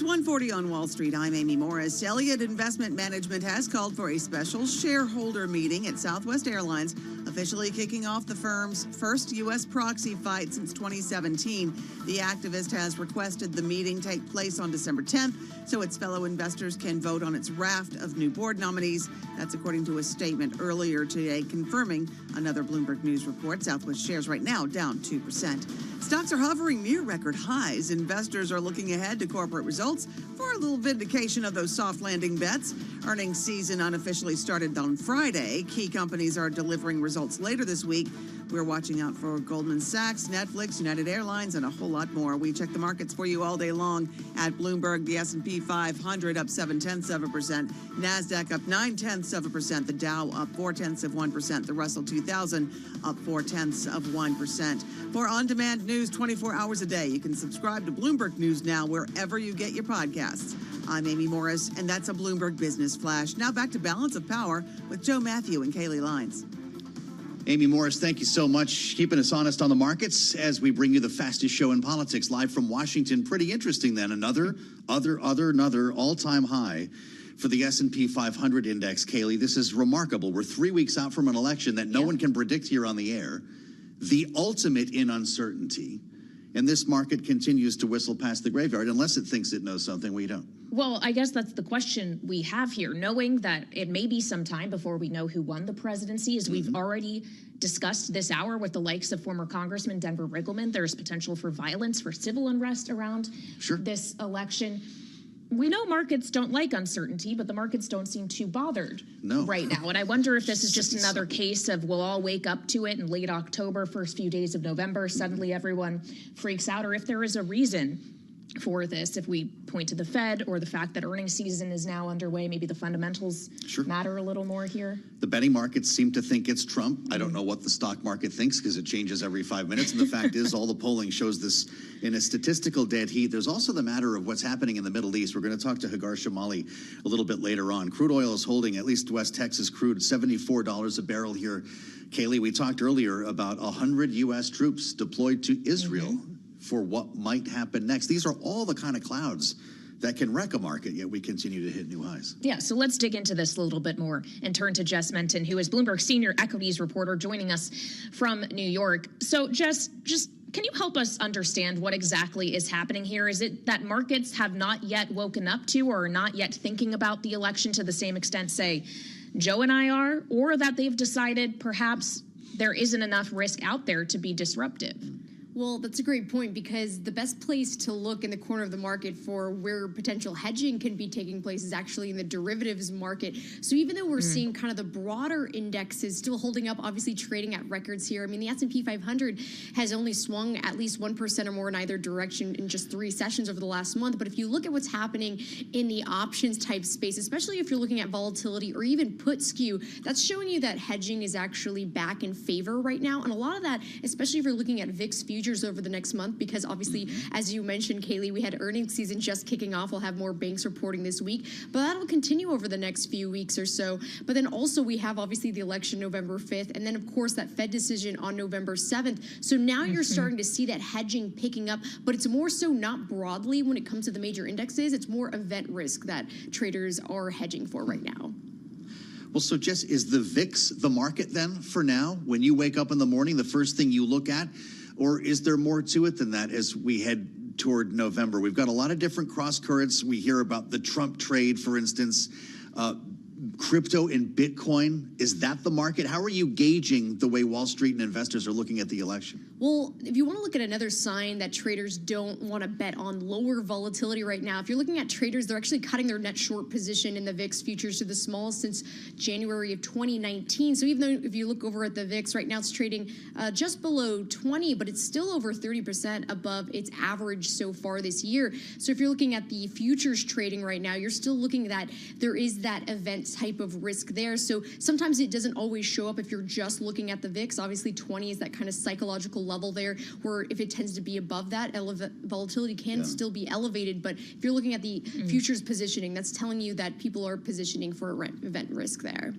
1:40 on Wall Street. I'm Amy Morris. Elliott Investment Management has called for a special shareholder meeting at Southwest Airlines, officially kicking off the firm's first U.S. proxy fight since 2017. The activist has requested the meeting take place on December 10th so its fellow investors can vote on its raft of new board nominees. That's according to a statement earlier today confirming another Bloomberg News report. Southwest shares right now down 2%. Stocks are hovering near record highs. Investors are looking ahead to corporate results for a little vindication of those soft landing bets. Earnings season unofficially started on Friday. Key companies are delivering results later this week. We're watching out for Goldman Sachs, Netflix, United Airlines, and a whole lot more. We check the markets for you all day long at Bloomberg. The S&P 500 up 0.7%. NASDAQ up 0.9%. The Dow up 0.4%. The Russell 2000 up 0.4%. For on-demand news 24 hours a day, you can subscribe to Bloomberg News Now wherever you get your podcasts. I'm Amy Morris, and that's a Bloomberg Business Flash. Now back to Balance of Power with Joe Matthew and Kaylee Lines. Amy Morris, thank you so much, keeping us honest on the markets as we bring you the fastest show in politics live from Washington. Pretty interesting then. Another all-time high for the S&P 500 index, Kaylee. This is remarkable. We're 3 weeks out from an election that no one can predict here on the air. The ultimate in uncertainty. And this market continues to whistle past the graveyard unless it thinks it knows something we don't. Well, I guess that's the question we have here, knowing that it may be some time before we know who won the presidency, as we've already discussed this hour with the likes of former Congressman Denver Riggleman. There's potential for violence, for civil unrest around this election. We know markets don't like uncertainty, but the markets don't seem too bothered right now. And I wonder if this is just another case of we'll all wake up to it in late October, first few days of November, suddenly everyone freaks out, or if there is a reason for this. If we point to the Fed or the fact that earnings season is now underway, maybe the fundamentals matter a little more here. The betting markets seem to think it's Trump. I don't know what the stock market thinks because it changes every 5 minutes. And the fact is all the polling shows this in a statistical dead heat. There's also the matter of what's happening in the Middle East. We're going to talk to Hagar Shamali a little bit later on. Crude oil is holding, at least West Texas crude, $74 a barrel here. Kaylee, we talked earlier about 100 U.S. troops deployed to Israel for what might happen next. These are all the kind of clouds that can wreck a market, yet we continue to hit new highs. Yeah, so let's dig into this a little bit more and turn to Jess Menton, who is Bloomberg senior equities reporter joining us from New York. So Jess, just can you help us understand what exactly is happening here? Is it that markets have not yet woken up to or are not yet thinking about the election to the same extent, say, Joe and I are, or that they've decided perhaps there isn't enough risk out there to be disruptive? Well, that's a great point, because the best place to look in the corner of the market for where potential hedging can be taking place is actually in the derivatives market. So even though we're seeing kind of the broader indexes still holding up, obviously trading at records here. I mean, the S&P 500 has only swung at least 1% or more in either direction in just 3 sessions over the last month. But if you look at what's happening in the options type space, especially if you're looking at volatility or even put skew, that's showing you that hedging is actually back in favor right now. And a lot of that, especially if you're looking at VIX futures over the next month, because obviously, as you mentioned, Kaylee, we had earnings season just kicking off. We'll have more banks reporting this week, but that'll continue over the next few weeks or so. But then also we have obviously the election November 5th, and then of course that Fed decision on November 7th. So now you're starting to see that hedging picking up, but it's more so not broadly when it comes to the major indexes. It's more event risk that traders are hedging for right now. Well, so Jess, is the VIX the market then for now? When you wake up in the morning, the first thing you look at? Or is there more to it than that as we head toward November? We've got a lot of different cross currents. We hear about the Trump trade, for instance, crypto and Bitcoin. Is that the market? How are you gauging the way Wall Street and investors are looking at the election? Well, if you want to look at another sign that traders don't want to bet on lower volatility right now, if you're looking at traders, they're actually cutting their net short position in the VIX futures to the smallest since January of 2019. So even though if you look over at the VIX right now, it's trading just below 20, but it's still over 30% above its average so far this year. So if you're looking at the futures trading right now, you're still looking at that there is that event type of risk there. So sometimes it doesn't always show up if you're just looking at the VIX. Obviously, 20 is that kind of psychological level there, where if it tends to be above that, volatility can still be elevated. But if you're looking at the futures positioning, that's telling you that people are positioning for event risk there.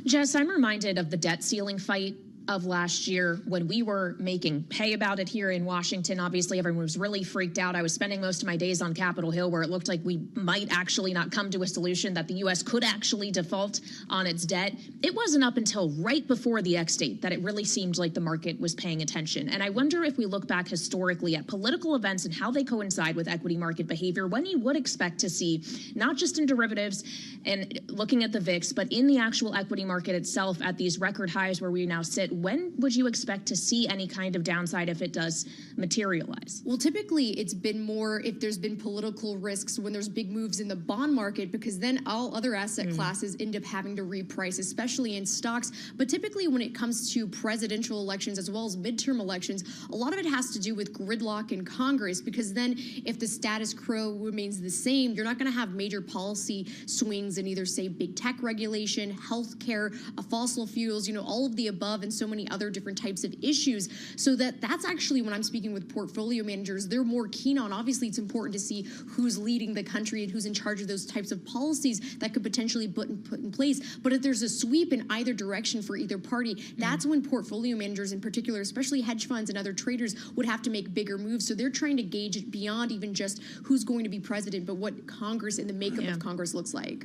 Jess, I'm reminded of the debt ceiling fight of last year when we were making hay about it here in Washington. Obviously, everyone was really freaked out. I was spending most of my days on Capitol Hill where it looked like we might actually not come to a solution, that the U.S. could actually default on its debt. It wasn't up until right before the X date that it really seemed like the market was paying attention. And I wonder if we look back historically at political events and how they coincide with equity market behavior, when you would expect to see, not just in derivatives and looking at the VIX, but in the actual equity market itself at these record highs where we now sit, when would you expect to see any kind of downside if it does materialize? Well, typically it's been more if there's been political risks, when there's big moves in the bond market, because then all other asset classes end up having to reprice, especially in stocks. But typically when it comes to presidential elections as well as midterm elections, a lot of it has to do with gridlock in Congress, because then if the status quo remains the same, you're not going to have major policy swings in either, say, big tech regulation, healthcare, fossil fuels, all of the above, and so many other different types of issues. So that's actually, when I'm speaking with portfolio managers, they're more keen on. Obviously, it's important to see who's leading the country and who's in charge of those types of policies that could potentially put in place. But if there's a sweep in either direction for either party, that's when portfolio managers in particular, especially hedge funds and other traders, would have to make bigger moves. So they're trying to gauge it beyond even just who's going to be president, but what Congress and the makeup of Congress looks like.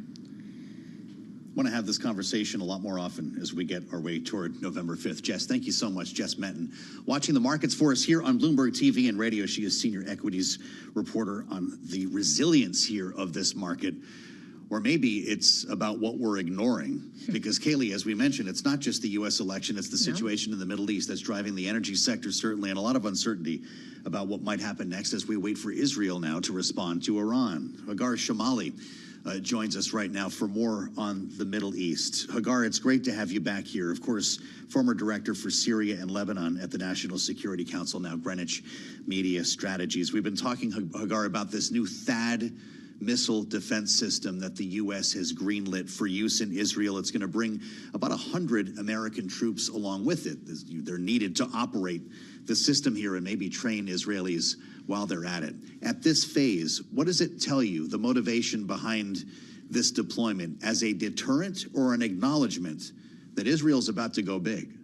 Want to have this conversation a lot more often as we get our way toward November 5th. Jess, thank you so much. Jess Metton, watching the markets for us here on Bloomberg TV and radio. She is senior equities reporter on the resilience here of this market. Or maybe it's about what we're ignoring. Because, Kaylee, as we mentioned, it's not just the U.S. election, it's the situation in the Middle East that's driving the energy sector, certainly, and a lot of uncertainty about what might happen next as we wait for Israel now to respond to Iran. Hagar Shamali joins us right now for more on the Middle East. Hagar, it's great to have you back here. Of course, former director for Syria and Lebanon at the National Security Council, now Greenwich Media Strategies. We've been talking, Hagar, about this new THAAD missile defense system that the U.S. has greenlit for use in Israel. It's going to bring about 100 American troops along with it. They're needed to operate the system here and maybe train Israelis while they're at it. At this phase, what does it tell you, the motivation behind this deployment, as a deterrent or an acknowledgement that Israel's about to go big?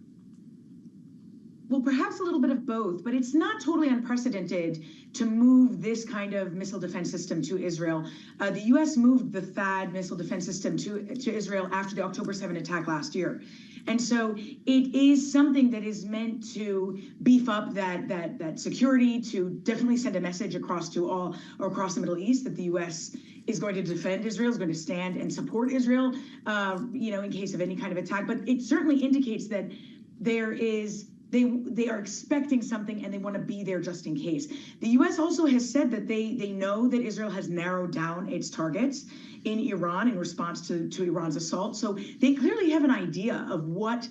Well, perhaps a little bit of both, but it's not totally unprecedented to move this kind of missile defense system to Israel. The U.S. moved the THAAD missile defense system to Israel after the October 7 attack last year. And so it is something that is meant to beef up that security, to definitely send a message across the Middle East that the U.S. is going to defend Israel, is going to stand and support Israel, in case of any kind of attack. But it certainly indicates that they are expecting something and they want to be there just in case. The U.S. also has said that they know that Israel has narrowed down its targets in Iran in response to Iran's assault. So they clearly have an idea of what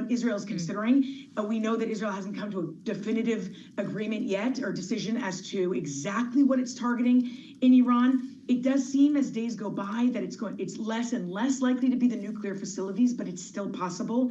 Israel is considering. We know that Israel hasn't come to a definitive agreement yet or decision as to exactly what it's targeting in Iran. It does seem as days go by that it's less and less likely to be the nuclear facilities, but it's still possible.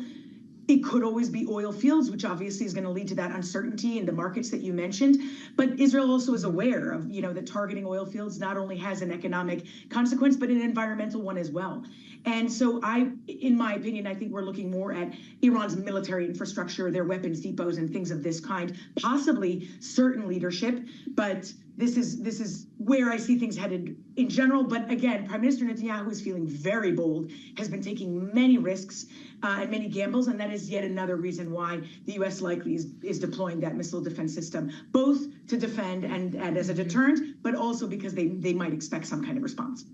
It could always be oil fields, which obviously is going to lead to that uncertainty in the markets that you mentioned. But Israel also is aware of, that targeting oil fields not only has an economic consequence, but an environmental one as well. And so in my opinion, I think we're looking more at Iran's military infrastructure, their weapons depots and things of this kind, possibly certain leadership. But this is where I see things headed in general. But again, Prime Minister Netanyahu is feeling very bold, has been taking many risks and many gambles, and that is yet another reason why the U.S. likely is deploying that missile defense system, both to defend and as a deterrent, but also because they might expect some kind of response.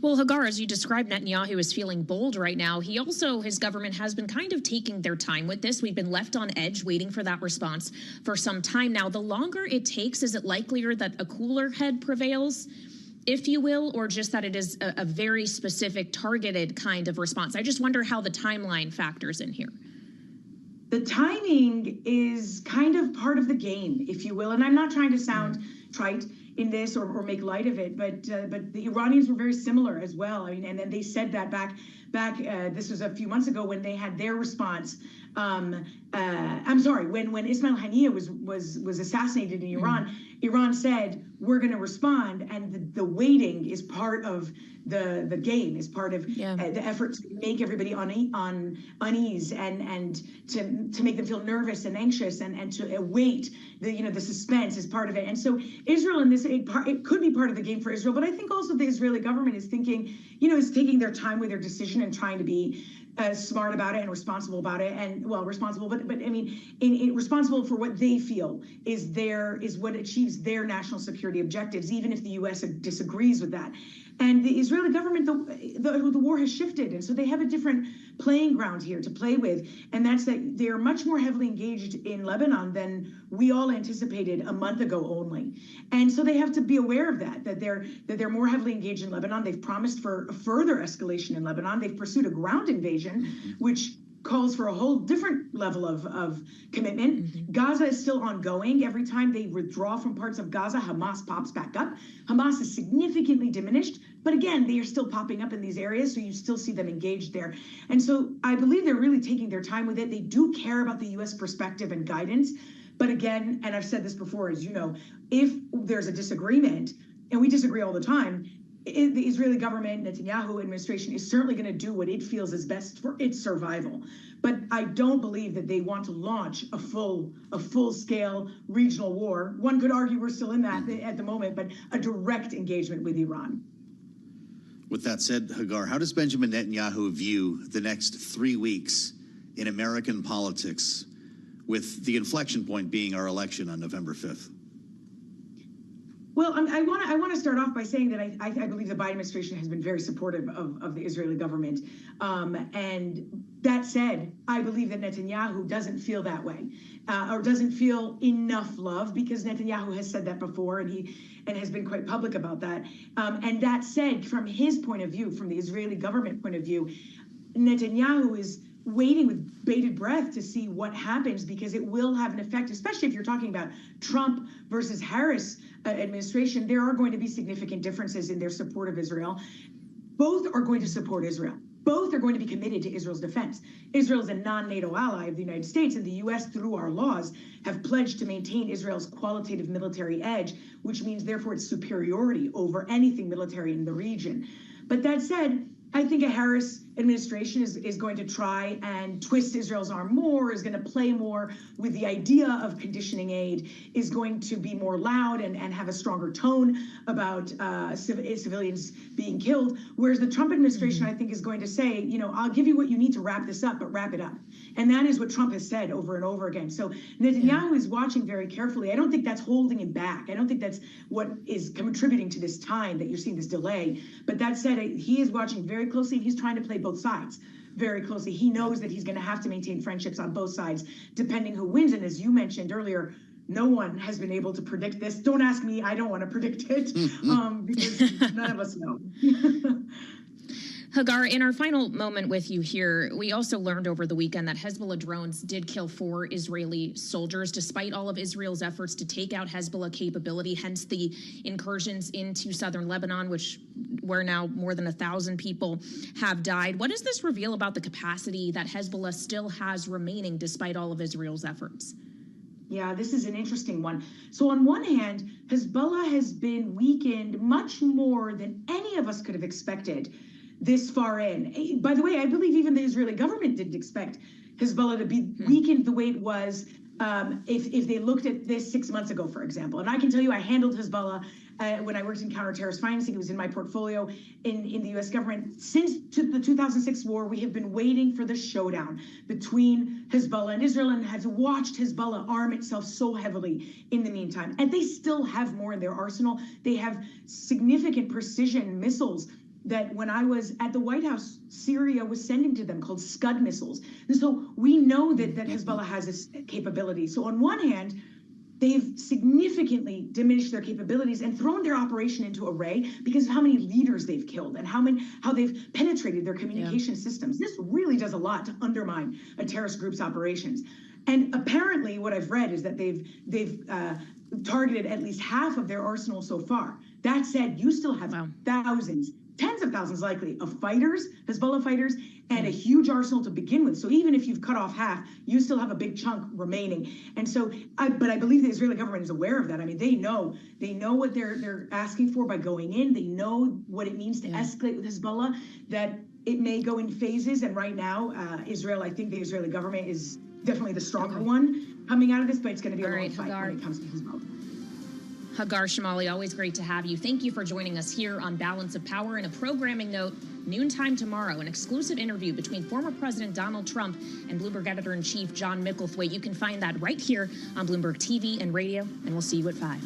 Well, Hagar, as you described, Netanyahu is feeling bold right now. His government has been kind of taking their time with this. We've been left on edge waiting for that response for some time now. The longer it takes, is it likelier that a cooler head prevails, if you will, or just that it is a very specific targeted kind of response? I just wonder how the timeline factors in here. The timing is kind of part of the game, if you will. And I'm not trying to sound trite in this or make light of it, but the Iranians were very similar as well. I mean, and then they said that back this was a few months ago when they had their response I'm sorry, when Ismail Haniyeh was assassinated in Iran, Iran said, we're going to respond, and the waiting is part of the game, is part of the effort to make everybody on unease and to make them feel nervous and anxious and to await the suspense is part of it. And so Israel in this, it could be part of the game for Israel, but I think also the Israeli government is thinking, is taking their time with their decision and trying to be smart about it and responsible about it, and responsible, but I mean, responsible for what they feel is what achieves their national security objectives, even if the U.S. disagrees with that. And the Israeli government, the war has shifted, and so they have a different playing ground here to play with, and that's that they are much more heavily engaged in Lebanon than we all anticipated a month ago only. And so they have to be aware of that they're more heavily engaged in Lebanon. They've promised for a further escalation in Lebanon. They've pursued a ground invasion, which calls for a whole different level of commitment. Gaza is still ongoing. Every time they withdraw from parts of Gaza, Hamas pops back up. Hamas is significantly diminished, but again, they are still popping up in these areas, so you still see them engaged there. And so I believe they're really taking their time with it. They do care about the U.S. perspective and guidance. But again, and I've said this before, as you know, if there's a disagreement, and we disagree all the time, the Israeli government, Netanyahu administration is certainly going to do what it feels is best for its survival. But I don't believe that they want to launch a full-scale regional war. One could argue we're still in that at the moment, but a direct engagement with Iran. With that said, Hagar, how does Benjamin Netanyahu view the next 3 weeks in American politics, with the inflection point being our election on November 5th? Well, I want to start off by saying that I believe the Biden administration has been very supportive of the Israeli government. And that said, I believe that Netanyahu doesn't feel that way, or doesn't feel enough love, because Netanyahu has said that before, and has been quite public about that. And that said, from his point of view, from the Israeli government point of view, Netanyahu is waiting with bated breath to see what happens, because it will have an effect, especially if you're talking about Trump versus Harris administration. There are going to be significant differences in their support of Israel. Both are going to support Israel. Both are going to be committed to Israel's defense. Israel is a non-NATO ally of the United States, and the U.S., through our laws, have pledged to maintain Israel's qualitative military edge, which means, therefore, its superiority over anything military in the region. But that said, I think a Harris administration is going to try and twist Israel's arm more, is going to play more with the idea of conditioning aid, is going to be more loud and have a stronger tone about civilians being killed. Whereas the Trump administration, I think, is going to say, I'll give you what you need to wrap this up, but wrap it up. And that is what Trump has said over and over again. So Netanyahu is watching very carefully. I don't think that's holding him back. I don't think that's what is contributing to this time that you're seeing this delay. But that said, he is watching very closely. He's trying to play both sides very closely. He knows that he's going to have to maintain friendships on both sides, depending who wins. And as you mentioned earlier, no one has been able to predict this. Don't ask me. I don't want to predict it, because none of us know. Hagar, in our final moment with you here, we also learned over the weekend that Hezbollah drones did kill 4 Israeli soldiers, despite all of Israel's efforts to take out Hezbollah capability, hence the incursions into southern Lebanon, where now more than 1,000 people have died. What does this reveal about the capacity that Hezbollah still has remaining despite all of Israel's efforts? Yeah, this is an interesting one. So on one hand, Hezbollah has been weakened much more than any of us could have expected this far in. By the way, I believe even the Israeli government didn't expect Hezbollah to be weakened the way it was if they looked at this 6 months ago, for example. And I can tell you, I handled Hezbollah when I worked in counter-terrorist financing. It was in my portfolio in the U.S. government. Since the 2006 war, we have been waiting for the showdown between Hezbollah and Israel, and has watched Hezbollah arm itself so heavily in the meantime. And they still have more in their arsenal. They have significant precision missiles that when I was at the White House, Syria was sending to them, called Scud missiles. And so we know that Hezbollah has this capability. So on one hand, they've significantly diminished their capabilities and thrown their operation into array because of how many leaders they've killed and how they've penetrated their communication systems. This really does a lot to undermine a terrorist group's operations. And apparently what I've read is that they've targeted at least half of their arsenal so far. That said, you still have thousands, tens of thousands likely, of fighters, Hezbollah fighters, and a huge arsenal to begin with. So even if you've cut off half, you still have a big chunk remaining. And so, but I believe the Israeli government is aware of that. I mean, they know what they're asking for by going in. They know what it means to escalate with Hezbollah, that it may go in phases. And right now, Israel, I think the Israeli government is definitely the stronger one coming out of this, but it's going to be a long fight when it comes to Hezbollah. Hagar Shamali, always great to have you. Thank you for joining us here on Balance of Power. And a programming note, noontime tomorrow, an exclusive interview between former President Donald Trump and Bloomberg editor-in-chief John Micklethwaite. You can find that right here on Bloomberg TV and radio, and we'll see you at 5.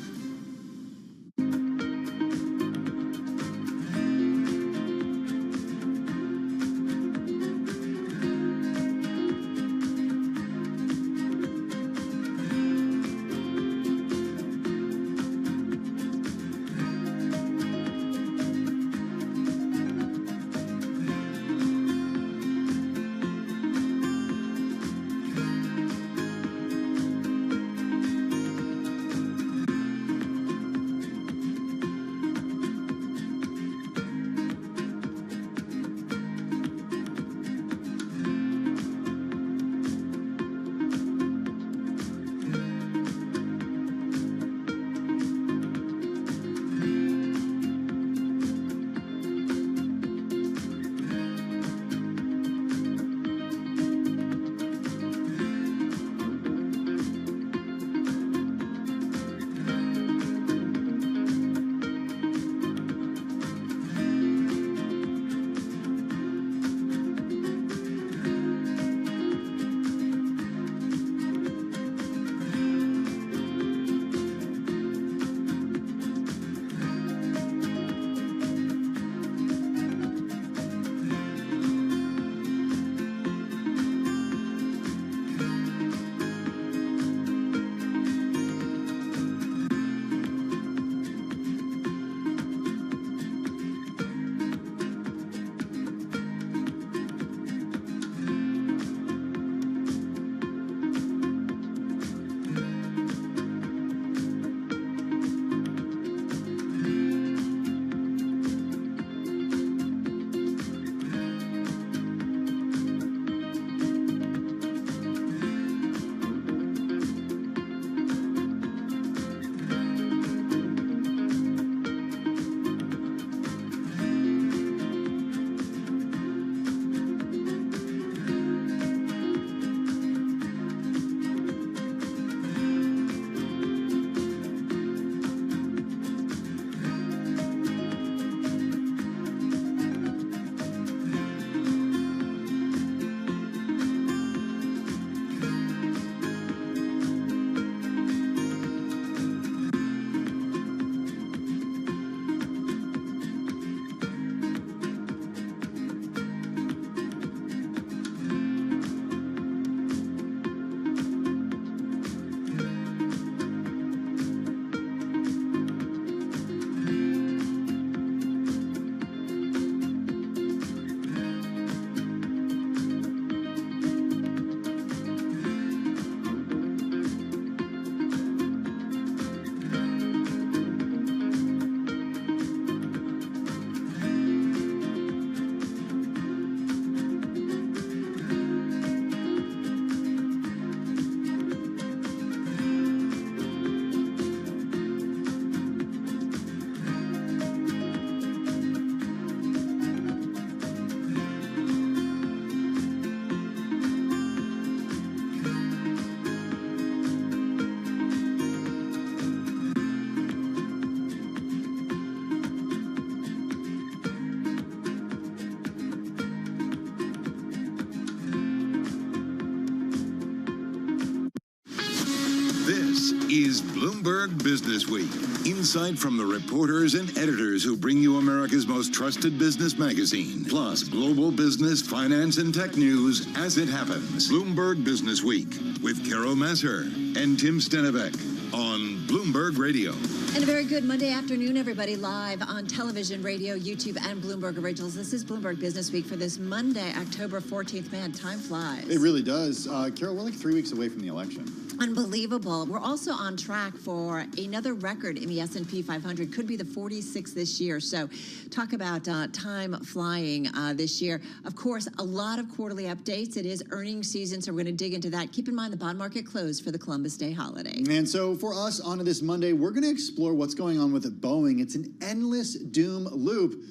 is Bloomberg Business Week. Insight from the reporters and editors who bring you America's most trusted business magazine, plus global business, finance, and tech news as it happens. Bloomberg Business Week with Carol Masser and Tim Stenevec on Bloomberg Radio. And a very good Monday afternoon, everybody, live on television, radio, YouTube, and Bloomberg Originals. This is Bloomberg Business Week for this Monday, October 14th. Man, time flies. It really does. Carol, we're like 3 weeks away from the election. Unbelievable. We're also on track for another record in the S&P 500. Could be the 46th this year. So talk about time flying this year. Of course, a lot of quarterly updates. It is earnings season, so we're going to dig into that. Keep in mind the bond market closed for the Columbus Day holiday. And so for us on this Monday, we're going to explore what's going on with Boeing. It's an endless doom loop.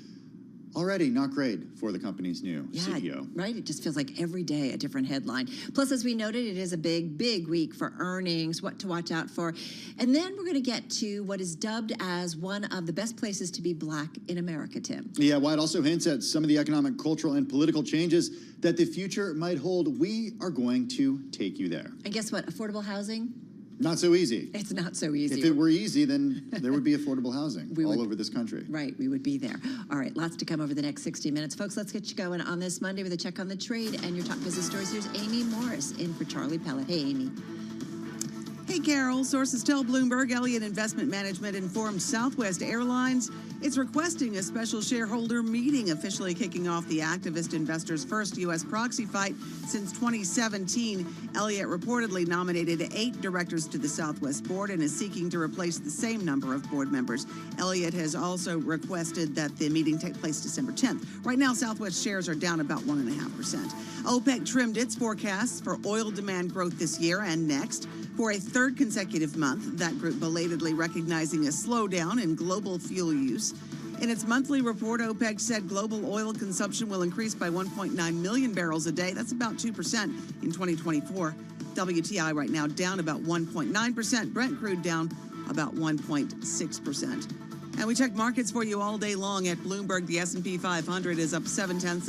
Already not great for the company's new CEO. Right? It just feels like every day a different headline. Plus, as we noted, it is a big, big week for earnings, what to watch out for. And then we're going to get to what is dubbed as one of the best places to be Black in America, Tim. Yeah, White also hints at some of the economic, cultural, and political changes that the future might hold. We are going to take you there. And guess what? Affordable housing? Not so easy. It's not so easy. If it were easy, then there would be affordable housing all over this country. Right, we would be there. All right, lots to come over the next 60 minutes. Folks, let's get you going on this Monday with a check on the trade and your top business stories. Here's Amy Morris in for Charlie Pellet. Hey, Amy. Hey, Carol. Sources tell Bloomberg Elliott Investment Management informed Southwest Airlines it's requesting a special shareholder meeting, officially kicking off the activist investor's first U.S. proxy fight since 2017. Elliott reportedly nominated 8 directors to the Southwest board and is seeking to replace the same number of board members. Elliott has also requested that the meeting take place December 10th. Right now, Southwest shares are down about 1.5%. OPEC trimmed its forecasts for oil demand growth this year and next for a third consecutive month, that group belatedly recognizing a slowdown in global fuel use. In its monthly report, OPEC said global oil consumption will increase by 1.9 million barrels a day. That's about 2% in 2024. WTI right now down about 1.9%. Brent crude down about 1.6%. And we check markets for you all day long at Bloomberg. The S&P 500 is up 0.7%.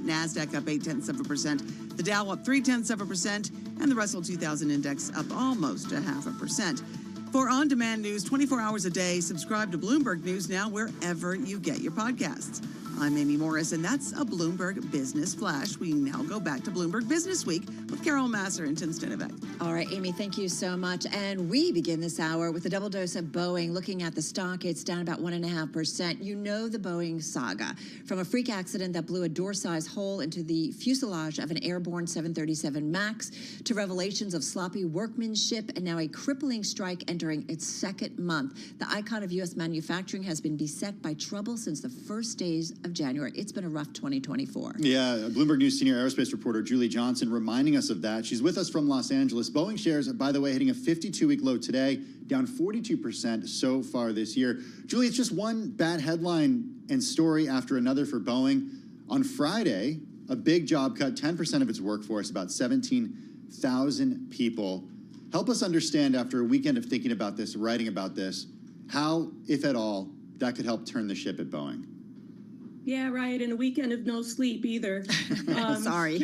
NASDAQ up 0.8%. The Dow up 0.3%. And the Russell 2000 Index up almost 0.5%. For on-demand news 24 hours a day, subscribe to Bloomberg News Now wherever you get your podcasts. I'm Amy Morris, and that's a Bloomberg Business Flash. We now go back to Bloomberg Business Week with Carol Masser and Tim Stenovec. All right, Amy, thank you so much. And we begin this hour with a double dose of Boeing. Looking at the stock, it's down about 1.5%. You know the Boeing saga. From a freak accident that blew a door-sized hole into the fuselage of an airborne 737 MAX to revelations of sloppy workmanship and now a crippling strike entering its second month. The icon of U.S. manufacturing has been beset by trouble since the first days of January. It's been a rough 2024. Yeah, Bloomberg News senior aerospace reporter Julie Johnson reminding us of that. She's with us from Los Angeles. Boeing shares, by the way, hitting a 52-week low today, down 42% so far this year. Julie, it's just one bad headline and story after another for Boeing. On Friday, a big job cut, 10% of its workforce, about 17,000 people. Help us understand, after a weekend of thinking about this, writing about this, how, if at all, that could help turn the ship at Boeing. Yeah, right. And a weekend of no sleep either. Sorry.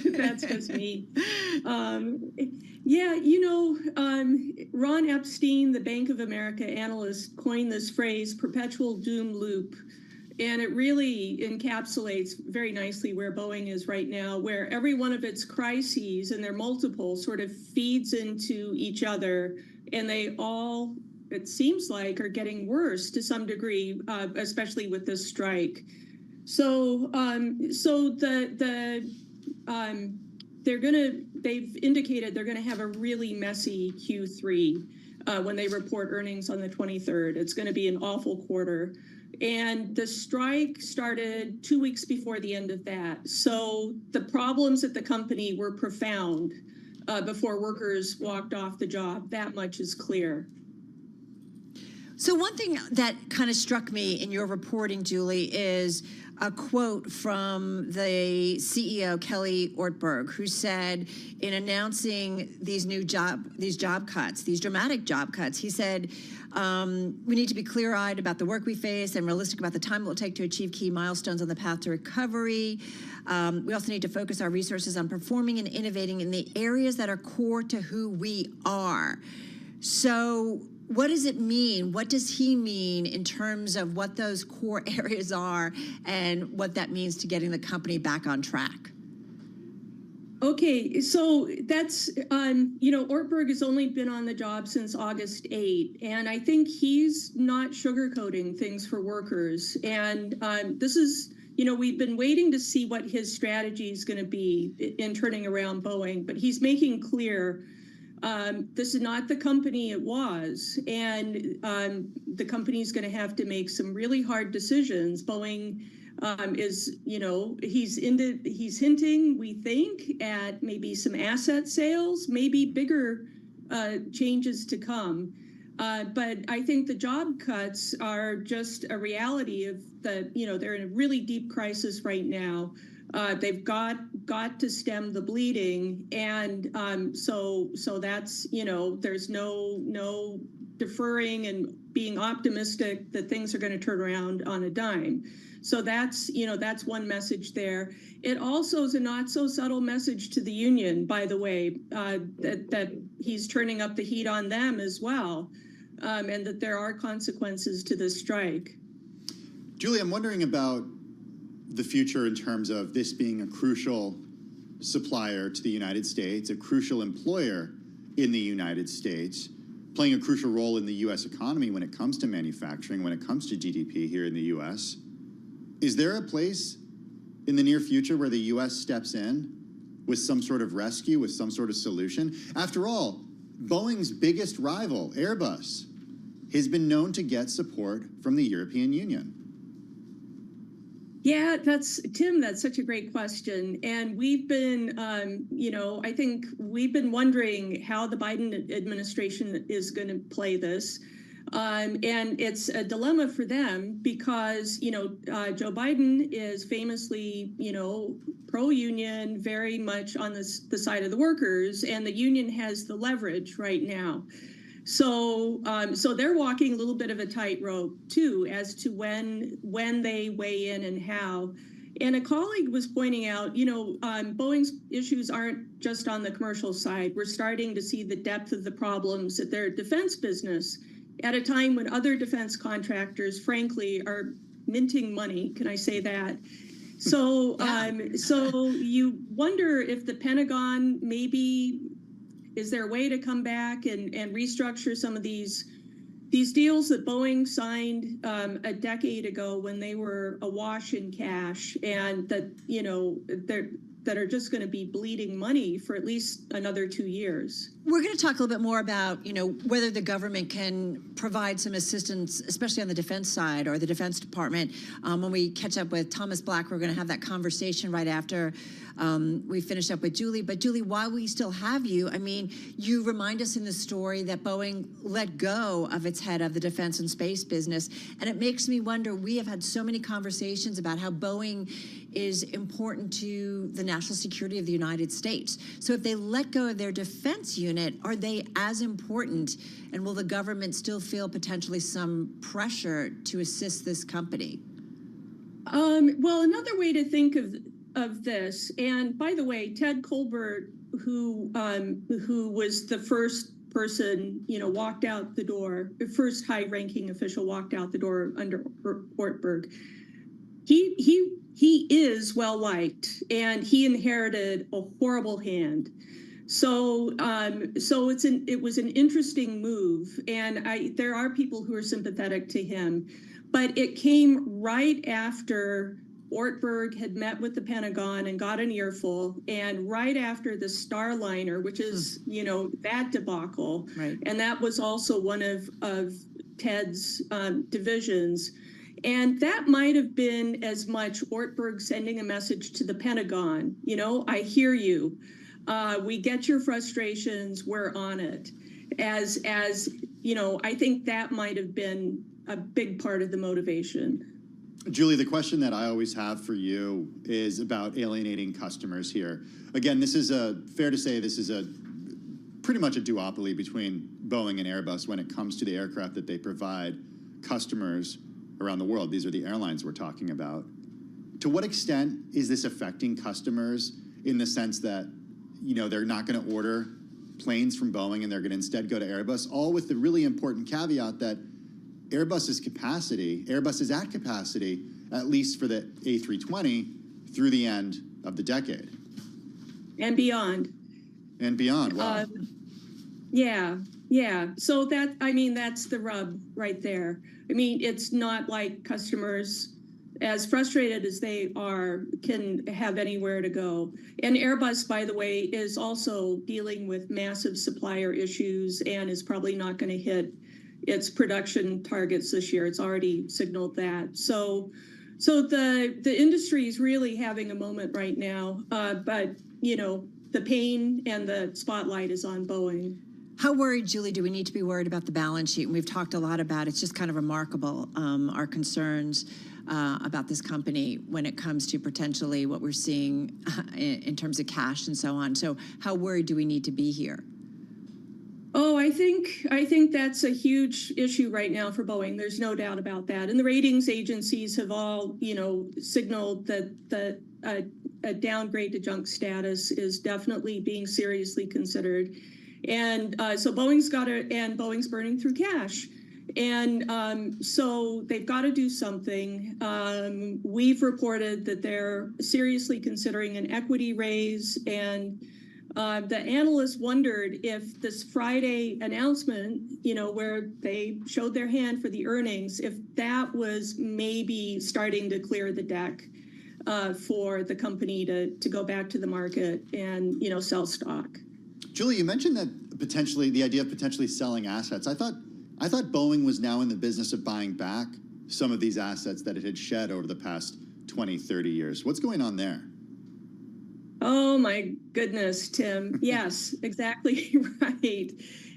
That's just me. Ron Epstein, the Bank of America analyst, coined this phrase, perpetual doom loop. And it really encapsulates very nicely where Boeing is right now, where every one of its crises, and they're multiple, sort of feeds into each other. And they all, it seems like, are getting worse to some degree, especially with this strike. So they've indicated they're gonna have a really messy Q3 when they report earnings on the 23rd. It's gonna be an awful quarter. And the strike started 2 weeks before the end of that. So the problems at the company were profound before workers walked off the job. That much is clear. So one thing that kind of struck me in your reporting, Julie, is a quote from the CEO, Kelly Ortberg, who said in announcing these job cuts, these dramatic job cuts, he said, we need to be clear-eyed about the work we face and realistic about the time it will take to achieve key milestones on the path to recovery. We also need to focus our resources on performing and innovating in the areas that are core to who we are. So what does it mean? What does he mean in terms of what those core areas are and what that means to getting the company back on track? Okay, so that's, Ortberg has only been on the job since August 8, and I think he's not sugarcoating things for workers. And this is, we've been waiting to see what his strategy is going to be in turning around Boeing, but he's making clear This is not the company it was, and the company's going to have to make some really hard decisions. Boeing is, he's hinting, we think, at maybe some asset sales, maybe bigger changes to come. But I think the job cuts are just a reality of they're in a really deep crisis right now. They've got to stem the bleeding, and so that's there's no deferring and being optimistic that things are going to turn around on a dime. So that's one message there. It also is a not so subtle message to the union, by the way, that he's turning up the heat on them as well, and that there are consequences to this strike. Julie, I'm wondering about the future in terms of this being a crucial supplier to the United States, a crucial employer in the United States, playing a crucial role in the U.S. economy when it comes to manufacturing, when it comes to GDP here in the U.S. Is there a place in the near future where the U.S. steps in with some sort of rescue, with some sort of solution? After all, Boeing's biggest rival, Airbus, has been known to get support from the European Union. Yeah, that's such a great question. And we've been, I think we've been wondering how the Biden administration is going to play this. And it's a dilemma for them because, Joe Biden is famously, pro-union, very much on the side of the workers, and the union has the leverage right now. So they're walking a little bit of a tightrope too, as to when they weigh in and how. And a colleague was pointing out, Boeing's issues aren't just on the commercial side. We're starting to see the depth of the problems at their defense business at a time when other defense contractors, frankly, are minting money. Can I say that? So, so you wonder if the Pentagon maybe. Is there a way to come back and restructure some of these deals that Boeing signed a decade ago when they were awash in cash, and that are just going to be bleeding money for at least another 2 years? We're going to talk a little bit more about, whether the government can provide some assistance, especially on the defense side or the Defense Department. When we catch up with Thomas Black, we're going to have that conversation right after we finish up with Julie. But Julie, while we still have you, you remind us in the story that Boeing let go of its head of the defense and space business. And it makes me wonder, we have had so many conversations about how Boeing is important to the national security of the United States. So if they let go of their defense unit, are they as important? And will the government still feel potentially some pressure to assist this company? Well, another way to think of this, and by the way, Ted Colbert, who was the first person, walked out the door, the first high-ranking official walked out the door under Ortberg. He is well liked, and he inherited a horrible hand. So it was an interesting move, and there are people who are sympathetic to him, but it came right after Ortberg had met with the Pentagon and got an earful, and right after the Starliner, which is that debacle, right. And that was also one of Ted's divisions. And that might have been as much Ortberg sending a message to the Pentagon, I hear you. We get your frustrations, we're on it. As I think that might have been a big part of the motivation. Julie, the question that I always have for you is about alienating customers here. Again, fair to say this is pretty much a duopoly between Boeing and Airbus when it comes to the aircraft that they provide customers around the world. These are the airlines we're talking about. To what extent is this affecting customers in the sense that, they're not going to order planes from Boeing and they're going to instead go to Airbus, all with the really important caveat that Airbus is at capacity, at least for the A320, through the end of the decade. And beyond. Wow. Yeah. So that's the rub right there. It's not like customers, as frustrated as they are, can have anywhere to go. And Airbus, by the way, is also dealing with massive supplier issues and is probably not going to hit its production targets this year. It's already signaled that. So the industry is really having a moment right now. But, you know, the pain and the spotlight is on Boeing. How worried, Julie, do we need to be worried about the balance sheet? And we've talked a lot about it. It's just kind of remarkable, our concerns about this company when it comes to potentially what we're seeing in terms of cash and so on. So how worried do we need to be here? Oh, I think that's a huge issue right now for Boeing. There's no doubt about that. And the ratings agencies have all, you know, signaled that a downgrade to junk status is definitely being seriously considered. And so Boeing's burning through cash. And so they've got to do something. We've reported that they're seriously considering an equity raise, and the analysts wondered if this Friday announcement, you know, where they showed their hand for the earnings, if that was maybe starting to clear the deck for the company to go back to the market and, you know, sell stock. Julie, you mentioned that potentially the idea of potentially selling assets. I thought Boeing was now in the business of buying back some of these assets that it had shed over the past 20, 30 years. What's going on there? Oh my goodness, Tim. Yes, exactly right.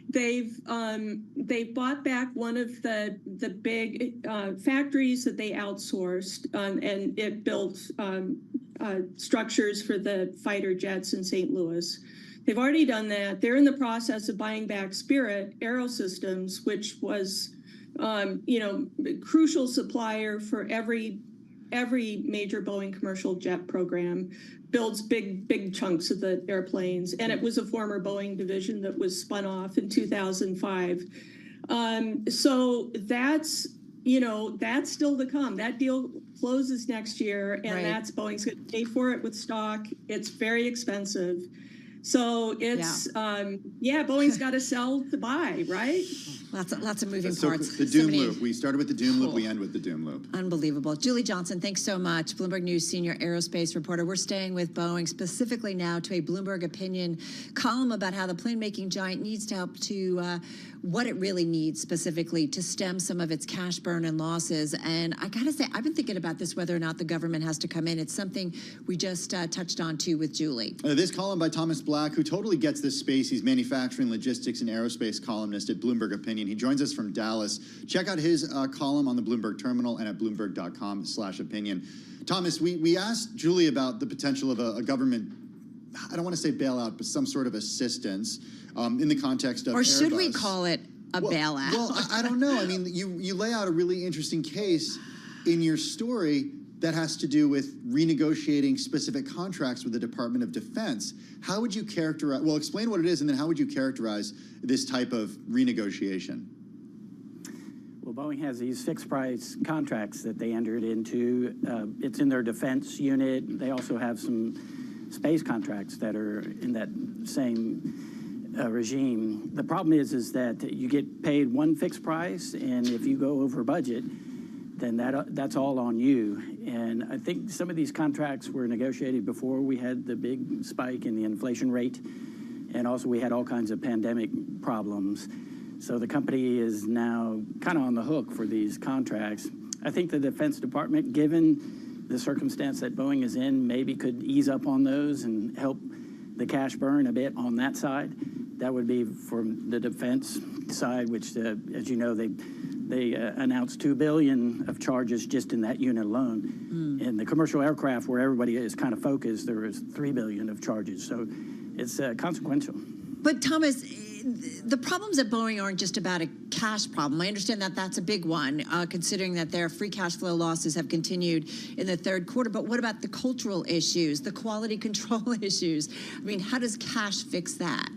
They've bought back one of the big factories that they outsourced, and it built structures for the fighter jets in St. Louis. They've already done that. They're in the process of buying back Spirit Aerosystems, which was, you know, a crucial supplier for every major Boeing commercial jet program, builds big chunks of the airplanes, and it was a former Boeing division that was spun off in 2005. So that's, you know, that's still to come. That deal closes next year, and that's Boeing's going to pay for it with stock. It's very expensive. So it's, Boeing's got to sell to buy, right? Lots of moving parts. The doom loop. We started with the doom loop. We end with the doom loop. Unbelievable. Julie Johnson, thanks so much. Bloomberg News senior aerospace reporter. We're staying with Boeing, specifically now to a Bloomberg Opinion column about how the plane-making giant needs to help to what it really needs specifically to stem some of its cash burn and losses. And I got to say, I've been thinking about this, whether or not the government has to come in. It's something we just touched on, too, with Julie. This column by Thomas Black, who totally gets this space. He's manufacturing, logistics, and aerospace columnist at Bloomberg Opinion. He joins us from Dallas. Check out his column on the Bloomberg Terminal and at Bloomberg.com/opinion. Thomas, we asked Julie about the potential of a government, I don't want to say bailout, but some sort of assistance in the context of Or should Airbus. we call it a bailout? Well, I don't know. I mean, you lay out a really interesting case in your story that has to do with renegotiating specific contracts with the Department of Defense. How would you characterize, well, explain what it is, and then how would you characterize this type of renegotiation? Well, Boeing has these fixed price contracts that they entered into. It's in their defense unit. They also have some space contracts that are in that same regime. The problem is that you get paid one fixed price, and if you go over budget, then that's all on you. And I think some of these contracts were negotiated before we had the big spike in the inflation rate, and also we had all kinds of pandemic problems. So the company is now kind of on the hook for these contracts. I think the Defense Department, given the circumstance that Boeing is in, maybe could ease up on those and help the cash burn a bit on that side. That would be from the defense side, which, as you know, they announced $2 billion of charges just in that unit alone. In the commercial aircraft, where everybody is kind of focused, there is $3 billion of charges. So it's consequential. But Thomas, the problems at Boeing aren't just about a cash problem. I understand that that's a big one, considering that their free cash flow losses have continued in the third quarter. But what about the cultural issues, the quality control issues? I mean, how does cash fix that?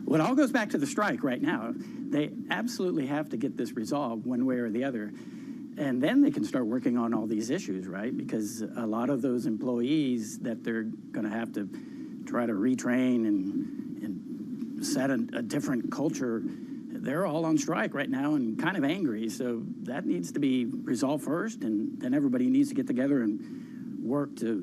Well, it all goes back to the strike right now. They absolutely have to get this resolved one way or the other. And then they can start working on all these issues, right? Because a lot of those employees that they're going to have to try to retrain and set a different culture they're all on strike right now and kind of angry. So that needs to be resolved first, and then everybody needs to get together and work to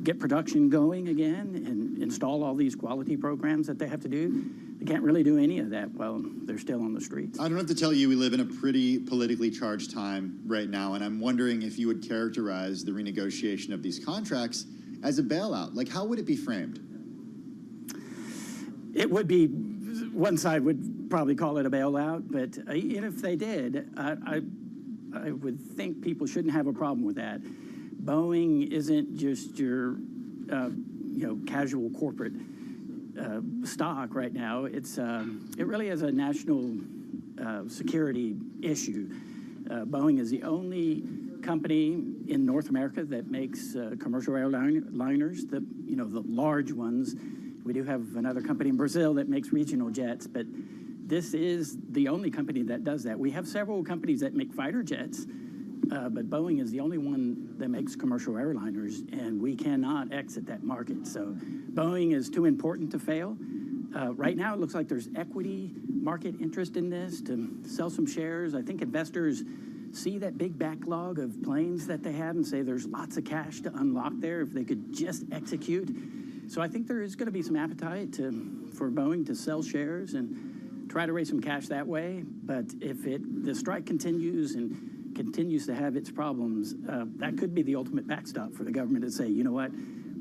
get production going again and install all these quality programs that they have to do. They can't really do any of that while they're still on the streets. I don't have to tell you, we live in a pretty politically charged time right now, and I'm wondering if you would characterize the renegotiation of these contracts as a bailout. Like, how would it be framed? It would be, one side would probably call it a bailout, but even if they did, I would think people shouldn't have a problem with that. Boeing isn't just your, casual corporate stock right now. It really is a national security issue. Boeing is the only company in North America that makes commercial airliners, the large ones. We do have another company in Brazil that makes regional jets, but this is the only company that does that. We have several companies that make fighter jets, but Boeing is the only one that makes commercial airliners, and we cannot exit that market. So Boeing is too important to fail. Right now, it looks like there's equity market interest in this to sell some shares. I think investors see that big backlog of planes that they have and say there's lots of cash to unlock there if they could just execute. So I think there is going to be some appetite for Boeing to sell shares and try to raise some cash that way. But if the strike continues and continues to have its problems, that could be the ultimate backstop for the government to say, you know what,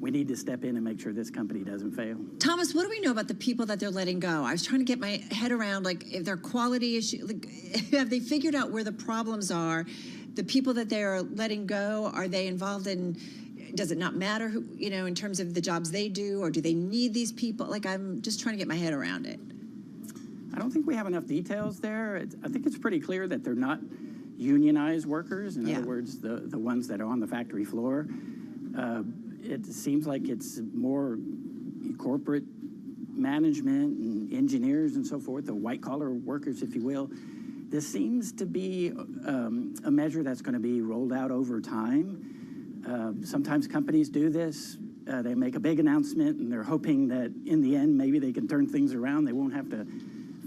we need to step in and make sure this company doesn't fail. Thomas, what do we know about the people that they're letting go? I was trying to get my head around, like, if they're quality issues, like, have they figured out where the problems are? The people that they are letting go, are they involved in, does it not matter who, in terms of the jobs they do, or do they need these people? Like, I'm just trying to get my head around it. I don't think we have enough details there. I think it's pretty clear that they're not unionized workers. In other words, the ones that are on the factory floor. It seems like it's more corporate management and engineers and so forth, the white-collar workers, if you will. This seems to be a measure that's going to be rolled out over time. Sometimes companies do this. They make a big announcement, and they're hoping that in the end, maybe they can turn things around. They won't have to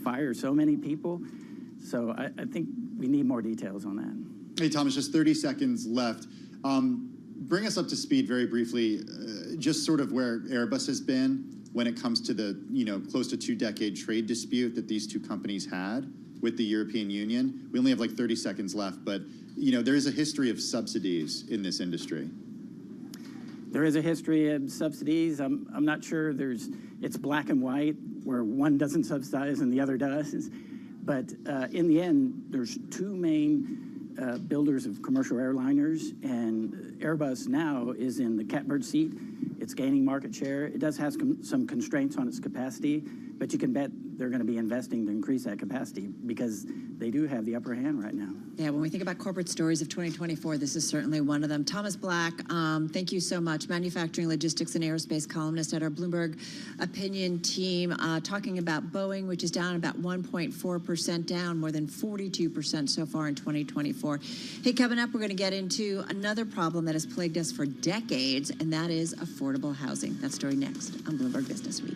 fire so many people. So I think we need more details on that. Hey, Thomas, just 30 seconds left. Bring us up to speed very briefly, just sort of where Airbus has been when it comes to the, close to 2-decade trade dispute that these two companies had with the European Union. We only have like 30 seconds left, but, there is a history of subsidies in this industry. There is a history of subsidies. I'm not sure it's black and white where one doesn't subsidize and the other does. But in the end, there's two main builders of commercial airliners, and Airbus now is in the catbird seat. It's gaining market share. It does have some constraints on its capacity, but you can bet they're going to be investing to increase that capacity because they do have the upper hand right now. Yeah, when we think about corporate stories of 2024, this is certainly one of them. Thomas Black, thank you so much. Manufacturing, logistics, and aerospace columnist at our Bloomberg Opinion team, talking about Boeing, which is down about 1.4% down, more than 42% so far in 2024. Hey, coming up, we're going to get into another problem that has plagued us for decades, and that is affordable housing. That story next on Bloomberg Business Week.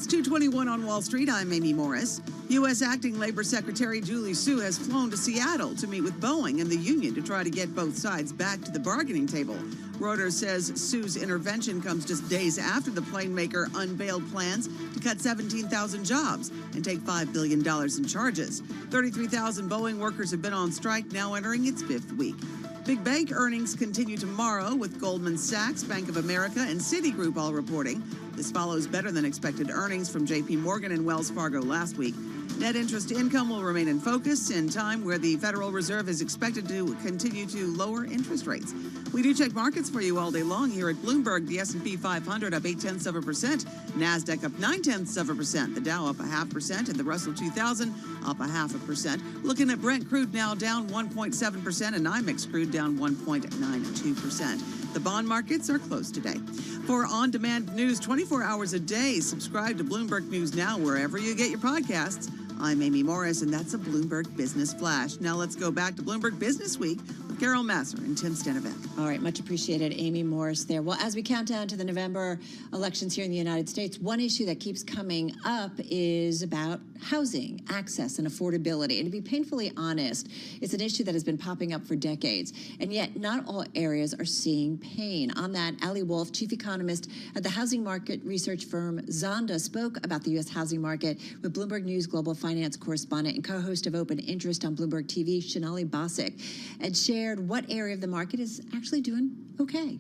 It's 2:21 on Wall Street. I'm Amy Morris. U.S. Acting Labor Secretary Julie Su has flown to Seattle to meet with Boeing and the union to try to get both sides back to the bargaining table. Reuters says Su's intervention comes just days after the plane maker unveiled plans to cut 17,000 jobs and take $5 billion in charges. 33,000 Boeing workers have been on strike, now entering its fifth week. Big bank earnings continue tomorrow with Goldman Sachs, Bank of America, and Citigroup all reporting. This follows better than expected earnings from J.P. Morgan and Wells Fargo last week. Net interest income will remain in focus in time where the Federal Reserve is expected to continue to lower interest rates. We do check markets for you all day long here at Bloomberg. The S&P 500 up 0.8%, NASDAQ up 0.9%, the Dow up 0.5%, and the Russell 2000 up 0.5%. Looking at Brent crude now down 1.7%, and NYMEX crude down 1.92%. The bond markets are closed today. For on-demand news 24 hours a day, subscribe to Bloomberg News Now wherever you get your podcasts. I'm Amy Morris, and that's a Bloomberg Business Flash. Now let's go back to Bloomberg Business Week with Carol Masser and Tim Stenevec. All right, much appreciated, Amy Morris there. Well, as we count down to the November elections here in the United States, one issue that keeps coming up is about housing, access, and affordability. And to be painfully honest, it's an issue that has been popping up for decades, and yet not all areas are seeing pain. On that, Ali Wolf, chief economist at the housing market research firm Zonda, spoke about the U.S. housing market with Bloomberg News global finance correspondent and co-host of Open Interest on Bloomberg TV, Sonali Basak, and shared what area of the market is actually doing okay.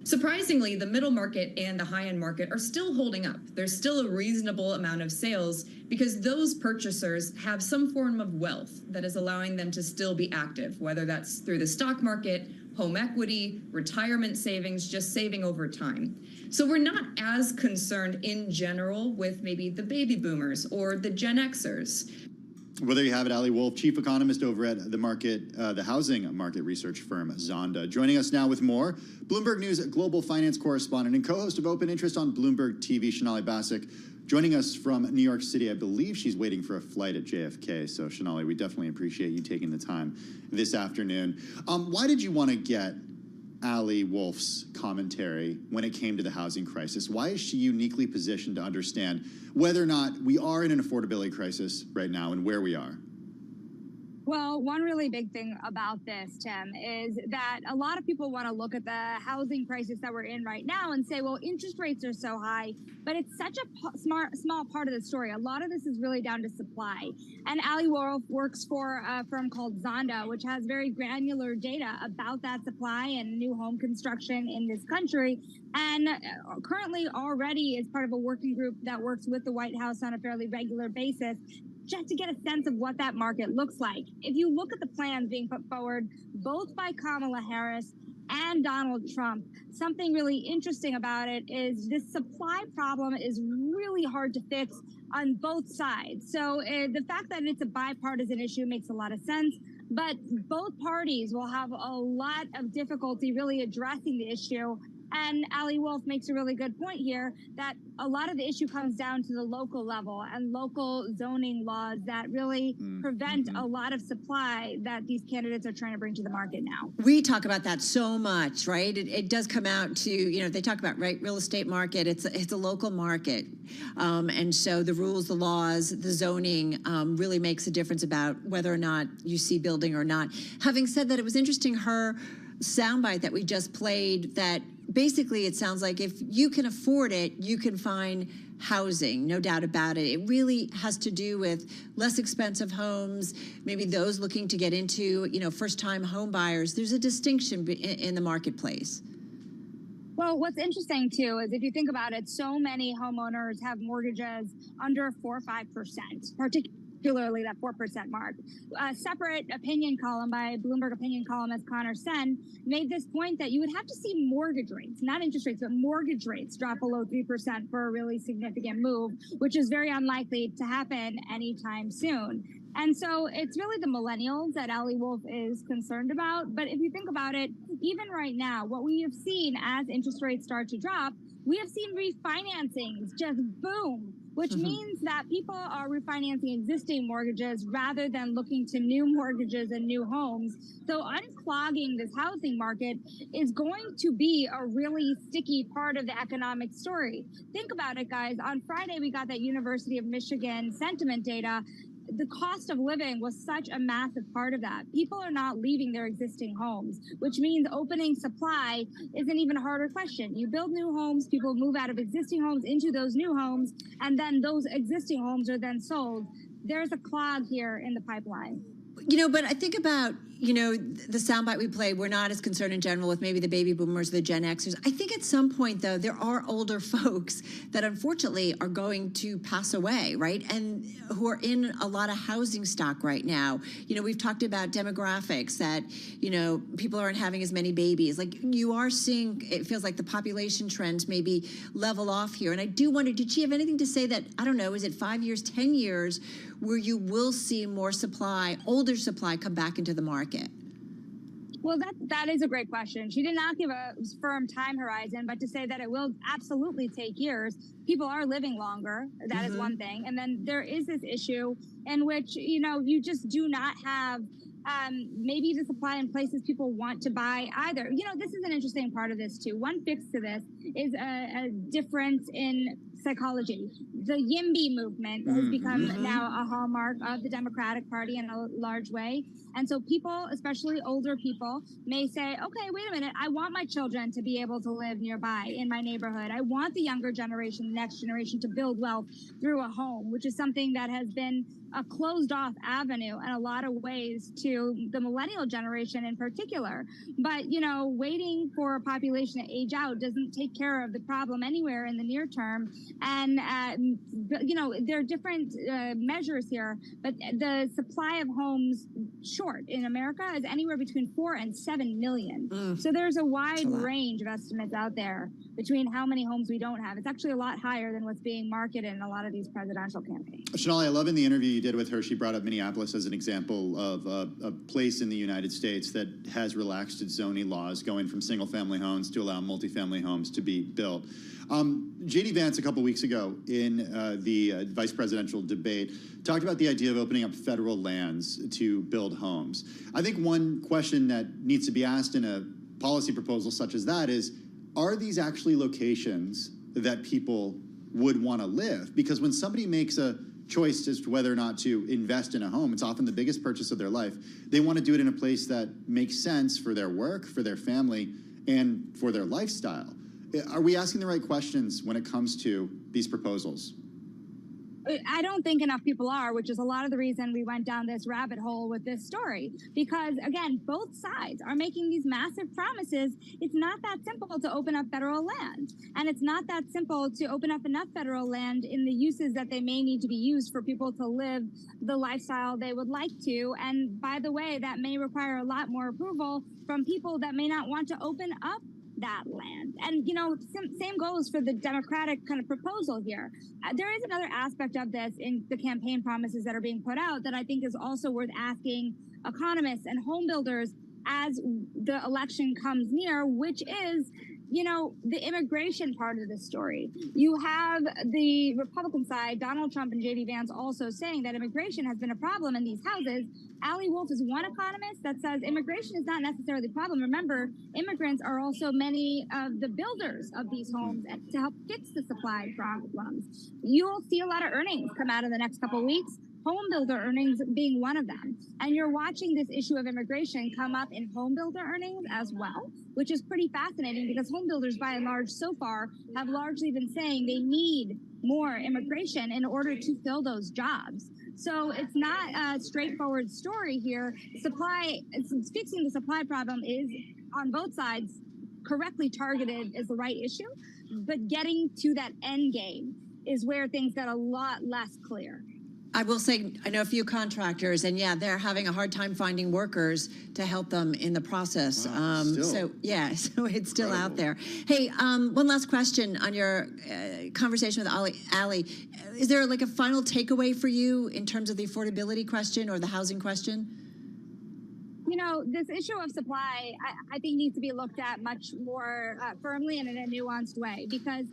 Surprisingly, the middle market and the high-end market are still holding up. There's still a reasonable amount of sales because those purchasers have some form of wealth that is allowing them to still be active, whether that's through the stock market, home equity, retirement savings, just saving over time. So we're not as concerned in general with maybe the baby boomers or the Gen Xers. Well, there you have it, Ali Wolf, chief economist over at the housing market research firm Zonda. Joining us now with more, Bloomberg News global finance correspondent and co-host of Open Interest on Bloomberg TV, Sonali Basak. Joining us from New York City, I believe she's waiting for a flight at JFK. So, Sonali, we definitely appreciate you taking the time this afternoon. Why did you want to get Ali Wolf's commentary when it came to the housing crisis? Why is she uniquely positioned to understand whether or not we are in an affordability crisis right now and where we are? Well, one really big thing about this, Tim, is that a lot of people want to look at the housing crisis that we're in right now and say, well, interest rates are so high, but it's such a small part of the story. A lot of this is really down to supply. And Ali Wolf works for a firm called Zonda, which has very granular data about that supply and new home construction in this country. And currently already is part of a working group that works with the White House on a fairly regular basis, just to get a sense of what that market looks like. If you look at the plans being put forward, both by Kamala Harris and Donald Trump, something really interesting about it is this supply problem is really hard to fix on both sides. So the fact that it's a bipartisan issue makes a lot of sense, but both parties will have a lot of difficulty really addressing the issue. And Ali Wolf makes a really good point here that a lot of the issue comes down to the local level and local zoning laws that really prevent a lot of supply that these candidates are trying to bring to the market now. We talk about that so much, right? It does come out to, they talk about, right, real estate market. It's a local market. And so the rules, the laws, the zoning really makes a difference about whether or not you see building or not. Having said that, it was interesting, her soundbite that we just played, that basically it sounds like if you can afford it, you can find housing, no doubt about it. It really has to do with less expensive homes, maybe those looking to get into, first-time home buyers. There's a distinction in the marketplace. Well, what's interesting, too, is if you think about it, so many homeowners have mortgages under 4 or 5%, particularly that 4% mark. A separate opinion column by Bloomberg opinion columnist Connor Sen made this point that you would have to see mortgage rates, not interest rates, but mortgage rates drop below 3% for a really significant move, which is very unlikely to happen anytime soon. And so it's really the millennials that Ali Wolf is concerned about. But if you think about it, even right now, what we have seen as interest rates start to drop, we have seen refinancings just boom, which means that people are refinancing existing mortgages rather than looking to new mortgages and new homes. So unclogging this housing market is going to be a really sticky part of the economic story. Think about it, guys. On Friday, we got that University of Michigan sentiment data. The cost of living was such a massive part of that. People are not leaving their existing homes, which means opening supply is an even harder question. You build new homes, people move out of existing homes into those new homes, and then those existing homes are then sold. There's a clog here in the pipeline. You know, but I think about, you know, the soundbite we played, we're not as concerned in general with maybe the baby boomers, the Gen Xers. I think at some point, though, there are older folks that unfortunately are going to pass away, right? And who are in a lot of housing stock right now. You know, we've talked about demographics that, you know, people aren't having as many babies. Like you are seeing, it feels like the population trends maybe level off here. And I do wonder, did she have anything to say that, I don't know, is it 5 years, 10 years, where you will see more supply, older supply come back into the market? Well, that is a great question. She did not give a firm time horizon, but to say that it will absolutely take years. People are living longer. That is one thing. And then there is this issue in which, you know, you just do not have maybe the supply in places people want to buy either. You know, this is an interesting part of this too. One fix to this is a difference in psychology. The YIMBY movement has become now a hallmark of the Democratic Party in a large way. And so people, especially older people, may say, okay, wait a minute, I want my children to be able to live nearby in my neighborhood. I want the younger generation, the next generation, to build wealth through a home, which is something that has been a closed off avenue in a lot of ways to the millennial generation in particular. But, you know, waiting for a population to age out doesn't take care of the problem anywhere in the near term. And, you know, there are different measures here, but the supply of homes short in America is anywhere between 4 and 7 million. So there's a wide range of estimates out there between how many homes we don't have. It's actually a lot higher than what's being marketed in a lot of these presidential campaigns. Shonali, I love in the interview you did with her, she brought up Minneapolis as an example of a place in the United States that has relaxed its zoning laws, going from single-family homes to allow multifamily homes to be built. J.D. Vance, a couple weeks ago in the vice presidential debate, talked about the idea of opening up federal lands to build homes. I think one question that needs to be asked in a policy proposal such as that is, are these actually locations that people would want to live? Because when somebody makes a choice as to whether or not to invest in a home, it's often the biggest purchase of their life. They want to do it in a place that makes sense for their work, for their family, and for their lifestyle. Are we asking the right questions when it comes to these proposals? I don't think enough people are, which is a lot of the reason we went down this rabbit hole with this story. Because, again, both sides are making these massive promises. It's not that simple to open up federal land. And it's not that simple to open up enough federal land in the uses that they may need to be used for people to live the lifestyle they would like to. And by the way, that may require a lot more approval from people that may not want to open up that land. And, you know, same goes for the Democratic kind of proposal here. There is another aspect of this in the campaign promises that are being put out that I think is also worth asking economists and home builders as the election comes near, which is, you know, the immigration part of the story. You have the Republican side, Donald Trump and J.D. Vance, also saying that immigration has been a problem in these houses. Ali Wolf is one economist that says immigration is not necessarily the problem. Remember, immigrants are also many of the builders of these homes to help fix the supply problems. You'll see a lot of earnings come out in the next couple of weeks, home builder earnings being one of them. And you're watching this issue of immigration come up in home builder earnings as well, which is pretty fascinating because home builders, by and large, so far, have largely been saying they need more immigration in order to fill those jobs. So it's not a straightforward story here. Fixing the supply problem is, on both sides, correctly targeted as the right issue, but getting to that end game is where things get a lot less clear. I will say, I know a few contractors, and yeah, they're having a hard time finding workers to help them in the process. Wow, so it's still out there. Hey, one last question on your conversation with Ali. Is there like a final takeaway for you in terms of the affordability question or the housing question? you know, this issue of supply, I think needs to be looked at much more firmly and in a nuanced way, because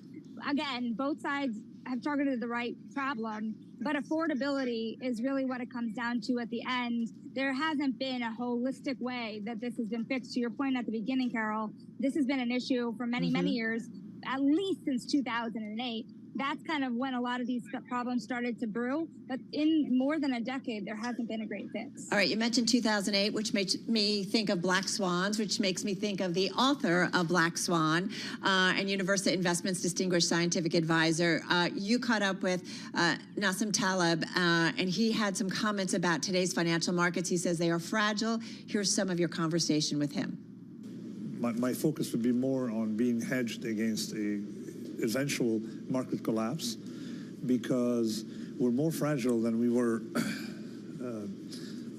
again, both sides have targeted the right problem, but affordability is really what it comes down to at the end. There hasn't been a holistic way that this has been fixed. To your point at the beginning, Carol, this has been an issue for many, many years, at least since 2008. That's kind of when a lot of these problems started to brew. But in more than a decade, there hasn't been a great fix. All right, you mentioned 2008, which makes me think of Black Swans, which makes me think of the author of Black Swan and Universal Investments Distinguished Scientific Advisor. You caught up with Nassim Taleb, and he had some comments about today's financial markets. He says they are fragile. Here's some of your conversation with him. My focus would be more on being hedged against a eventual market collapse, because we're more fragile than we were,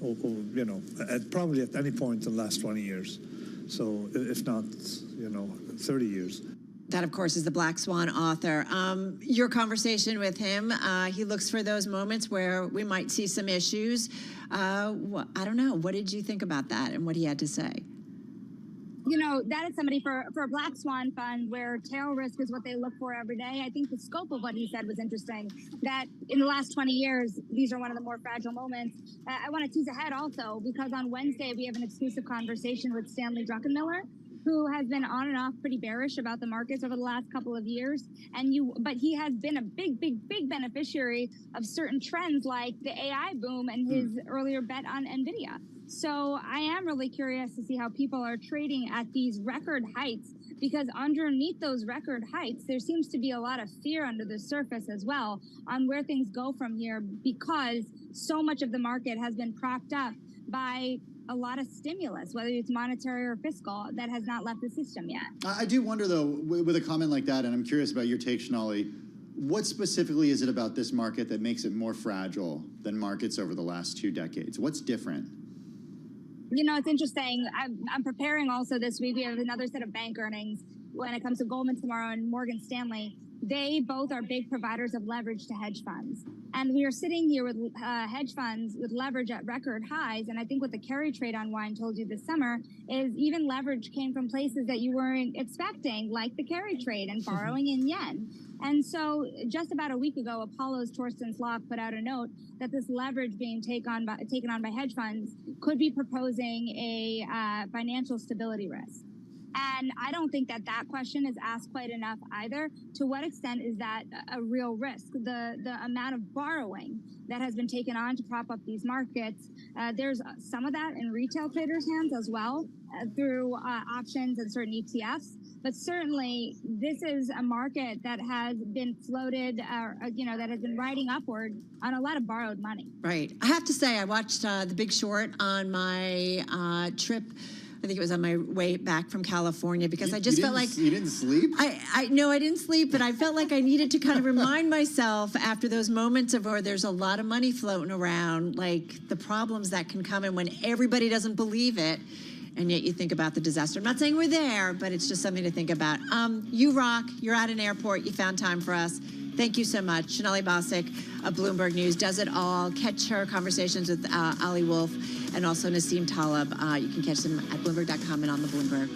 you know, probably at any point in the last 20 years. So if not, you know, 30 years. That, of course, is the Black Swan author. Your conversation with him, he looks for those moments where we might see some issues. I don't know. What did you think about that and what he had to say? You know, that is somebody for a Black Swan fund where tail risk is what they look for every day. I think the scope of what he said was interesting, that in the last 20 years, these are one of the more fragile moments. I want to tease ahead also, because on Wednesday, we have an exclusive conversation with Stanley Druckenmiller, who has been on and off pretty bearish about the markets over the last couple of years. But he has been a big beneficiary of certain trends like the AI boom and his earlier bet on NVIDIA. So I am really curious to see how people are trading at these record heights, because underneath those record heights, there seems to be a lot of fear under the surface as well on where things go from here, because so much of the market has been propped up by a lot of stimulus, whether it's monetary or fiscal, that has not left the system yet. I do wonder, though, with a comment like that, and I'm curious about your take, Sonali, what specifically is it about this market that makes it more fragile than markets over the last 2 decades? What's different? You know, it's interesting. I'm preparing also this week. We have another set of bank earnings when it comes to Goldman tomorrow and Morgan Stanley. They both are big providers of leverage to hedge funds. And we are sitting here with hedge funds with leverage at record highs. And I think what the carry trade unwind told you this summer is even leverage came from places that you weren't expecting, like the carry trade and borrowing in yen. And so just about a week ago, Apollo's Torsten Slok put out a note that this leverage being taken on by hedge funds could be proposing a financial stability risk. And I don't think that question is asked quite enough either. To what extent is that a real risk? The amount of borrowing that has been taken on to prop up these markets, there's some of that in retail traders' hands as well through options and certain ETFs. But certainly, this is a market that has been floated, that has been riding upward on a lot of borrowed money. Right. I have to say, I watched The Big Short on my trip. I think it was on my way back from California, because I just felt like... You didn't sleep? No, I didn't sleep, but I felt like I needed to kind of remind myself after those moments of where there's a lot of money floating around, like the problems that can come in when everybody doesn't believe it, and yet you think about the disaster. I'm not saying we're there, but it's just something to think about. You rock. You're at an airport. You found time for us. Thank you so much. Sonali Basak of Bloomberg News does it all. Catch her conversations with Ali Wolf and also Nassim Taleb. You can catch them at Bloomberg.com and on the Bloomberg.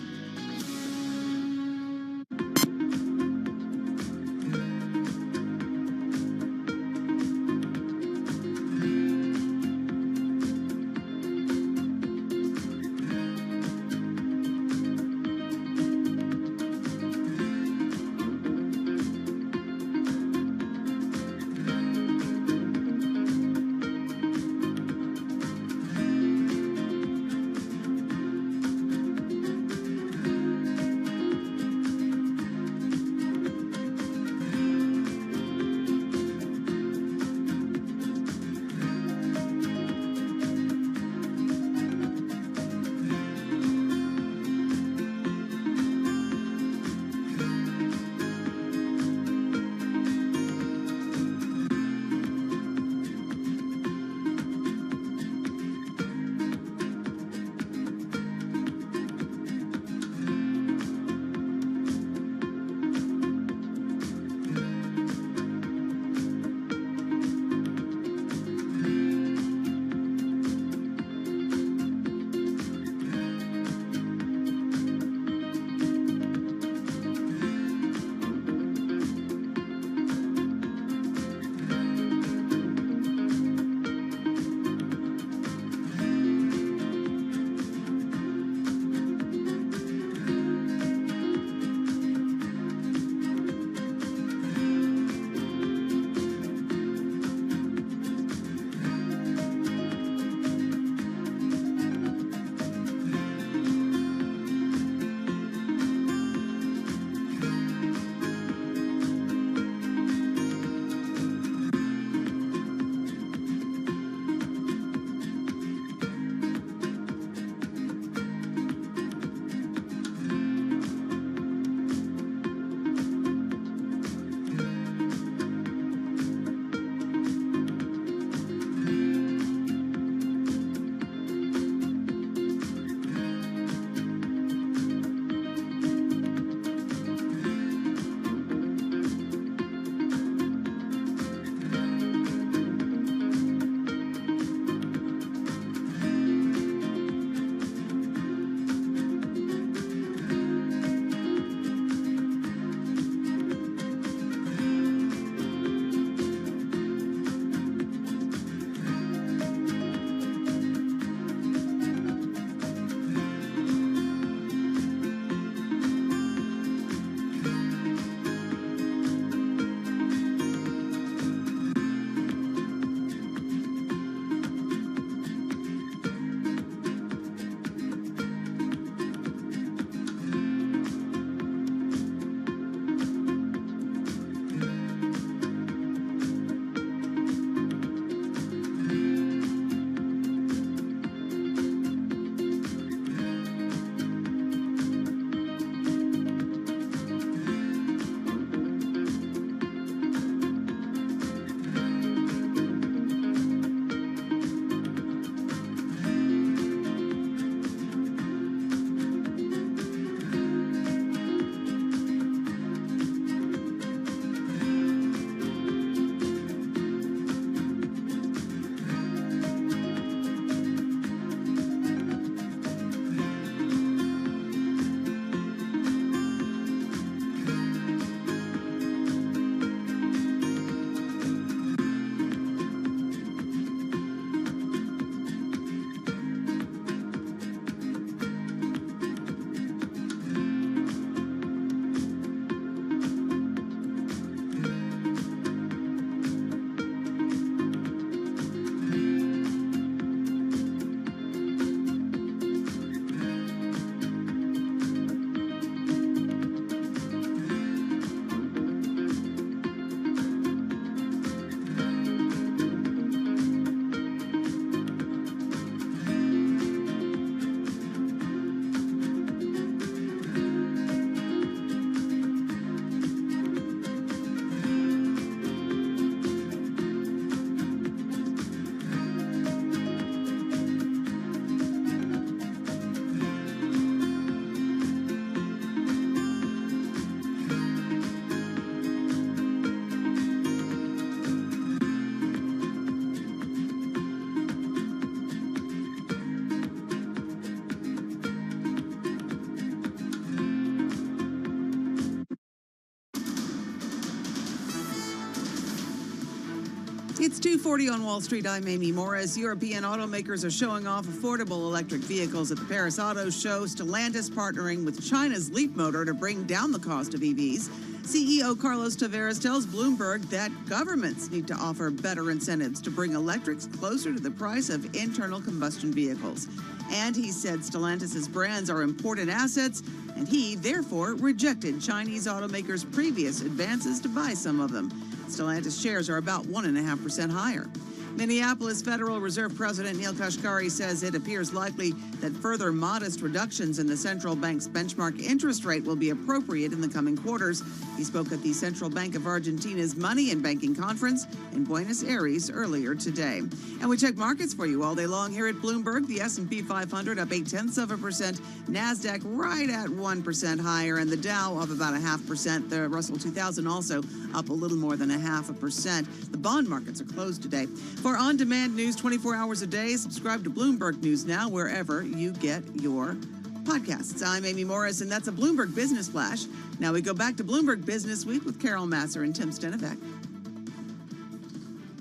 It's 2:40 on Wall Street. I'm Amy Morris. European automakers are showing off affordable electric vehicles at the Paris Auto Show. Stellantis partnering with China's Leapmotor to bring down the cost of EVs. CEO Carlos Tavares tells Bloomberg that governments need to offer better incentives to bring electrics closer to the price of internal combustion vehicles. And he said Stellantis' brands are important assets, and he, therefore, rejected Chinese automakers' previous advances to buy some of them. Stellantis shares are about 1.5% higher. Minneapolis Federal Reserve President Neil Kashkari says it appears likely that further modest reductions in the central bank's benchmark interest rate will be appropriate in the coming quarters. He spoke at the Central Bank of Argentina's Money and Banking Conference in Buenos Aires earlier today. And we check markets for you all day long here at Bloomberg. The S&P 500 up 0.8%, NASDAQ right at 1% higher, and the Dow up about 0.5%. The Russell 2000 also up a little more than 0.5%. The bond markets are closed today. For on-demand news 24 hours a day, subscribe to Bloomberg News Now wherever you get your podcasts. I'm Amy Morris, and that's a Bloomberg Business Flash. Now we go back to Bloomberg Business Week with Carol Masser and Tim Stenivek.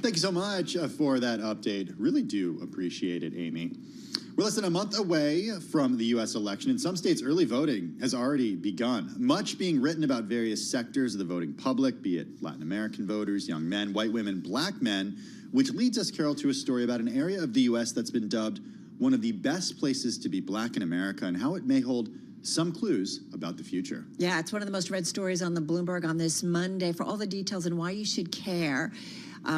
Thank you so much for that update. Really do appreciate it, Amy. We're less than a month away from the U.S. election. In some states, early voting has already begun. Much being written about various sectors of the voting public, be it Latin American voters, young men, white women, black men, which leads us, Carol, to a story about an area of the U.S. that's been dubbed one of the best places to be black in America and how it may hold some clues about the future. Yeah, it's one of the most read stories on the Bloomberg on this Monday. For all the details and why you should care,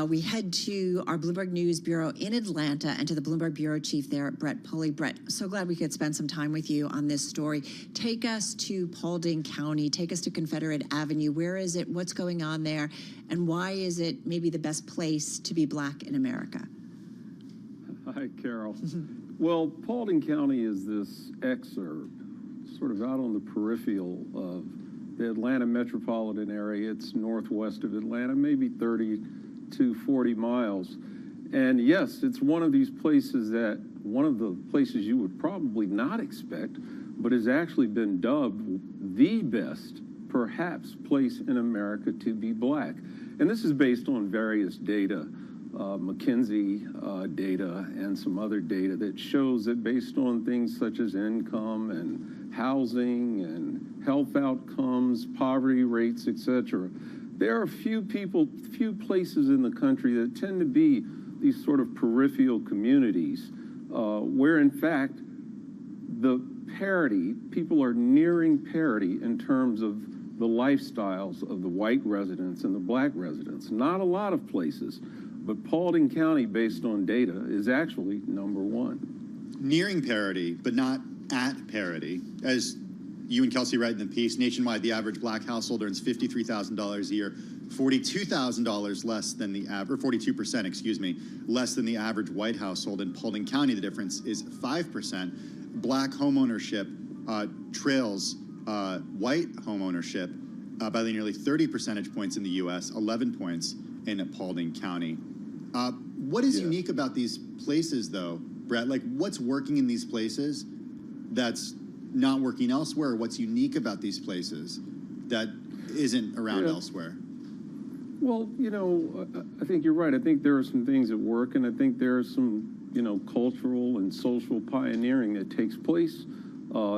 we head to our Bloomberg News Bureau in Atlanta and to the Bloomberg Bureau Chief there, Brett Pulley. Brett, so glad we could spend some time with you on this story. Take us to Paulding County. Take us to Confederate Avenue. Where is it? What's going on there? And why is it maybe the best place to be black in America? Hi, Carol. Well, Paulding County is this exurb, sort of out on the peripheral of the Atlanta metropolitan area. It's northwest of Atlanta, maybe 30 to 40 miles. And yes, it's one of these places one of the places you would probably not expect, but has actually been dubbed the best, perhaps, place in America to be black. And this is based on various data, McKinsey data and some other data that shows that based on things such as income and housing and health outcomes, poverty rates, etc., there are few places in the country that tend to be these sort of peripheral communities where, in fact, the parity, people are nearing parity in terms of the lifestyles of the white residents and the black residents. Not a lot of places, but Paulding County, based on data, is actually number one. Nearing parity, but not at parity. As you and Kelsey write in the piece, nationwide, the average black household earns $53,000 a year, $42,000 less than the average, 42%, excuse me, less than the average white household. In Paulding County, the difference is 5%. Black homeownership trails white homeownership by nearly 30 percentage points in the U.S., 11 points in Paulding County. What is unique about these places, though, Brett? Like, what's working in these places that's not working elsewhere? What's unique about these places that isn't around elsewhere? Well, you know, I think you're right. I think there are some things that work, and I think there are some, you know, cultural and social pioneering that takes place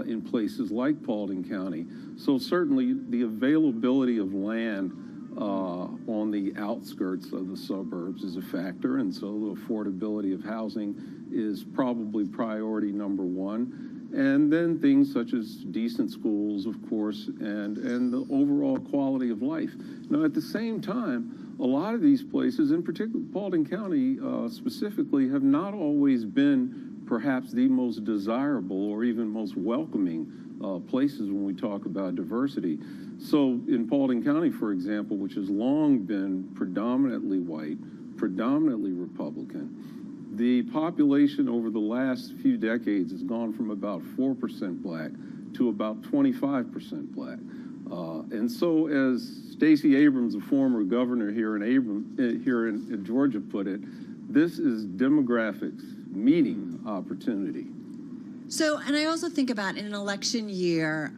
in places like Paulding County. So certainly the availability of land on the outskirts of the suburbs is a factor, and so the affordability of housing is probably priority number one. And then things such as decent schools, of course, and the overall quality of life. Now, at the same time, a lot of these places, in particular Paulding County specifically, have not always been perhaps the most desirable or even most welcoming places when we talk about diversity. So in Paulding County, for example, which has long been predominantly white, predominantly Republican, the population over the last few decades has gone from about 4% black to about 25% black. And so as Stacey Abrams, a former governor here in Georgia, put it, this is demographics meeting opportunity. So, and I also think about in an election year,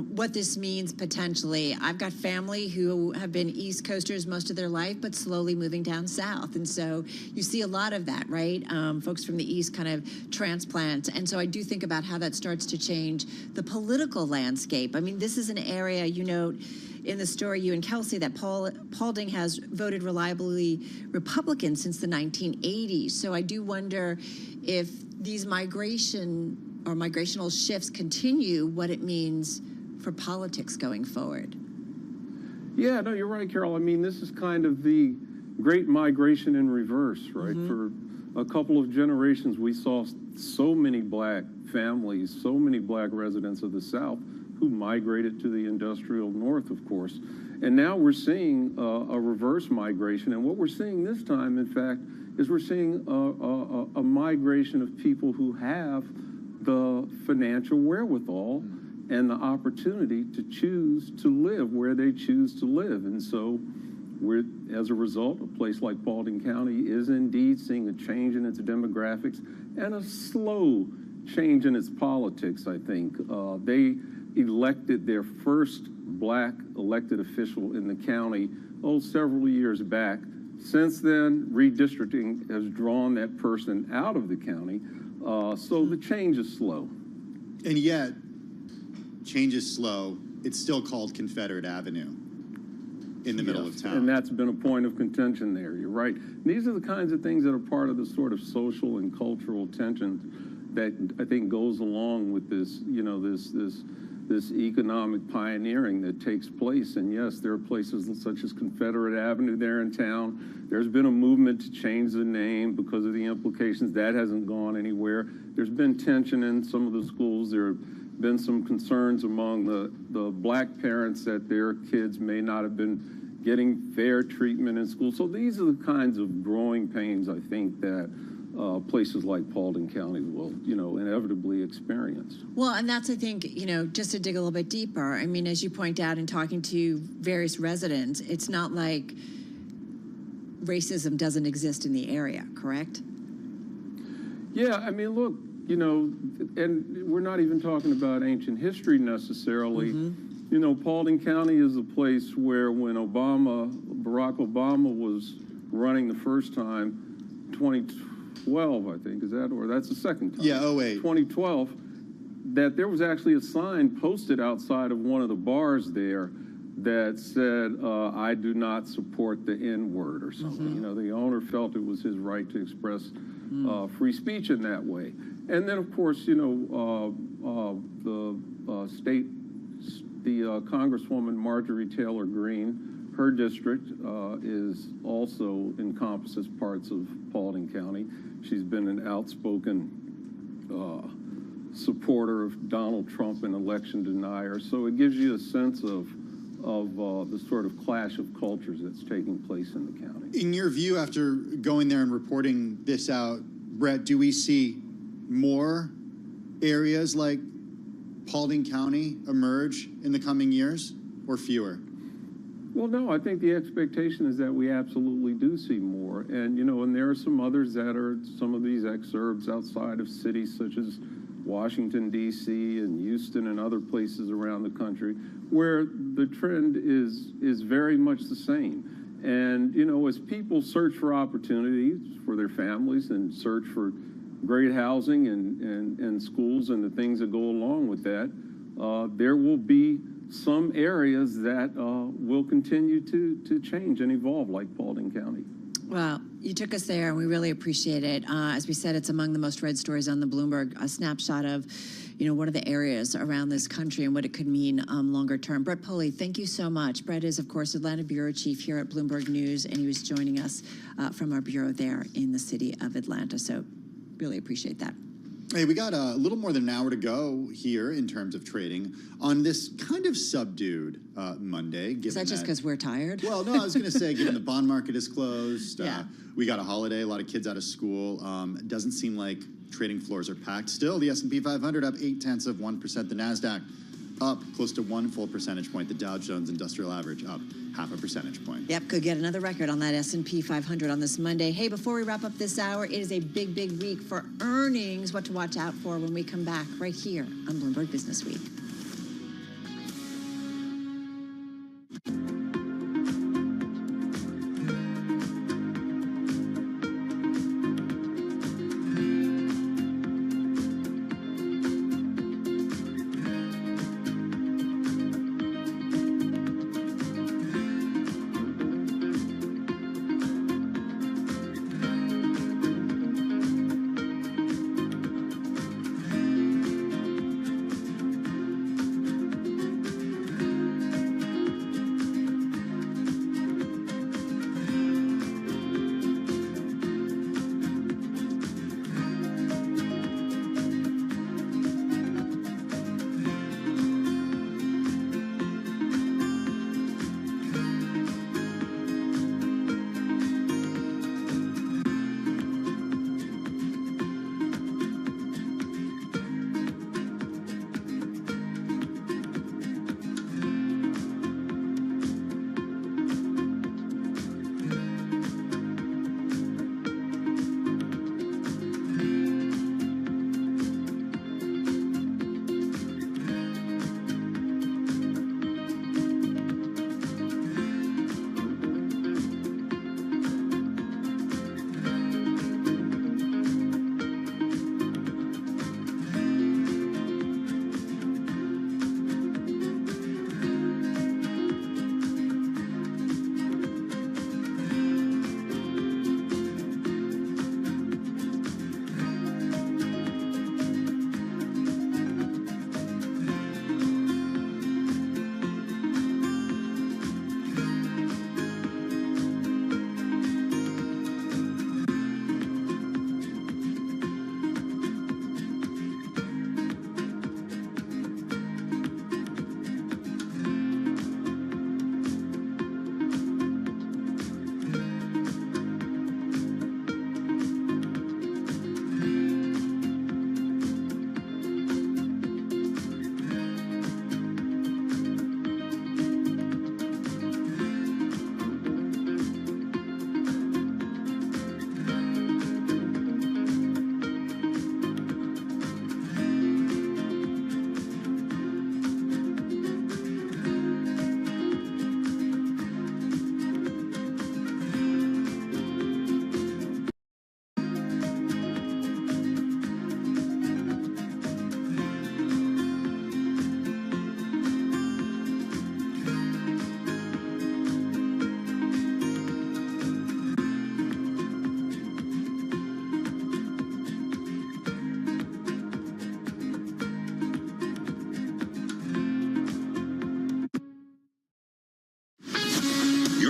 what this means potentially. I've got family who have been East Coasters most of their life, but slowly moving down south. And so you see a lot of that, right? Folks from the East kind of transplant. And so I do think about how that starts to change the political landscape. I mean, this is an area, you note in the story, you and Kelsey, that Paulding has voted reliably Republican since the 1980s. So I do wonder if these migrational shifts continue, what it means for politics going forward. Yeah, no, you're right, Carol. I mean, this is kind of the great migration in reverse, right? For a couple of generations, we saw so many black families, so many black residents of the South who migrated to the industrial North, of course. And now we're seeing a reverse migration. And what we're seeing this time, in fact, is we're seeing a migration of people who have the financial wherewithal and the opportunity to choose to live where they choose to live. And so as a result, a place like Paulding County is indeed seeing a change in its demographics and a slow change in its politics, I think. They elected their first black elected official in the county, several years back. Since then, redistricting has drawn that person out of the county. So the change is slow. And yet, change is slow. It's still called Confederate Avenue in the middle of town. And that's been a point of contention there. You're right. These are the kinds of things that are part of the sort of social and cultural tension that I think goes along with this, this economic pioneering that takes place. And yes, there are places such as Confederate Avenue there in town. There's been a movement to change the name because of the implications. That hasn't gone anywhere. There's been tension in some of the schools. There have been some concerns among the black parents that their kids may not have been getting fair treatment in school. So these are the kinds of growing pains, I think, that places like Paulding County will, inevitably experience. Well, and that's, I think, just to dig a little bit deeper, I mean, as you point out in talking to various residents, it's not like racism doesn't exist in the area, correct? Yeah, I mean, look, and we're not even talking about ancient history necessarily. Paulding County is a place where when Barack Obama was running the first time, 2012, I think, that's the second time? Yeah, 08. 2012, that there was actually a sign posted outside of one of the bars there that said, I do not support the N-word or something. The owner felt it was his right to express free speech in that way. And then, of course, the Congresswoman Marjorie Taylor Greene, her district also encompasses parts of Paulding County. She's been an outspoken supporter of Donald Trump and election denier. So it gives you a sense of the sort of clash of cultures that's taking place in the county. In your view, after going there and reporting this out, Brett, do we see more areas like Paulding County emerge in the coming years, or fewer? Well, no, I think the expectation is that we absolutely do see more. And, and there are some others that are some of these exurbs outside of cities such as Washington, D.C. and Houston and other places around the country where the trend is very much the same. And, as people search for opportunities for their families and search for great housing and schools and the things that go along with that, there will be some areas that will continue to change and evolve, like Paulding County. Well, you took us there, and we really appreciate it. As we said, it's among the most read stories on the Bloomberg, a snapshot of, what are the areas around this country and what it could mean longer term. Brett Pulley, thank you so much. Brett is, of course, Atlanta Bureau Chief here at Bloomberg News, and he was joining us from our bureau there in the city of Atlanta. So really appreciate that. Hey, we got a little more than an hour to go here in terms of trading on this kind of subdued Monday. Is that just because we're tired? Well, no, I was going to say, given the bond market is closed, we got a holiday, a lot of kids out of school. It doesn't seem like trading floors are packed. Still, the S&P 500 up 0.8%. The NASDAQ up close to 1 full percentage point. The Dow Jones Industrial Average up 0.5 percentage point. Yep, could get another record on that S&P 500 on this Monday. Hey, before we wrap up this hour, it is a big, big week for earnings. What to watch out for when we come back right here on Bloomberg Business Week.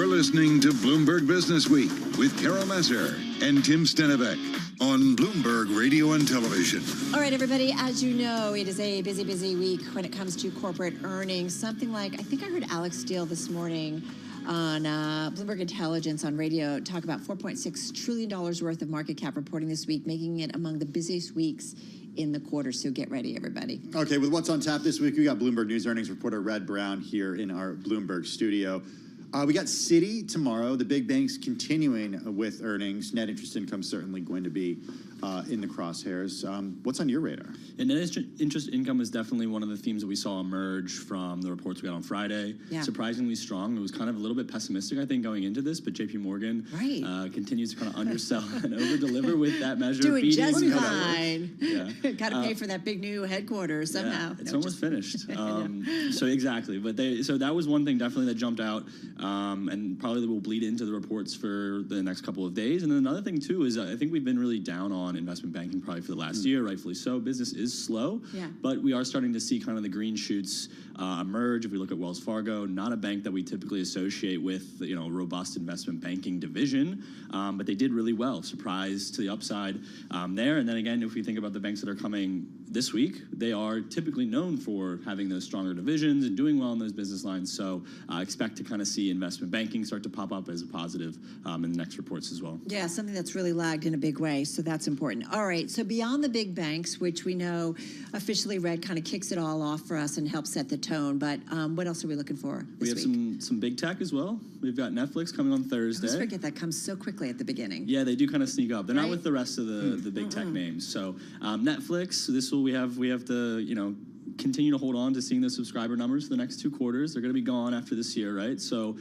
Listening to Bloomberg Business Week with Carol Messer and Tim Stenevec on Bloomberg Radio and Television. All right, everybody, as you know, it is a busy, busy week when it comes to corporate earnings. Something like, I think I heard Alex Steele this morning on Bloomberg Intelligence on radio talk about $4.6 trillion worth of market cap reporting this week, making it among the busiest weeks in the quarter. So get ready, everybody. Okay, with what's on tap this week, we got Bloomberg News earnings reporter Red Brown here in our Bloomberg studio. We got Citi tomorrow. The big banks continuing with earnings. Net interest income certainly going to be in the crosshairs. What's on your radar? And net interest income is definitely one of the themes that we saw emerge from the reports we got on Friday. Yeah. Surprisingly strong. It was kind of a little bit pessimistic, I think, going into this, but JP Morgan continues to kind of undersell and over-deliver with that measure. Doing just how fine. Yeah. Got to pay for that big new headquarters somehow. Yeah, it's almost finished. So exactly. But so that was one thing definitely that jumped out. And probably will bleed into the reports for the next couple of days. And then another thing, too, is I think we've been really down on investment banking probably for the last year, rightfully so. Business is slow, but we are starting to see kind of the green shoots emerge. If we look at Wells Fargo, not a bank that we typically associate with, a robust investment banking division, but they did really well, surprise to the upside there. And then again, if we think about the banks that are coming this week, they are typically known for having those stronger divisions and doing well in those business lines. So expect to kind of see investment banking start to pop up as a positive in the next reports as well. Yeah, something that's really lagged in a big way. So that's important. important. All right, so beyond the big banks, which we know officially Red kind of kicks it all off for us and helps set the tone, but what else are we looking for We this have week? some big tech as well. We've got Netflix coming on I Thursday. always forget that comes so quickly at the beginning. Yeah, they do kind of sneak up. They're not Right? with the rest of the big tech names. So Netflix, we have to continue to hold on to seeing those subscriber numbers for the next 2 quarters. They're going to be gone after this year, right? So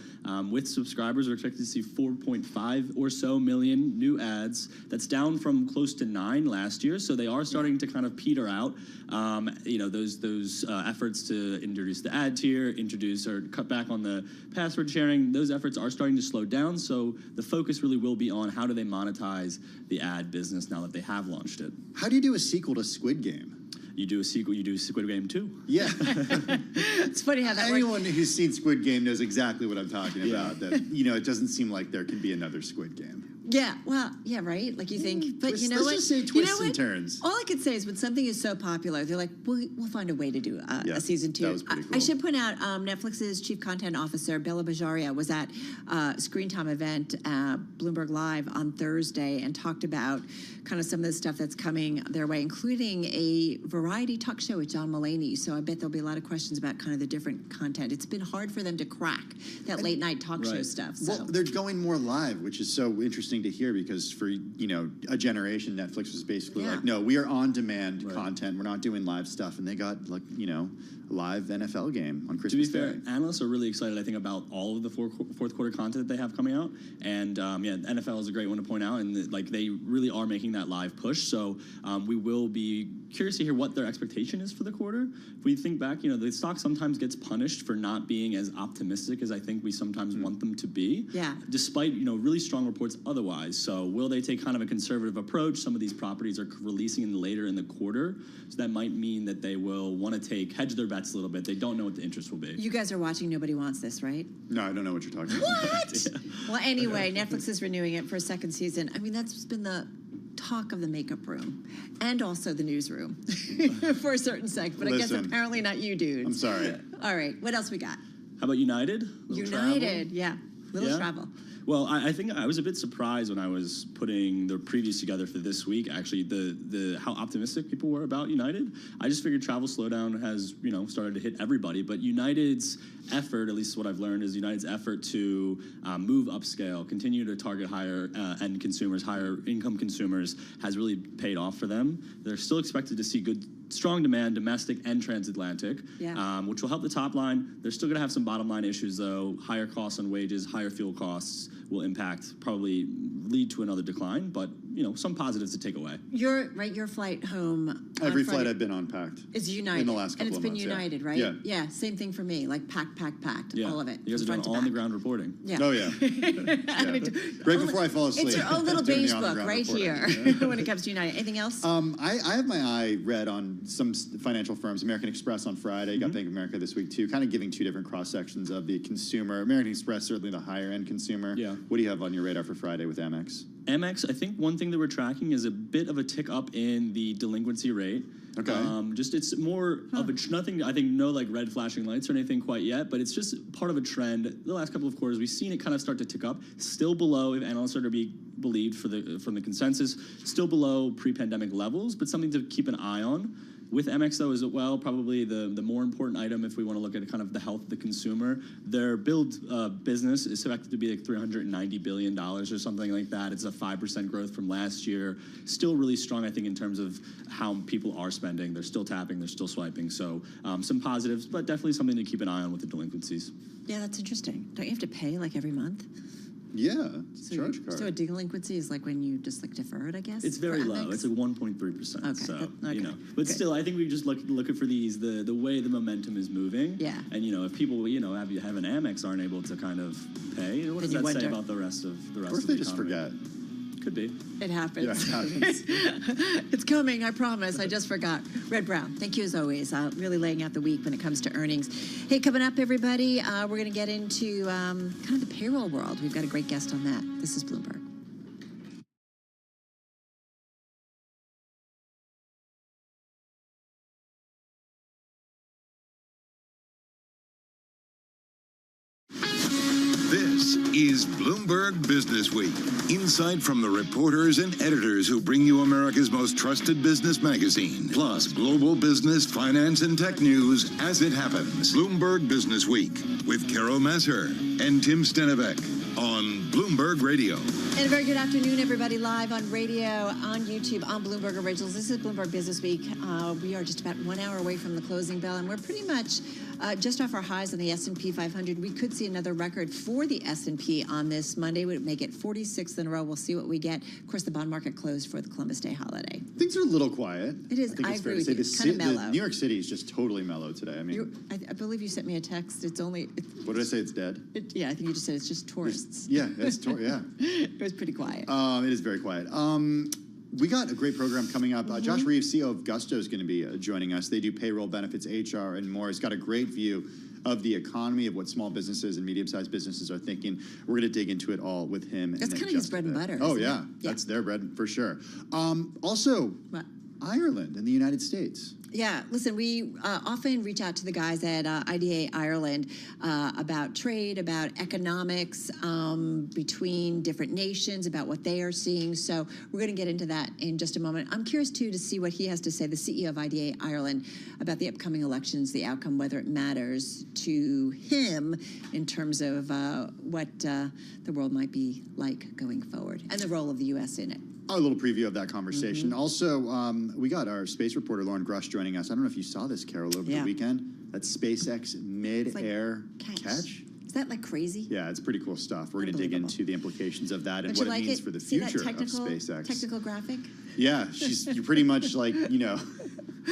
with subscribers, we're expected to see 4.5 or so million new ads. That's down from close to 9 last year. So they are starting to kind of peter out. Those efforts to introduce the ad tier, introduce or cut back on the password sharing, those efforts are starting to slow down. So the focus really will be on how do they monetize the ad business now that they have launched it. How do you do a sequel to Squid Game? You do a sequel, you do Squid Game 2. Yeah. It's funny how that works. Anyone who's seen Squid Game knows exactly what I'm talking about. That, it doesn't seem like there can be another Squid Game. Yeah, well, yeah, right? Like you think, but you know let's what? just say You know twists and what? turns. All I could say is when something is so popular, they're like, we'll find a way to do a season 2. that was pretty I cool. should point out Netflix's chief content officer, Bella Bajaria, was at Screen Time event Bloomberg Live on Thursday and talked about kind of some of the stuff that's coming their way, including a variety talk show with John Mulaney. So I bet there'll be a lot of questions about kind of the different content. It's been hard for them to crack that late night talk show stuff. So. Well, they're going more live, which is so interesting to hear because for a generation, Netflix was basically like, no, we are on-demand content. We're not doing live stuff, and they got a live NFL game on Christmas Day. To be fair, analysts are really excited, I think, about all of the fourth quarter content that they have coming out, and NFL is a great one to point out, and they really are making that live push. So we will be curious to hear what their expectation is for the quarter. If we think back, the stock sometimes gets punished for not being as optimistic as I think we sometimes want them to be. Yeah. Despite really strong reports otherwise. So will they take kind of a conservative approach? Some of these properties are releasing later in the quarter, so that might mean that they will want to hedge their bets a little bit. They don't know what the interest will be. You guys are watching Nobody Wants This, right? No, I don't know what you're talking about. What? Well, anyway, Netflix is renewing it for a 2nd season. I mean, that's been the talk of the makeup room and also the newsroom for a certain sec, but I guess apparently not you dudes. I'm sorry. All right, what else we got? How about United? United, yeah. Little travel. Well, I think I was a bit surprised when I was putting the previews together for this week, actually, how optimistic people were about United. I just figured travel slowdown has, started to hit everybody, but United's effort, at least what I've learned, is United's effort to move upscale, continue to target higher end consumers, higher income consumers, has really paid off for them. They're still expected to see strong demand, domestic and transatlantic, which will help the top line. They're still going to have some bottom line issues, though. Higher costs on wages, higher fuel costs will probably lead to another decline, but some positives to take away. Your flight home. Every flight I've been on packed. Is United. In the last couple of months. And it's been United, right? Yeah. Yeah, same thing for me. Like packed, all of it. You guys are doing on-the-ground reporting. Yeah. Oh, yeah. Right before I fall asleep. It's your own little beige book right reporting. here when it comes to United. Anything else? I have my eye read on some financial firms. American Express on Friday, got Bank of America this week too, kind of giving 2 different cross-sections of the consumer. American Express, certainly the higher-end consumer. Yeah. What do you have on your radar for Friday with Amex? Amex, I think one thing that we're tracking is a bit of a tick up in the delinquency rate. Okay. It's more of nothing, I think no red flashing lights or anything quite yet, but it's just part of a trend. The last couple of quarters, we've seen it kind of start to tick up. Still below, if analysts are to be believed from the consensus, still below pre-pandemic levels, but something to keep an eye on. With Amex, though, as well, probably the more important item if we want to look at kind of the health of the consumer. Their build business is expected to be like $390 billion or something like that. It's a 5% growth from last year. Still really strong, I think, in terms of how people are spending. They're still tapping, they're still swiping. So some positives, but definitely something to keep an eye on with the delinquencies. Yeah, that's interesting. Don't you have to pay every month? Yeah, it's a charge card. So a delinquency is when you just defer it, I guess? It's very low. It's 1.3%. Okay. So, but still, I think we just looking for these, the way the momentum is moving. Yeah. And, if people, have an Amex aren't able to kind of pay, what does that say about the rest of the Of course they just forget. Could be. It happens. Yeah, it happens. It's coming, I promise. I just forgot. Red Brown, thank you as always. Really laying out the week when it comes to earnings. Hey, coming up, everybody, we're going to get into kind of the payroll world. We've got a great guest on that. This is Bloomberg. This This is Bloomberg Business Week. Insight from the reporters and editors who bring you America's most trusted business magazine. Plus, global business, finance, and tech news as it happens. Bloomberg Business Week with Carol Masser and Tim Stenivek on Bloomberg Radio. And a very good afternoon, everybody, live on radio, on YouTube, on Bloomberg Originals. This is Bloomberg Business Week. We are just about 1 hour away from the closing bell, and we're pretty much just off our highs on the S&P 500. We could see another record for the S&P on this Monday. We would make it 46th in a row. We'll see what we get. Of course, the bond market closed for the Columbus Day holiday. Things are a little quiet. It is. I think it's fair agree to say. with you. Kind of mellow. New York City is just totally mellow today. I mean, I believe you sent me a text. It's only. What did I say? It's dead? Yeah, I think you just said it's just tourists. Yeah, it's yeah. It was pretty quiet. It is very quiet. We got a great program coming up. Josh Reeves, CEO of Gusto, is going to be joining us. They do payroll, benefits, HR, and more. He's got a great view of the economy, of what small businesses and medium-sized businesses are thinking. We're going to dig into it all with him. That's kind of his bread and butter. Oh, yeah. That's their bread for sure. Also, Ireland and the United States. Yeah, listen, we often reach out to the guys at IDA Ireland about trade, about economics between different nations, about what they are seeing. So we're going to get into that in just a moment. I'm curious, too, to see what he has to say, the CEO of IDA Ireland, about the upcoming elections, the outcome, whether it matters to him in terms of what the world might be like going forward, and the role of the U.S. in it. A little preview of that conversation. Also, we got our space reporter, Lauren Grush, joining us. I don't know if you saw this, Carol, over the weekend. That SpaceX mid-air catch. Is that like crazy? Yeah, it's pretty cool stuff. We're going to dig into the implications of that and what it means for the future of SpaceX. Technical graphic? Yeah, you're pretty much like,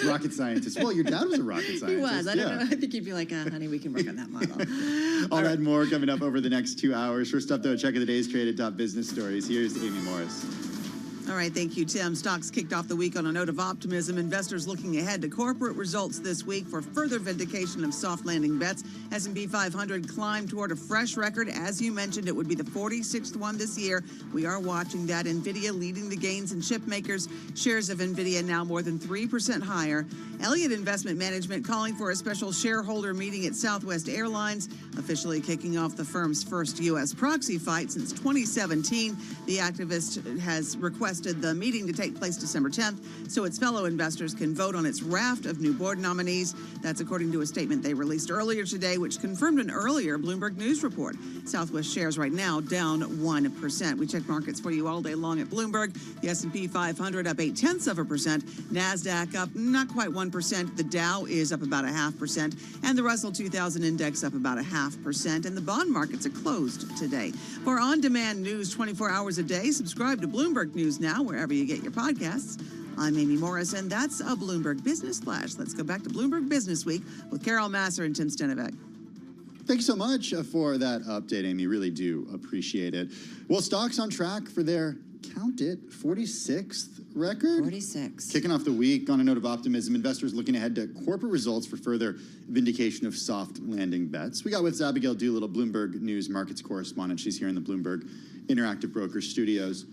rocket scientist. Well, your dad was a rocket scientist. He was. I don't know. I think he'd be like, honey, we can work on that model. All that and more coming up over the next 2 hours. First up, though, a check of the day's traded top business stories. Here's Amy Morris. All right, thank you, Tim. Stocks kicked off the week on a note of optimism. Investors looking ahead to corporate results this week for further vindication of soft landing bets. S&P 500 climbed toward a fresh record. As you mentioned, it would be the 46th one this year. We are watching that. NVIDIA leading the gains in chip makers. Shares of NVIDIA now more than 3% higher. Elliott Investment Management calling for a special shareholder meeting at Southwest Airlines, officially kicking off the firm's first U.S. proxy fight since 2017. The activist has requested the meeting to take place December 10th so its fellow investors can vote on its raft of new board nominees. That's according to a statement they released earlier today, which confirmed an earlier Bloomberg News report. Southwest shares right now down 1%. We check markets for you all day long at Bloomberg. The S&P 500 up 0.8%. NASDAQ up not quite 1%. The Dow is up about 0.5%. And the Russell 2000 index up about 0.5%. And the bond markets are closed today. For on-demand news 24 hours a day, subscribe to Bloomberg News Now, wherever you get your podcasts. I'm Amy Morris, and that's a Bloomberg Business Flash. Let's go back to Bloomberg Business Week with Carol Masser and Tim Stenivek. Thank you so much for that update, Amy. Really do appreciate it. Well, stocks on track for their, count it, 46th record? 46. Kicking off the week on a note of optimism, investors looking ahead to corporate results for further vindication of soft landing bets. We got with Abigail Doolittle, Bloomberg News markets correspondent. She's here in the Bloomberg Interactive Brokers studios.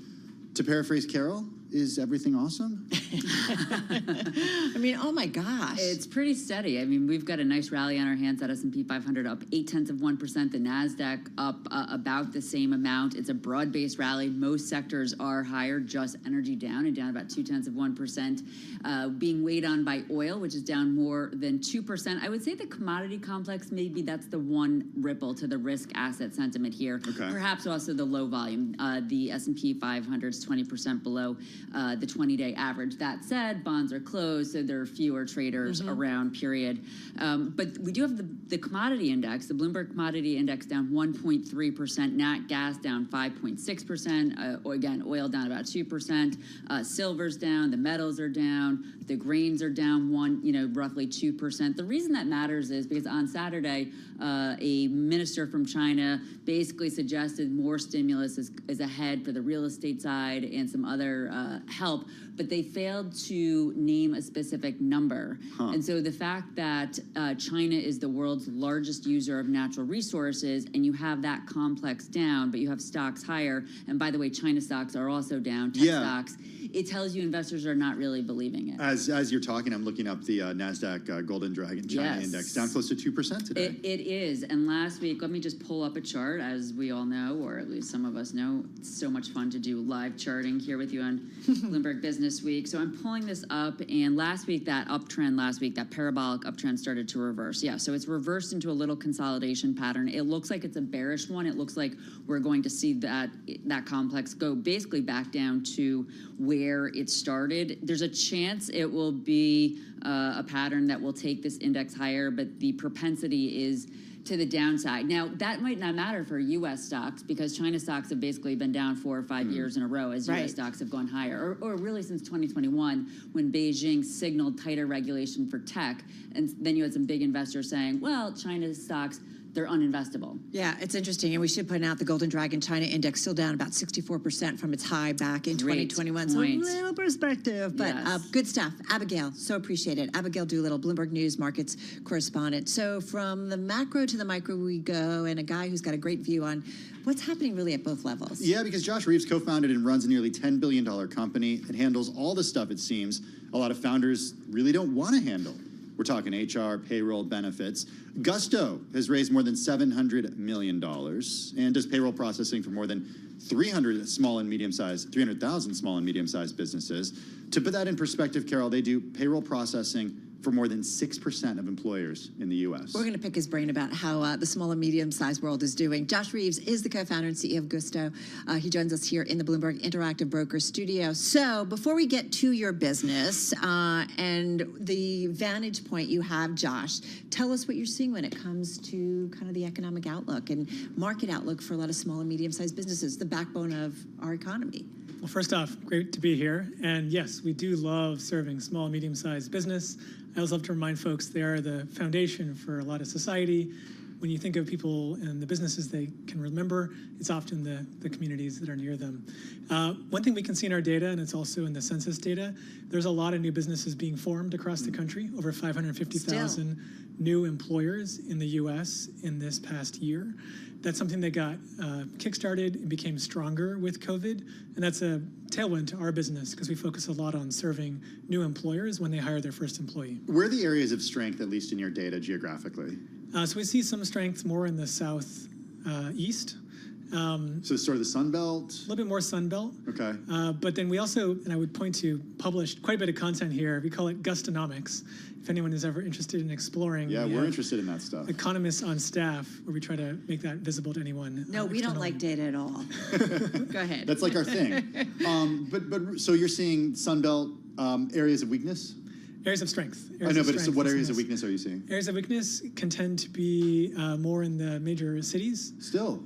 To paraphrase Carol, is everything awesome? I mean, oh my gosh. It's pretty steady. I mean, we've got a nice rally on our hands. That S&P 500 up 0.8%. The NASDAQ up about the same amount. It's a broad-based rally. Most sectors are higher, just energy down and down about 0.2%. Being weighed on by oil, which is down more than 2%. I would say the commodity complex, maybe that's the one ripple to the risk asset sentiment here. Okay. Perhaps also the low volume. The S&P 500 is 20% below the 20-day average. That said, bonds are closed, so there are fewer traders around, period. But we do have the commodity index, the Bloomberg Commodity Index down 1.3%, nat gas down 5.6%, again, oil down about 2%, silver's down, the metals are down, the grains are down roughly 2%. The reason that matters is because on Saturday, a minister from China basically suggested more stimulus is ahead for the real estate side and some other help. but they failed to name a specific number. And so the fact that China is the world's largest user of natural resources, and you have that complex down, but you have stocks higher, and by the way, China stocks are also down, tech stocks, it tells you investors are not really believing it. As you're talking, I'm looking up the NASDAQ Golden Dragon China Index, down close to 2% today. It is, and last week, let me just pull up a chart, as we all know, or at least some of us know. It's so much fun to do live charting here with you on Bloomberg Business Week. So I'm pulling this up, and last week, that parabolic uptrend started to reverse. Yeah, so it's reversed into a little consolidation pattern. It looks like it's a bearish one. It looks like we're going to see that complex go basically back down to where it started. There's a chance it will be a pattern that will take this index higher, but the propensity is to the downside. Now, that might not matter for U.S. stocks because China stocks have basically been down 4 or 5 years in a row as U.S. stocks have gone higher, or really since 2021 when Beijing signaled tighter regulation for tech. And then you had some big investors saying, well, China's stocks, they're uninvestable. Yeah, it's interesting. And we should point out the Golden Dragon China Index still down about 64% from its high back in 2021. So a little perspective, but good stuff. Abigail, so appreciate it. Abigail Doolittle, Bloomberg News Markets correspondent. So from the macro to the micro we go, and a guy who's got a great view on what's happening really at both levels. Yeah, because Josh Reeves co-founded and runs a nearly $10 billion company. It handles all the stuff, it seems, a lot of founders really don't want to handle. We're talking HR, payroll, benefits. Gusto has raised more than $700 million and does payroll processing for more than 300,000 small and medium-sized businesses. To put that in perspective, Carol, they do payroll processing for more than 6% of employers in the U.S. We're going to pick his brain about how the small and medium-sized world is doing. Josh Reeves is the co-founder and CEO of Gusto. He joins us here in the Bloomberg Interactive Broker Studio. So before we get to your business and the vantage point you have, Josh, tell us what you're seeing when it comes to kind of the economic outlook and market outlook for a lot of small and medium-sized businesses, the backbone of our economy. Well, first off, great to be here. And yes, we do love serving small and medium-sized business. I always love to remind folks they are the foundation for a lot of society. When you think of people and the businesses they can remember, it's often the communities that are near them. One thing we can see in our data, and it's also in the census data, there's a lot of new businesses being formed across the country, over 550,000 new employers in the U.S. in this past year. That's something that got kickstarted and became stronger with COVID, and that's a tailwind to our business because we focus a lot on serving new employers when they hire their first employee. Where are the areas of strength, at least in your data geographically? So we see some strength more in the southeast. So sort of the Sun Belt? A little bit more Sun Belt. Okay. But then we also, and I would point to, published quite a bit of content here. We call it Gustonomics. If anyone is ever interested in exploring. Yeah, we're interested in that stuff. Economists on staff, where we try to make that visible to anyone. No, we don't like data at all. Go ahead. That's like our thing. But so you're seeing Sun Belt areas of weakness? Areas of strength. I know, but so what areas of weakness are you seeing? Areas of weakness can tend to be more in the major cities. Still?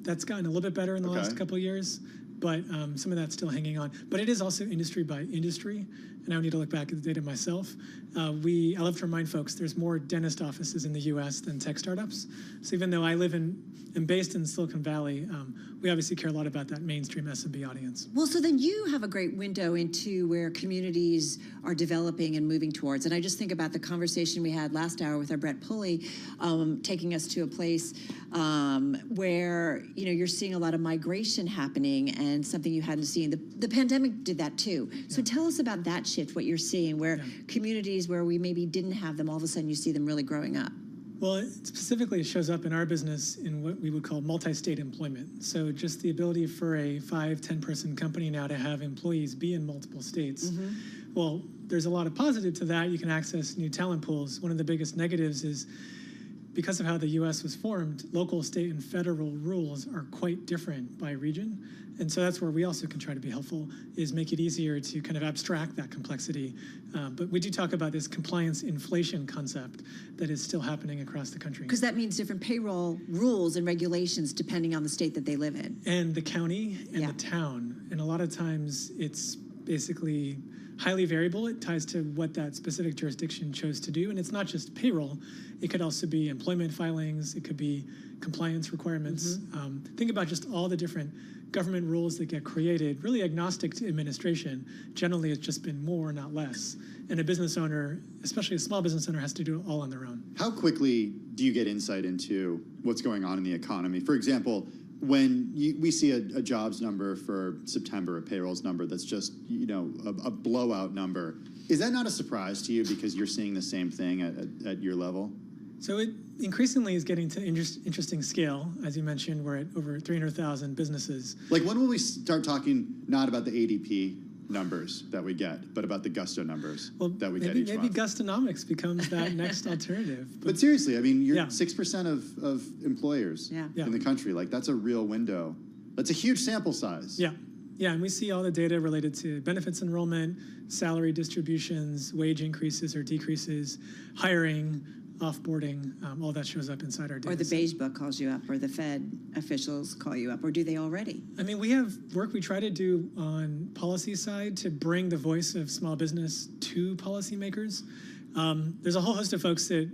That's gotten a little bit better in the last couple of years, but some of that's still hanging on. But it is also industry by industry, and I would need to look back at the data myself. I love to remind folks there's more dentist offices in the U.S. than tech startups. So even though I live am based in Silicon Valley, we obviously care a lot about that mainstream SMB audience. Well, so then you have a great window into where communities are developing and moving towards. And I just think about the conversation we had last hour with our Brett Pulley, taking us to a place where, you're seeing a lot of migration happening and something you hadn't seen. The pandemic did that too. So tell us about that shift, what you're seeing, where communities where we maybe didn't have them, all of a sudden you see them really growing up. Well, it specifically shows up in our business in what we would call multi-state employment. So just the ability for a 5-10 person company now to have employees be in multiple states. Well, there's a lot of positive to that. You can access new talent pools. One of the biggest negatives is because of how the U.S. was formed, local, state, and federal rules are quite different by region. And so that's where we also can try to be helpful, is make it easier to kind of abstract that complexity. But we do talk about this compliance inflation concept that is still happening across the country. Because that means different payroll rules and regulations depending on the state that they live in. And the county and the town. And a lot of times it's basically highly variable. It ties to what that specific jurisdiction chose to do. And it's not just payroll. It could also be employment filings. It could be compliance requirements. Think about just all the different government rules that get created, really agnostic to administration, generally it's just been more, not less. And a business owner, especially a small business owner, has to do it all on their own. How quickly do you get insight into what's going on in the economy? For example, when we see a jobs number for September, a payrolls number that's just, a blowout number, is that not a surprise to you because you're seeing the same thing at your level? So it increasingly is getting to interesting scale. As you mentioned, we're at over 300,000 businesses. Like, when will we start talking not about the ADP numbers that we get, but about the Gusto numbers that we get each month? Maybe Gustonomics becomes that next alternative. But seriously, I mean, you're 6% of employers in the country. Like, that's a real window. That's a huge sample size. Yeah, and we see all the data related to benefits enrollment, salary distributions, wage increases or decreases, hiring, offboarding, all that shows up inside our data. Or the Beige Book calls you up, or the Fed officials call you up, or do they already? I mean, we have work we try to do on policy side to bring the voice of small business to policymakers. There's a whole host of folks that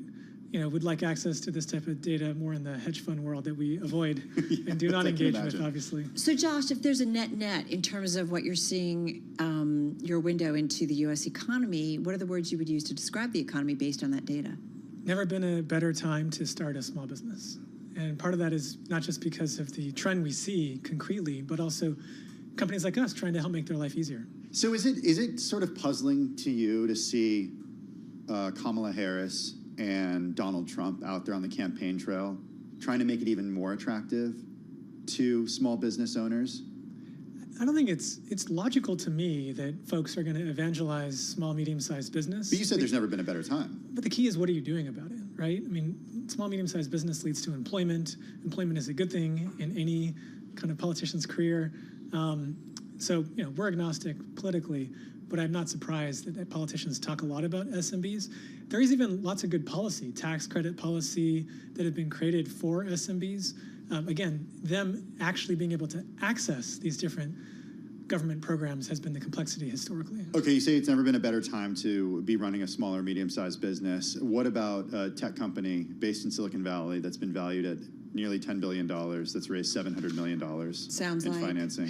would like access to this type of data more in the hedge fund world that we avoid and do not engage with, obviously. So, Josh, if there's a net in terms of what you're seeing, your window into the U.S. economy, what are the words you would use to describe the economy based on that data? Never been a better time to start a small business. And part of that is not just because of the trend we see concretely, but also companies like us trying to help make their life easier. So is it sort of puzzling to you to see Kamala Harris and Donald Trump out there on the campaign trail trying to make it even more attractive to small business owners? I don't think it's logical to me that folks are going to evangelize small, medium-sized business. But you said there's never been a better time. But the key is, what are you doing about it, right? I mean, small, medium-sized business leads to employment. Employment is a good thing in any kind of politician's career. So, we're agnostic politically, but I'm not surprised that politicians talk a lot about SMBs. There is even lots of good policy, tax credit policy that have been created for SMBs. Again, them actually being able to access these different government programs has been the complexity historically. Okay, you say it's never been a better time to be running a small or medium-sized business. What about a tech company based in Silicon Valley that's been valued at nearly $10 billion, that's raised $700 million in financing?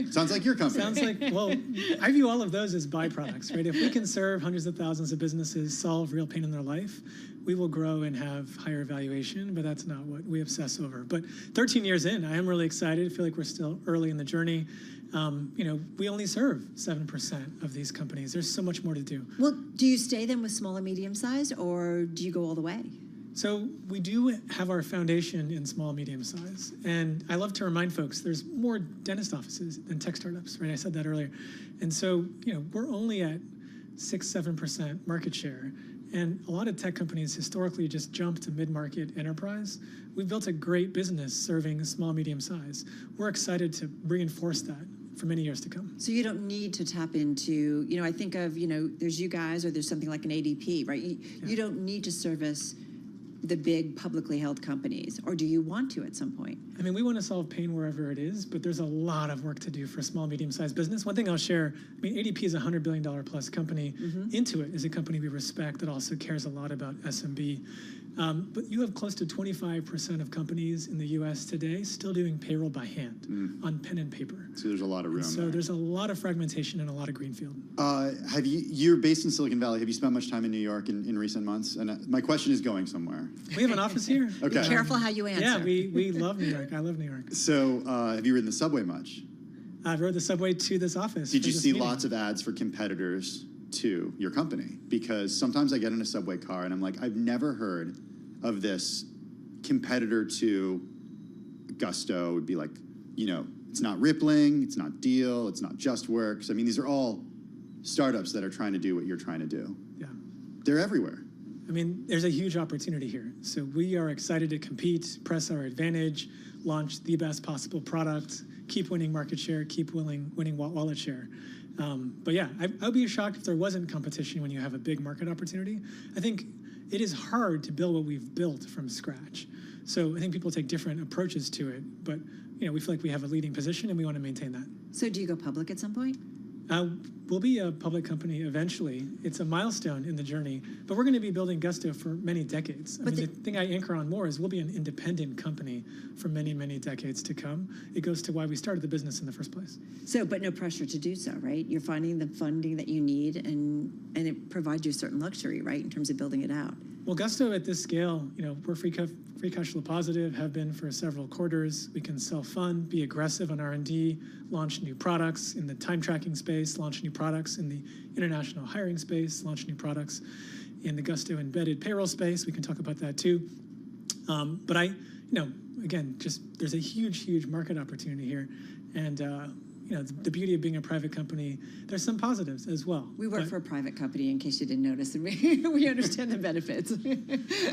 Sounds like your company. Sounds like, well, I view all of those as byproducts, right? If we can serve hundreds of thousands of businesses, solve real pain in their life, we will grow and have higher valuation, but that's not what we obsess over. But 13 years in, I am really excited. I feel like we're still early in the journey. We only serve 7% of these companies. There's so much more to do. Well, do you stay then with small and medium size, or do you go all the way? So we do have our foundation in small, medium size. And I love to remind folks there's more dentist offices than tech startups, right? I said that earlier. And so, we're only at 6-7% market share. And a lot of tech companies historically just jump to mid-market enterprise. We've built a great business serving small, medium size. We're excited to reinforce that for many years to come. So you don't need to tap into, I think of, there's you guys, or there's something like an ADP, right? You don't need to service the big publicly held companies, or do you want to at some point? I mean, we want to solve pain wherever it is, but there's a lot of work to do for small, medium-sized business. One thing I'll share, ADP is a $100 billion plus company. Intuit is a company we respect that also cares a lot about SMB. But you have close to 25% of companies in the U.S. today still doing payroll by hand on pen and paper. So there's a lot of room. So there's a lot of fragmentation and a lot of greenfield. You're based in Silicon Valley. Have you spent much time in New York in recent months? And my question is going somewhere. We have an office here. Okay. Be careful how you answer. Yeah, we love New York. I love New York. So have you ridden the subway much? I rode the subway to this office. Did you see lots of ads for competitors to your company? Because sometimes I get in a subway car and I'm like, I've never heard of this competitor to Gusto. It would be like, it's not Rippling, it's not Deal, it's not JustWorks. I mean, these are all startups that are trying to do what you're trying to do. Yeah. They're everywhere. I mean, there's a huge opportunity here. So we are excited to compete, press our advantage, launch the best possible product, keep winning market share, keep winning wallet share. But yeah, I'd be shocked if there wasn't competition when you have a big market opportunity. I think it is hard to build what we've built from scratch. So I think people take different approaches to it, but we feel like we have a leading position and we want to maintain that. So do you go public at some point? we'll be a public company eventually. It's a milestone in the journey, but we're going to be building Gusto for many decades. I mean, the thing I anchor on more is we'll be an independent company for many, many decades to come. It goes to why we started the business in the first place. So, but no pressure to do so, right? You're finding the funding that you need, and it provides you a certain luxury, right, in terms of building it out. Well, Gusto at this scale, we're free cash flow positive, have been for several quarters. We can self-fund, be aggressive on R&D, launch new products in the time tracking space, launch new products in the international hiring space, launch new products in the Gusto embedded payroll space. We can talk about that too. But again, just there's a huge, huge market opportunity here. And the beauty of being a private company, there's some positives as well. We work for a private company, in case you didn't notice, and we understand the benefits.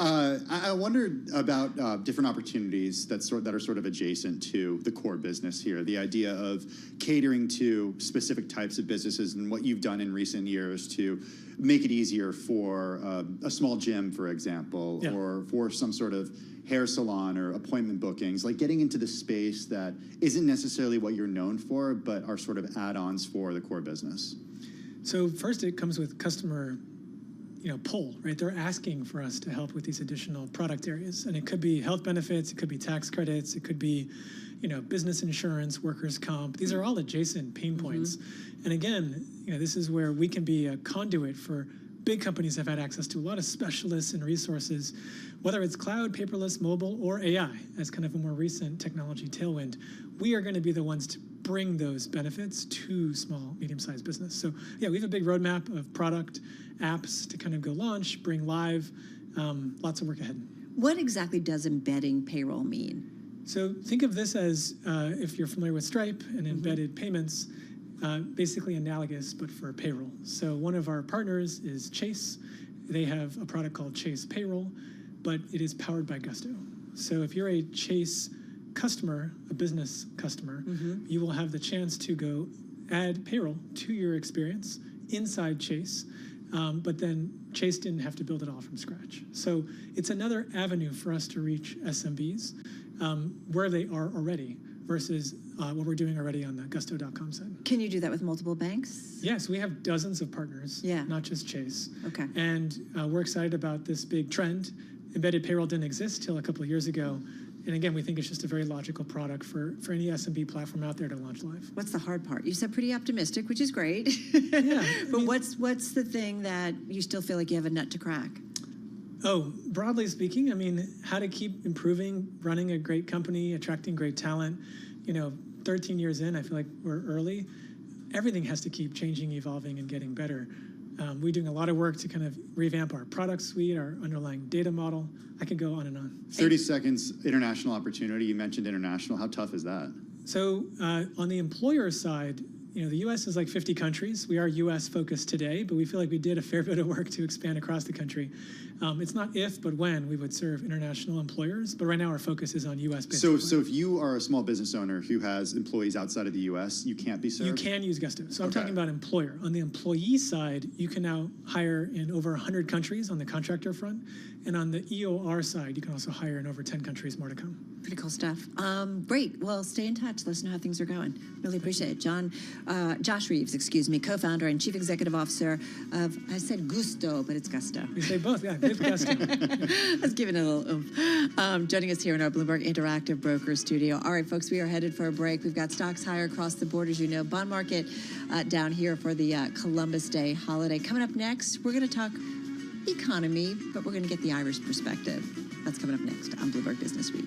I wondered about different opportunities that are sort of adjacent to the core business here. The idea of catering to specific types of businesses and what you've done in recent years to make it easier for a small gym, for example, or for some sort of hair salon or appointment bookings, like getting into the space that isn't necessarily what you're known for, but are sort of add-ons for the core business? So first, it comes with customer, pull, right? They're asking for us to help with these additional product areas, and it could be health benefits, it could be tax credits, it could be, business insurance, workers' comp. These are all adjacent pain points, and again, this is where we can be a conduit for big companies have had access to a lot of specialists and resources, whether it's cloud, paperless, mobile, or AI as kind of a more recent technology tailwind. We are going to be the ones to bring those benefits to small, medium-sized business. So yeah, we have a big roadmap of product apps to kind of go launch, bring live, lots of work ahead. What exactly does embedding payroll mean? So think of this as, if you're familiar with Stripe and embedded payments, basically analogous, but for payroll. So one of our partners is Chase. They have a product called Chase Payroll, but it is powered by Gusto. So if you're a Chase customer, a business customer, you will have the chance to go add payroll to your experience inside Chase, but then Chase didn't have to build it all from scratch. So it's another avenue for us to reach SMBs where they are already, versus what we're doing already on the gusto.com side. Can you do that with multiple banks? Yes, we have dozens of partners, not just Chase. Okay. And we're excited about this big trend. Embedded payroll didn't exist till a couple of years ago. And again, we think it's just a very logical product for any SMB platform out there to launch live. What's the hard part? You said pretty optimistic, which is great. But what's the thing that you still feel like you have a nut to crack? Oh, broadly speaking, I mean, how to keep improving, running a great company, attracting great talent. 13 years in, I feel like we're early. Everything has to keep changing, evolving, and getting better. We're doing a lot of work to kind of revamp our product suite, our underlying data model. I could go on and on. 30 seconds, international opportunity. You mentioned international. How tough is that? So on the employer side, the U.S. is like 50 countries. We are U.S. focused today, but we feel like we did a fair bit of work to expand across the country. It's not if, but when we would serve international employers. But right now our focus is on U.S.-based. So if you are a small business owner who has employees outside of the U.S., you can't be served? You can use Gusto. So I'm talking about employer. On the employee side, you can now hire in over 100 countries on the contractor front. And on the EOR side, you can also hire in over 10 countries, more to come. Pretty cool stuff. Great. Well, stay in touch. Let us know how things are going. Really appreciate it. Josh Reeves, co-founder and chief executive officer of, I said Gusto, but it's Gusto. We say both, yeah, with Gusto. Let's give it a little oomph. Joining us here in our Bloomberg Interactive Broker studio. All right, folks, we are headed for a break. We've got stocks higher across the board, as you know. Bond market down here for the Columbus Day holiday. Coming up next, we're going to talk economy, but we're going to get the Irish perspective. That's coming up next on Bloomberg Business Week.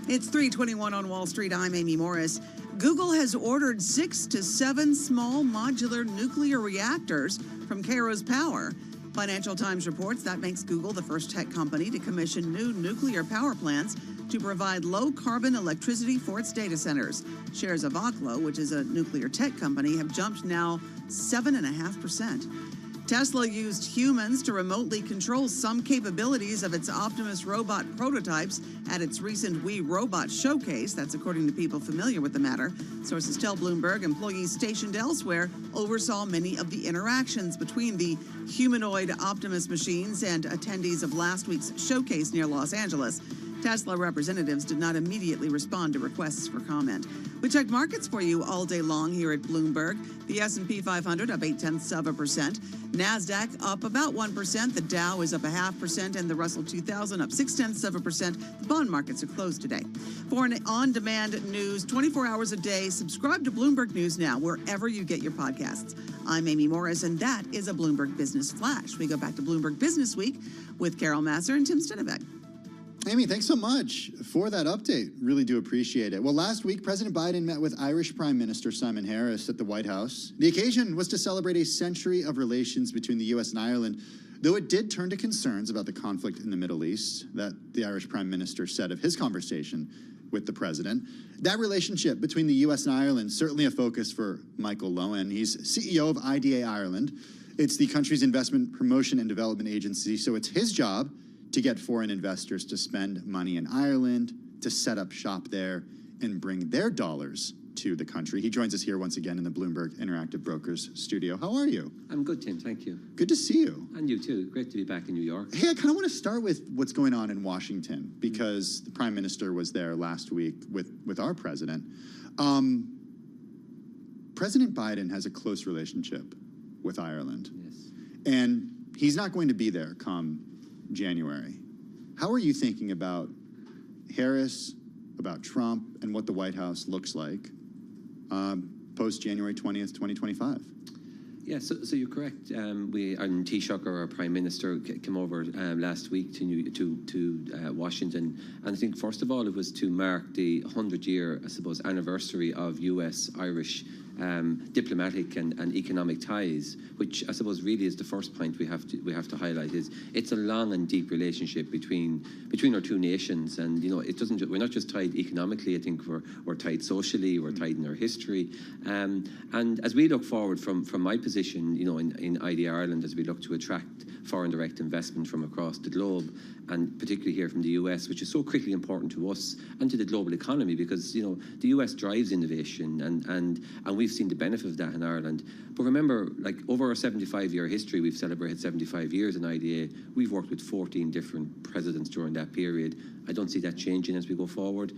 It's 3:21 on Wall Street. I'm Amy Morris. Google has ordered 6 to 7 small modular nuclear reactors from Kairos Power. Financial Times reports that makes Google the first tech company to commission new nuclear power plants to provide low-carbon electricity for its data centers. Shares of Oklo, which is a nuclear tech company, have jumped now 7.5%. Tesla used humans to remotely control some capabilities of its Optimus robot prototypes at its recent We Robot showcase. That's according to people familiar with the matter. Sources tell Bloomberg employees stationed elsewhere oversaw many of the interactions between the humanoid Optimus machines and attendees of last week's showcase near Los Angeles. Tesla representatives did not immediately respond to requests for comment. We checked markets for you all day long here at Bloomberg. The S&P 500 up 0.8%. NASDAQ up about 1%. The Dow is up 0.5%, and the Russell 2000 up 0.6%. The bond markets are closed today. For an on-demand news 24 hours a day, subscribe to Bloomberg News Now wherever you get your podcasts. I'm Amy Morris, and that is a Bloomberg Business Flash. We go back to Bloomberg Business Week with Carol Masser and Tim Stenevec. Amy, thanks so much for that update. Really do appreciate it. Well, last week, President Biden met with Irish Prime Minister Simon Harris at the White House. The occasion was to celebrate a century of relations between the U.S. and Ireland, though it did turn to concerns about the conflict in the Middle East that the Irish Prime Minister said of his conversation with the president. That relationship between the U.S. and Ireland, certainly a focus for Michael Lowen. He's CEO of IDA Ireland. It's the country's investment promotion and development agency, so it's his job to get foreign investors to spend money in Ireland, to set up shop there, and bring their dollars to the country. He joins us here once again in the Bloomberg Interactive Brokers studio. How are you? I'm good, Tim. Thank you. Good to see you. And you too. Great to be back in New York. Hey, I kind of want to start with what's going on in Washington, because the Prime Minister was there last week with our president. President Biden has a close relationship with Ireland. Yes. And he's not going to be there come January. How are you thinking about Harris, about Trump, and what the White House looks like post January 20th, 2025? Yeah, so you're correct. And Taoiseach, our Prime Minister, came over last week to Washington, and I think first of all it was to mark the 100-year, I suppose, anniversary of U.S.-Irish diplomatic and economic ties, which I suppose really is the first point we have to highlight. Is it's a long and deep relationship between our two nations, and we're not just tied economically. I think we're tied socially, we're tied in our history, and as we look forward from my position, in IDA Ireland, as we look to attract foreign direct investment from across the globe, and particularly here from the US, which is so critically important to us and to the global economy, because the US drives innovation, and we've seen the benefit of that in Ireland. But remember, like over our 75-year history, we've celebrated 75 years in IDA. We've worked with 14 different presidents during that period. I don't see that changing as we go forward.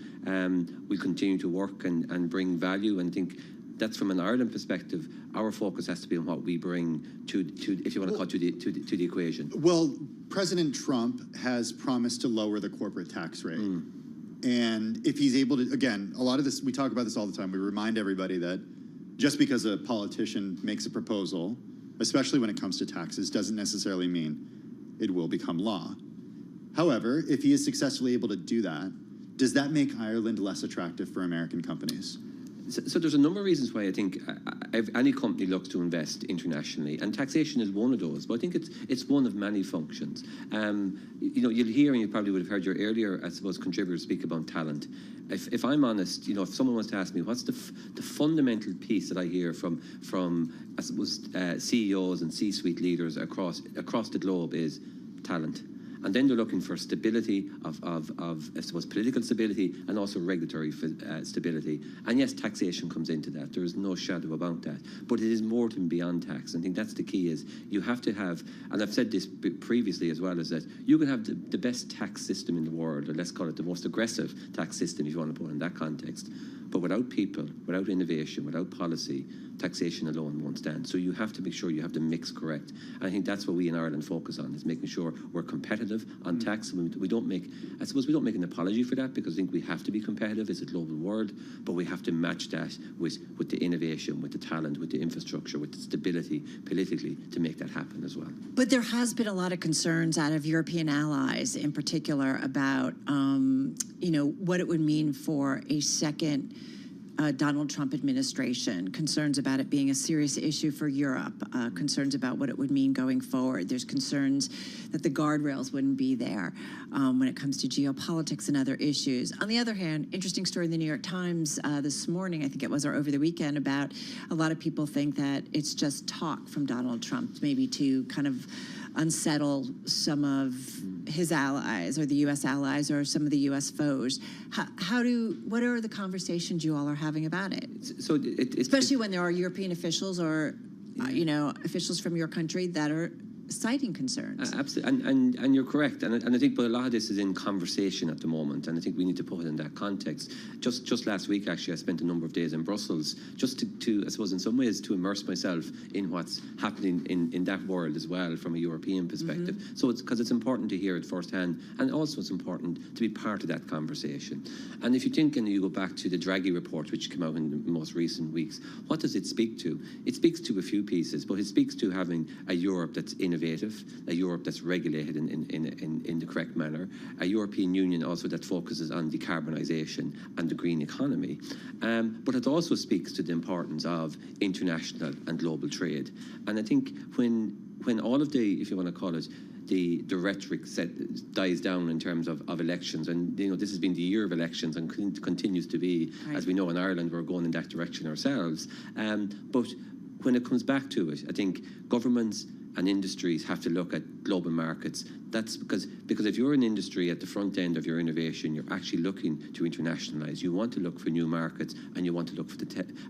We continue to work and bring value, and think that's from an Ireland perspective. Our focus has to be on what we bring to if you want to call it, to the equation. Well, President Trump has promised to lower the corporate tax rate. And if he's able to, again, a lot of this, we talk about this all the time. We remind everybody that just because a politician makes a proposal, especially when it comes to taxes, doesn't necessarily mean it will become law. However, if he is successfully able to do that, does that make Ireland less attractive for American companies? So there's a number of reasons why I think any company looks to invest internationally, and taxation is one of those. But I think it's one of many functions. You'll hear, and you probably would have heard your earlier, I suppose, contributors speak about talent. If I'm honest, if someone wants to ask me what's the fundamental piece that I hear from I suppose CEOs and C-suite leaders across the globe is talent. And then they're looking for stability of I suppose, political stability, and also regulatory stability. And yes, taxation comes into that. There is no shadow about that. But it is more than beyond tax. I think that's the key, is you have to have, and I've said this previously as well, is that you can have the best tax system in the world, or let's call it the most aggressive tax system, if you want to put it in that context. But without people, without innovation, without policy, taxation alone won't stand. So you have to make sure you have the mix correct. And I think that's what we in Ireland focus on, is making sure we're competitive on tax. We don't make, I suppose we don't make an apology for that, because I think we have to be competitive. It's a global world, but we have to match that with the innovation, with the talent, with the infrastructure, with the stability politically to make that happen as well. But there has been a lot of concerns out of European allies in particular about, what it would mean for a second Donald Trump administration, concerns about it being a serious issue for Europe, concerns about what it would mean going forward. There's concerns that the guardrails wouldn't be there when it comes to geopolitics and other issues. On the other hand, interesting story in the New York Times this morning, I think it was, or over the weekend, about a lot of people think that it's just talk from Donald Trump, maybe to kind of unsettle some of his allies or the U.S. allies or some of the U.S. foes. What are the conversations you all are having about it? So especially when there are European officials or, officials from your country that are citing concerns. Absolutely, and you're correct, and I think, but a lot of this is in conversation at the moment, and I think we need to put it in that context. Just last week, actually, I spent a number of days in Brussels, just to I suppose, in some ways, to immerse myself in what's happening in that world as well, from a European perspective. So it's because it's important to hear it firsthand, and also it's important to be part of that conversation. And if you think, and you go back to the Draghi report, which came out in the most recent weeks, what does it speak to? It speaks to a few pieces, but it speaks to having a Europe that's innovative, a Europe that's regulated in the correct manner, a European Union also that focuses on decarbonisation and the green economy. But it also speaks to the importance of international and global trade. And I think when all of the, if you want to call it, the rhetoric dies down in terms of elections, and this has been the year of elections and continues to be, right. As we know in Ireland, we're going in that direction ourselves. But when it comes back to it, I think governments and industries have to look at global markets. That's because if you're an industry at the front end of your innovation, you're actually looking to internationalize. You want to look for new markets, and you want to look for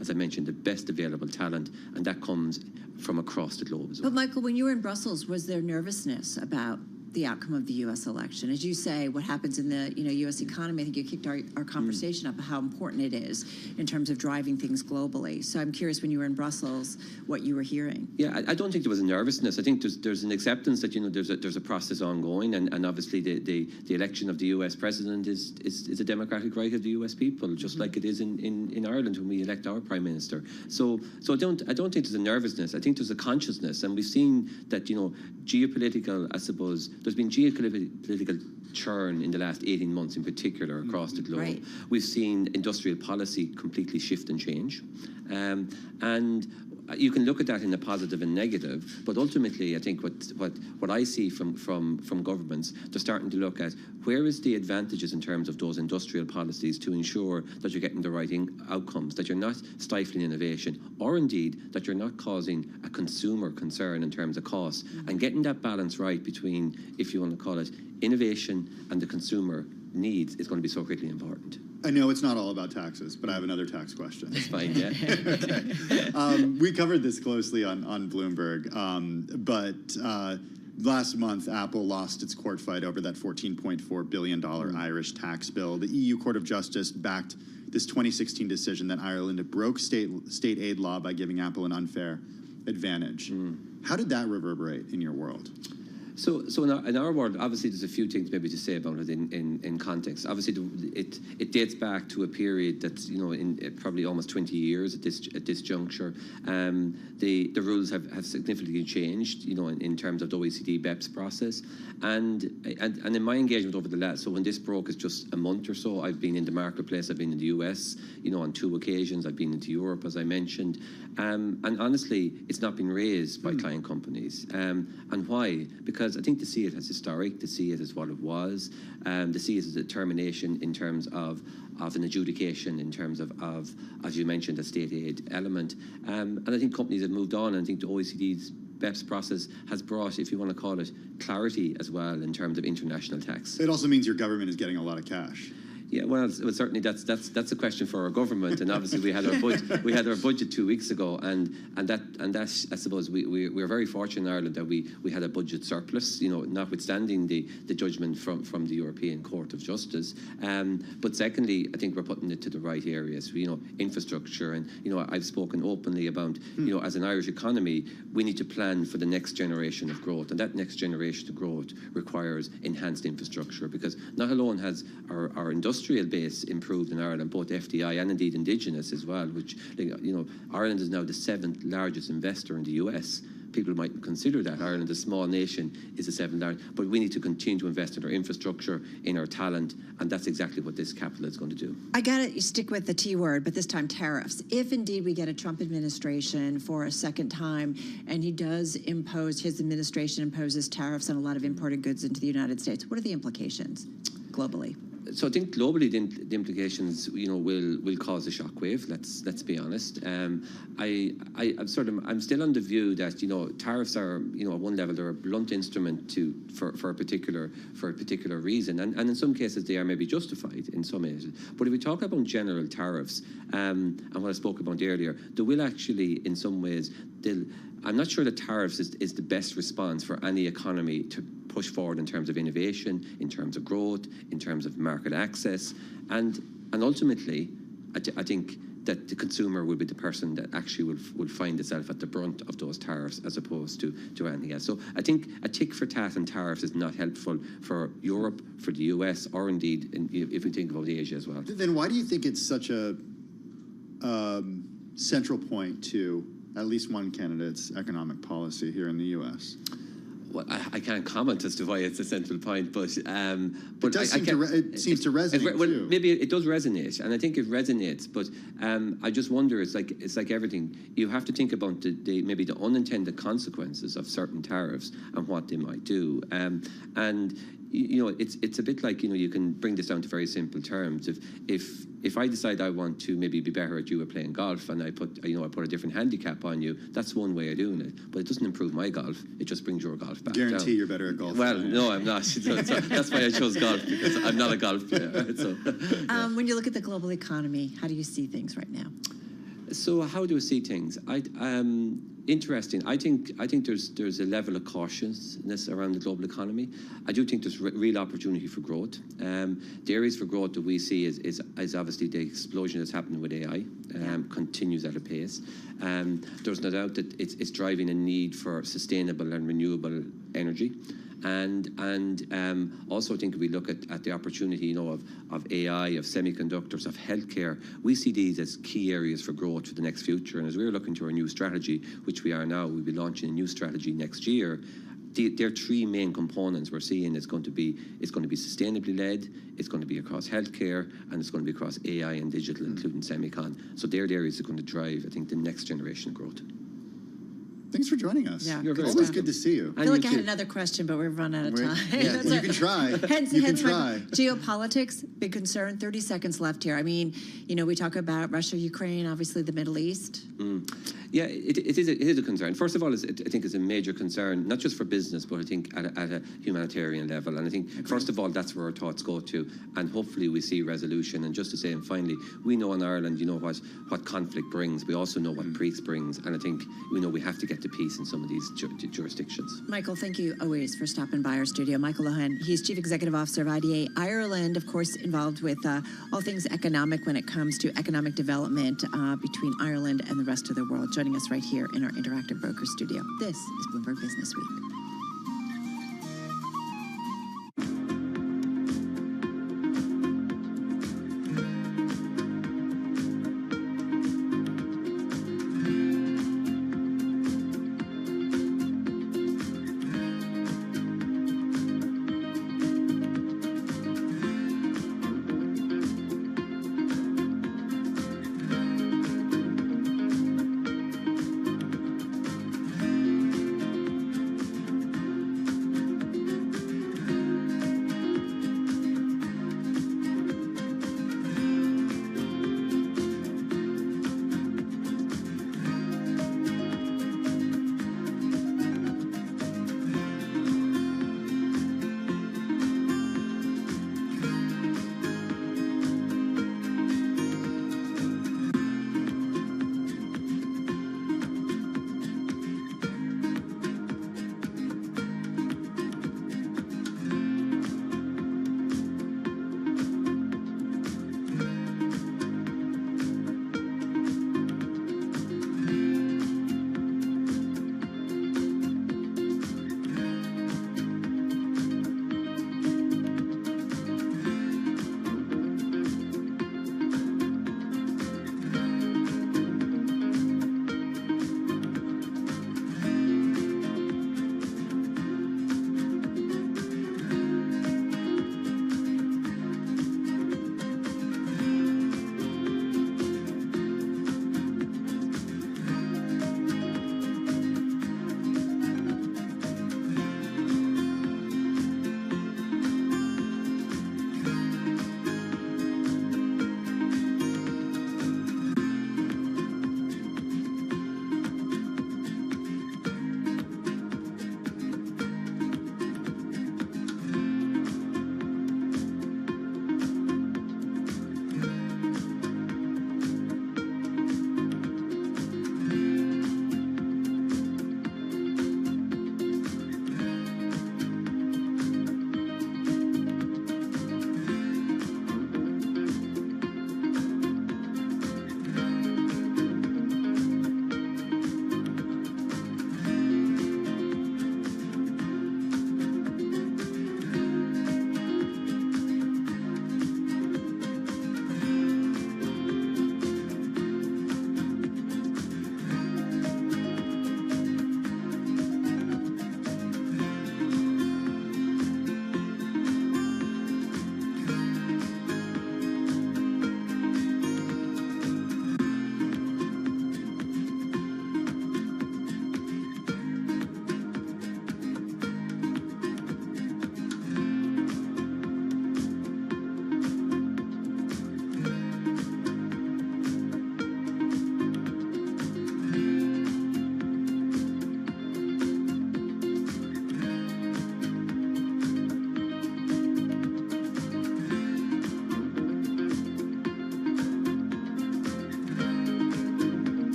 as I mentioned, the best available talent, and that comes from across the globe as well. But Michael, when you were in Brussels, was there nervousness about the outcome of the U.S. election? As you say, what happens in the U.S. economy, I think you kicked our conversation up, how important it is in terms of driving things globally. So I'm curious, when you were in Brussels, what you were hearing. Yeah, I don't think there was a nervousness. I think there's an acceptance that there's a process ongoing, and obviously the election of the U.S. president is a democratic right of the U.S. people, just like it is in Ireland when we elect our prime minister. So I don't think there's a nervousness. I think there's a consciousness, and we've seen that geopolitical, I suppose. There's been geopolitical churn in the last 18 months in particular across the globe. Right. We've seen industrial policy completely shift and change. And you can look at that in a positive and negative, but ultimately I think what I see from governments, they're starting to look at where is the advantages in terms of those industrial policies to ensure that you're getting the right outcomes, that you're not stifling innovation, or indeed that you're not causing a consumer concern in terms of costs, and getting that balance right between, if you want to call it, innovation and the consumer needs is going to be so critically important. I know it's not all about taxes, but I have another tax question. That's fine, yeah. We covered this closely on Bloomberg, but last month, Apple lost its court fight over that $14.4 billion Irish tax bill. The EU Court of Justice backed this 2016 decision that Ireland broke state aid law by giving Apple an unfair advantage. How did that reverberate in your world? So in our world, obviously, there's a few things maybe to say about it in context. Obviously, it dates back to a period that's in probably almost 20 years at this juncture. The rules have significantly changed, in terms of the OECD BEPS process, and in my engagement over the last, so when this broke, it's just a month or so. I've been in the marketplace. I've been in the US, on 2 occasions. I've been into Europe, as I mentioned, and honestly, it's not been raised by client companies. And why? Because I think to see it as historic, to see it as what it was, to see it as a determination in terms of an adjudication, in terms of as you mentioned, a state aid element. And I think companies have moved on, and I think the OECD's BEPS process has brought, if you want to call it, clarity as well in terms of international tax. It also means your government is getting a lot of cash. Yeah, well, certainly that's a question for our government, and obviously we had our budget 2 weeks ago, and that I suppose we're very fortunate in Ireland that we had a budget surplus, notwithstanding the judgment from the European Court of Justice. But secondly, I think we're putting it to the right areas. Infrastructure, and I've spoken openly about as an Irish economy, we need to plan for the next generation of growth, and that next generation of growth requires enhanced infrastructure, because not alone has our industrial base improved in Ireland, both FDI and indeed Indigenous as well, which, Ireland is now the 7th largest investor in the US. People might consider that Ireland, a small nation, is the 7th largest, but we need to continue to invest in our infrastructure, in our talent, and that's exactly what this capital is going to do. I got to stick with the T word, but this time tariffs. If indeed we get a Trump administration for a second time, and his administration imposes tariffs on a lot of imported goods into the United States, what are the implications globally? So I think globally the implications, will cause a shockwave. Let's be honest. I'm still on the view that tariffs are at one level they're a blunt instrument for a particular reason, and in some cases they are maybe justified in some areas. But if we talk about general tariffs, and what I spoke about earlier, they will actually in some ways I'm not sure that tariffs is the best response for any economy to push forward in terms of innovation, in terms of growth, in terms of market access, and ultimately, I think that the consumer will be the person that actually will find itself at the brunt of those tariffs as opposed to anything else. So I think a tick for tat and tariffs is not helpful for Europe, for the US, or indeed if we think about Asia as well. Then why do you think it's such a central point to at least one candidate's economic policy here in the U.S.? Well, I can't comment as to why it's a central point, but it seems to resonate too. Maybe it does resonate, and I think it resonates. But I just wonder. It's like everything. You have to think about maybe the unintended consequences of certain tariffs and what they might do. It's a bit like you can bring this down to very simple terms. If I decide I want to maybe be better at you at playing golf, and I put a different handicap on you, that's one way of doing it. But it doesn't improve my golf. It just brings your golf back down. Guarantee you're better at golf. Well, no, I'm not. So that's why I chose golf, because I'm not a golf player. So. When you look at the global economy, how do you see things right now? So how do I see things? Interesting. I think there's a level of cautiousness around the global economy. I do think there's real opportunity for growth. The areas for growth that we see is obviously the explosion that's happening with AI, continues at a pace. There's no doubt that it's driving a need for sustainable and renewable energy. And also I think if we look at the opportunity, of AI, of semiconductors, of healthcare, we see these as key areas for growth for the next future. And as we're looking to our new strategy, which we are now, we'll be launching a new strategy next year. There are three main components we're seeing. It's going to be sustainably led, it's going to be across healthcare, and it's going to be across AI and digital, including semicon. So they're the areas that are going to drive, I think, the next generation of growth. Thanks for joining us. Yeah, it's always good to see you. I feel like I had another question, but we've run out of time. Yeah, you can try. You can try. Geopolitics, big concern. 30 seconds left here. I mean, we talk about Russia, Ukraine, obviously the Middle East. Yeah, it is a concern. First of all, I think it's a major concern, not just for business, but I think at a humanitarian level. And I think, first of all, that's where our thoughts go to. And hopefully we see resolution. And just to say, and finally, we know in Ireland, what conflict brings. We also know what peace brings. And I think we have to get to peace in some of these jurisdictions. Michael, thank you always for stopping by our studio. Michael Lohan, he's Chief Executive Officer of IDA Ireland, of course, involved with all things economic when it comes to economic development between Ireland and the rest of the world. Joining us right here in our Interactive Broker studio. This is Bloomberg Business Week.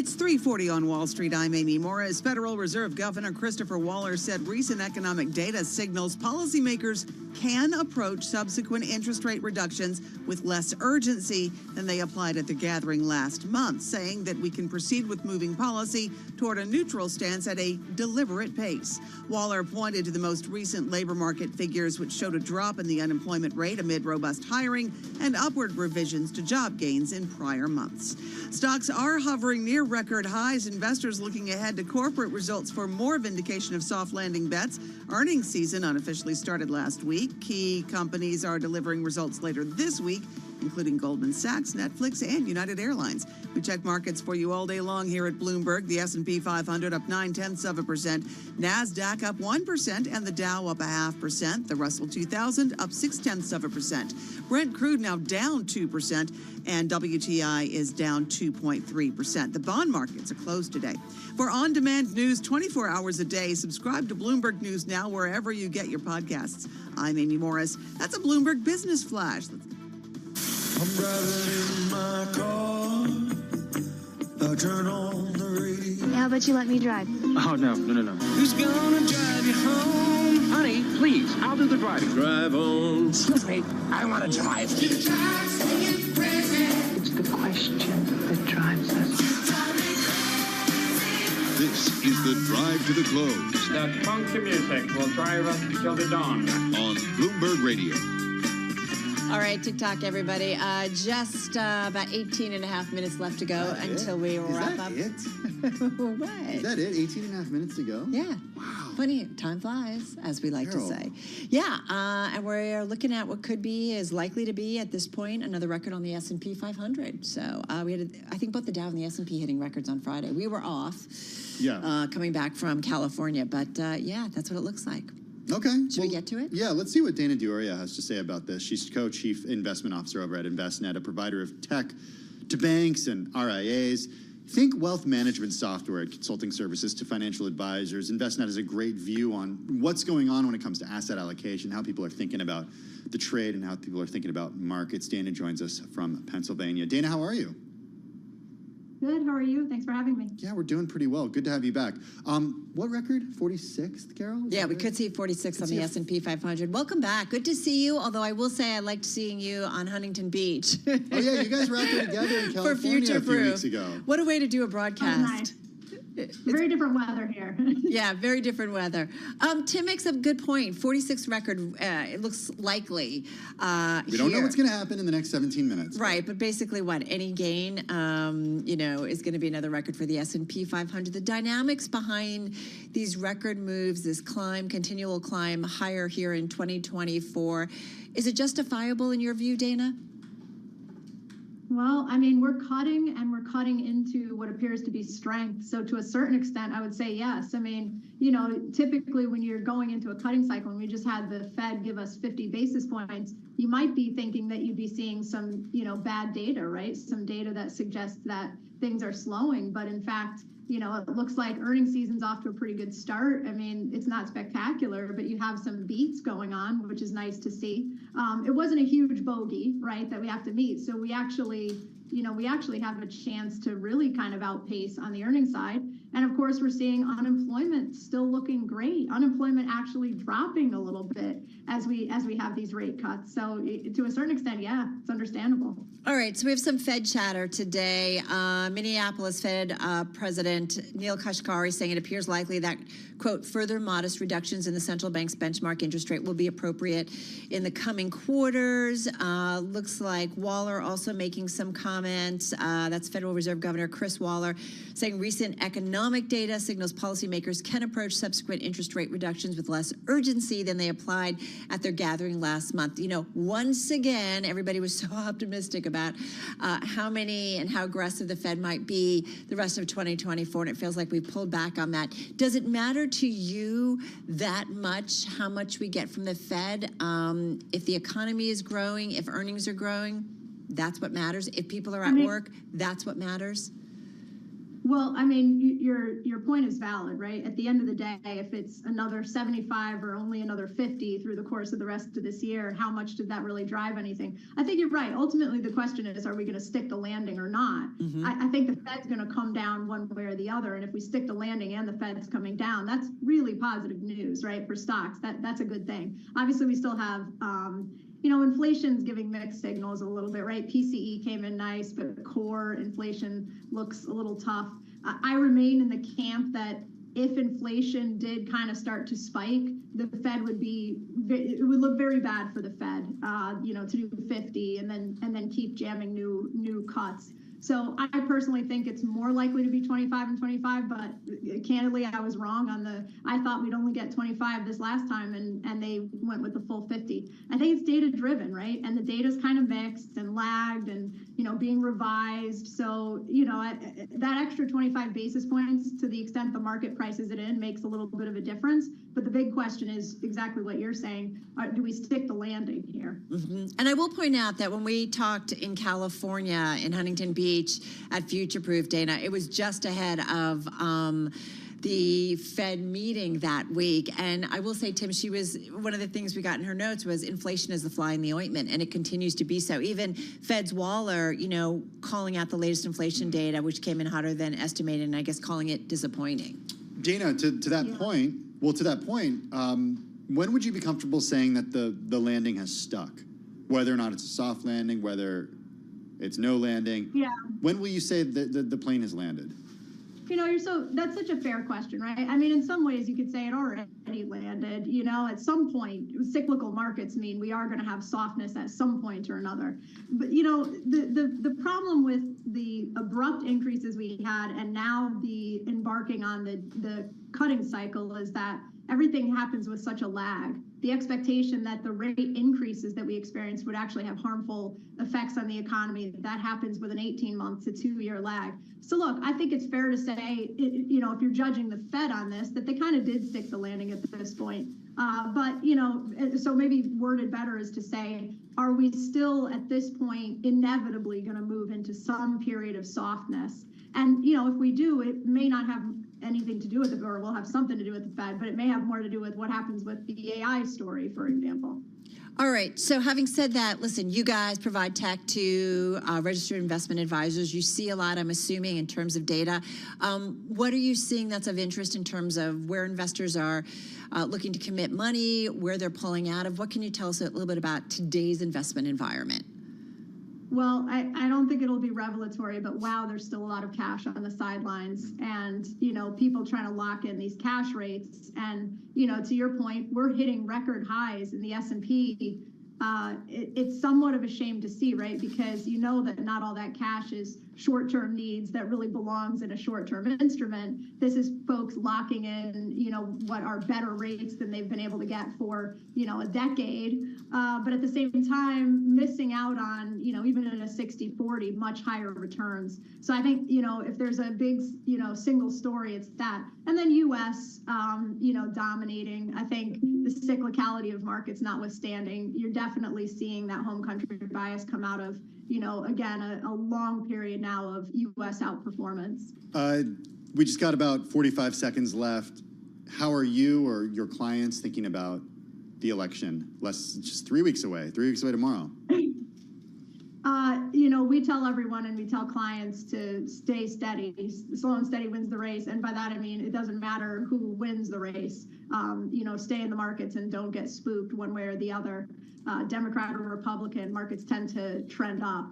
It's 3:40 on Wall Street. I'm Amy Morris. Federal Reserve Governor Christopher Waller said recent economic data signals policymakers can approach subsequent interest rate reductions with less urgency than they applied at the gathering last month, saying that we can proceed with moving policy toward a neutral stance at a deliberate pace. Waller pointed to the most recent labor market figures, which showed a drop in the unemployment rate amid robust hiring and upward revisions to job gains in prior months. Stocks are hovering near record highs. Investors looking ahead to corporate results for more vindication of soft landing bets. Earnings season unofficially started last week. Key companies are delivering results later this week, including Goldman Sachs, Netflix, and United Airlines. We check markets for you all day long here at Bloomberg. The S&P 500 up 0.9%, NASDAQ up 1%, and the Dow up 0.5%. The Russell 2000 up 0.6%. Brent crude now down 2%, and WTI is down 2.3%. The bond markets are closed today. For on-demand news 24 hours a day, subscribe to Bloomberg News Now wherever you get your podcasts. I'm Amy Morris. That's a Bloomberg Business Flash. I'm driving in my car. I turn on the radio. How about you let me drive? Oh, no. Who's gonna drive you home? Honey, please, I'll do the driving. Drive on. Excuse me, I want to drive. It's the question that drives us. This is the Drive to the Close. That funky music will drive us till the dawn. On Bloomberg Radio. All right, TikTok, everybody. Just about 18 and a half minutes left to go until we wrap up. Is that it? 18 and a half minutes to go? Yeah. Wow. Funny, time flies, as we like to say. Yeah, and we're looking at what could be, is likely to be at this point, another record on the S&P 500. So we had, I think, both the Dow and the S&P hitting records on Friday. We were off, coming back from California, but yeah, that's what it looks like. Okay. Should we get to it? Yeah, let's see what Dana D'Auria has to say about this. She's co-chief investment officer over at Envestnet, a provider of tech to banks and RIAs. Think wealth management software and consulting services to financial advisors. Envestnet has a great view on what's going on when it comes to asset allocation, how people are thinking about the trade and how people are thinking about markets. Dana joins us from Pennsylvania. Dana, how are you? Good. How are you? Thanks for having me. Yeah, we're doing pretty well. Good to have you back. What record? 46th, Carol? Yeah, we could see 46 on the S&P 500. Welcome back. Good to see you, although I will say I liked seeing you on Huntington Beach. Oh, yeah, you guys were out there together in California For Future a few Proof. weeks ago. What a way to do a broadcast. Oh, nice. Very different weather here. Yeah, very different weather. Tim makes a good point. 46 record, it looks likely. We don't know what's going to happen in the next 17 minutes. Right, but basically what? Any gain, is going to be another record for the S&P 500. The dynamics behind these record moves, this climb, continual climb higher here in 2024, is it justifiable in your view, Dana? Well, I mean, we're cutting into what appears to be strength. So to a certain extent, I would say yes. I mean, typically when you're going into a cutting cycle, and we just had the Fed give us 50 basis points, you might be thinking that you'd be seeing some, bad data, right? Some data that suggests that things are slowing. But in fact, it looks like earnings season's off to a pretty good start. I mean, it's not spectacular, but you have some beats going on, which is nice to see. It wasn't a huge bogey, right, that we have to meet. So we actually have a chance to really kind of outpace on the earnings side. And of course, we're seeing unemployment still looking great. Unemployment actually dropping a little bit as we have these rate cuts. So to a certain extent, yeah, it's understandable. All right, so we have some Fed chatter today. Minneapolis Fed President Neil Kashkari saying it appears likely that, quote, further modest reductions in the central bank's benchmark interest rate will be appropriate in the coming quarters. Looks like Waller also making some comments. That's Federal Reserve Governor Chris Waller saying recent economic data signals policymakers can approach subsequent interest rate reductions with less urgency than they applied at their gathering last month. Once again, everybody was so optimistic about how many and how aggressive the Fed might be the rest of 2024, and it feels like we've pulled back on that. Does it matter to you that much how much we get from the Fed? If the economy is growing, if earnings are growing, that's what matters. If people are at work, that's what matters. Well, I mean, your point is valid, right? At the end of the day, if it's another 75 or only another 50 through the course of the rest of this year, how much did that really drive anything? I think you're right. Ultimately, the question is, are we going to stick the landing or not? I think the Fed's going to come down one way or the other. And if we stick the landing and the Fed's coming down, that's really positive news, right? For stocks, that's a good thing. Obviously, we still have, inflation's giving mixed signals a little bit, right? PCE came in nice, but core inflation looks a little tough. I remain in the camp that if inflation did kind of start to spike, the Fed it would look very bad for the Fed, to do 50 and then keep jamming new cuts. So I personally think it's more likely to be 25 and 25, but candidly, I was wrong I thought we'd only get 25 this last time, and they went with the full 50. I think it's data driven, right? And the data's kind of mixed and lagged and, being revised. So, that extra 25 basis points, to the extent the market prices it in, makes a little bit of a difference. But the big question is exactly what you're saying. Do we stick the landing here? And I will point out that when we talked in California, in Huntington Beach at Future Proof, Dana, it was just ahead of the Fed meeting that week. And I will say, Tim, one of the things we got in her notes was inflation is the fly in the ointment, and it continues to be so. Even Fed's Waller, calling out the latest inflation data, which came in hotter than estimated, and I guess calling it disappointing. Dana, to that point, when would you be comfortable saying that the landing has stuck? Whether or not it's a soft landing, whether it's no landing. Yeah. When will you say that the plane has landed? That's such a fair question, right? I mean, in some ways you could say it already landed, at some point. Cyclical markets mean we are going to have softness at some point or another. But, the problem with the abrupt increases we had and now the embarking on the cutting cycle is that everything happens with such a lag. The expectation that the rate increases that we experienced would actually have harmful effects on the economy, that happens with an 18-month to 2-year lag. So look, I think it's fair to say, if you're judging the Fed on this, that they kind of did stick the landing at this point. But so maybe worded better is to say, are we still at this point inevitably going to move into some period of softness? And, if we do, it may not have anything to do with it, or will have something to do with the Fed, but it may have more to do with what happens with the AI story, for example. All right. So having said that, listen, you guys provide tech to registered investment advisors. You see a lot, I'm assuming, in terms of data. What are you seeing that's of interest in terms of where investors are looking to commit money, where they're pulling out of? What can you tell us a little bit about today's investment environment? Well, I don't think it'll be revelatory, but wow, there's still a lot of cash on the sidelines and, people trying to lock in these cash rates. And, to your point, we're hitting record highs in the S&P. It's somewhat of a shame to see, right? Because that not all that cash is short-term needs that really belongs in a short-term instrument. This is folks locking in, what are better rates than they've been able to get for, a decade. But at the same time, missing out on, even in a 60-40, much higher returns. So I think, if there's a big, single story, it's that. And then U.S., dominating. I think the cyclicality of markets notwithstanding, you're definitely seeing that home country bias come out of, again, a long period now of U.S. outperformance. We just got about 45 seconds left. How are you or your clients thinking about the election? Just 3 weeks away. 3 weeks away tomorrow. We tell everyone and we tell clients to stay steady. Slow and steady wins the race. And by that, I mean, it doesn't matter who wins the race. Stay in the markets and don't get spooked one way or the other. Democrat or Republican, markets tend to trend up.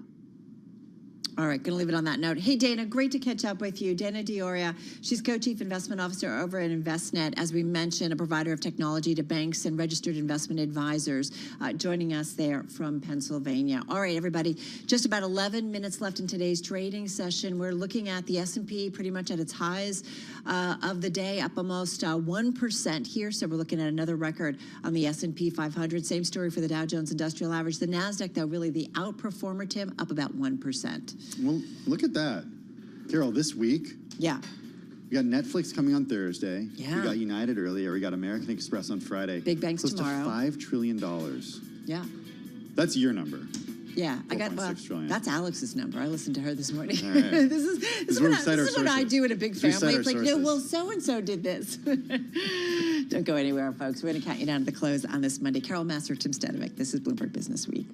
All right, going to leave it on that note. Hey, Dana, great to catch up with you. Dana Dioria, she's co-chief investment officer over at Envestnet, as we mentioned, a provider of technology to banks and registered investment advisors, joining us there from Pennsylvania. All right, everybody, just about 11 minutes left in today's trading session. We're looking at the S&P pretty much at its highs of the day, up almost 1% here. So we're looking at another record on the S&P 500. Same story for the Dow Jones Industrial Average. The NASDAQ, though, really the outperformer, Tim, up about 1%. Well, look at that. Carol, this week, yeah, we got Netflix coming on Thursday. Yeah. We got United earlier. We got American Express on Friday. Big banks close tomorrow. Close to $5 trillion. Yeah. That's your number. Yeah, I got, well, 4.6 trillion. that's Alex's number. I listened to her this morning. All right. This is what I do in a big family. It's like, no, well, so-and-so did this. Don't go anywhere, folks. We're going to count you down to the close on this Monday. Carol Master, Tim Stanovic. This is Bloomberg Business Week.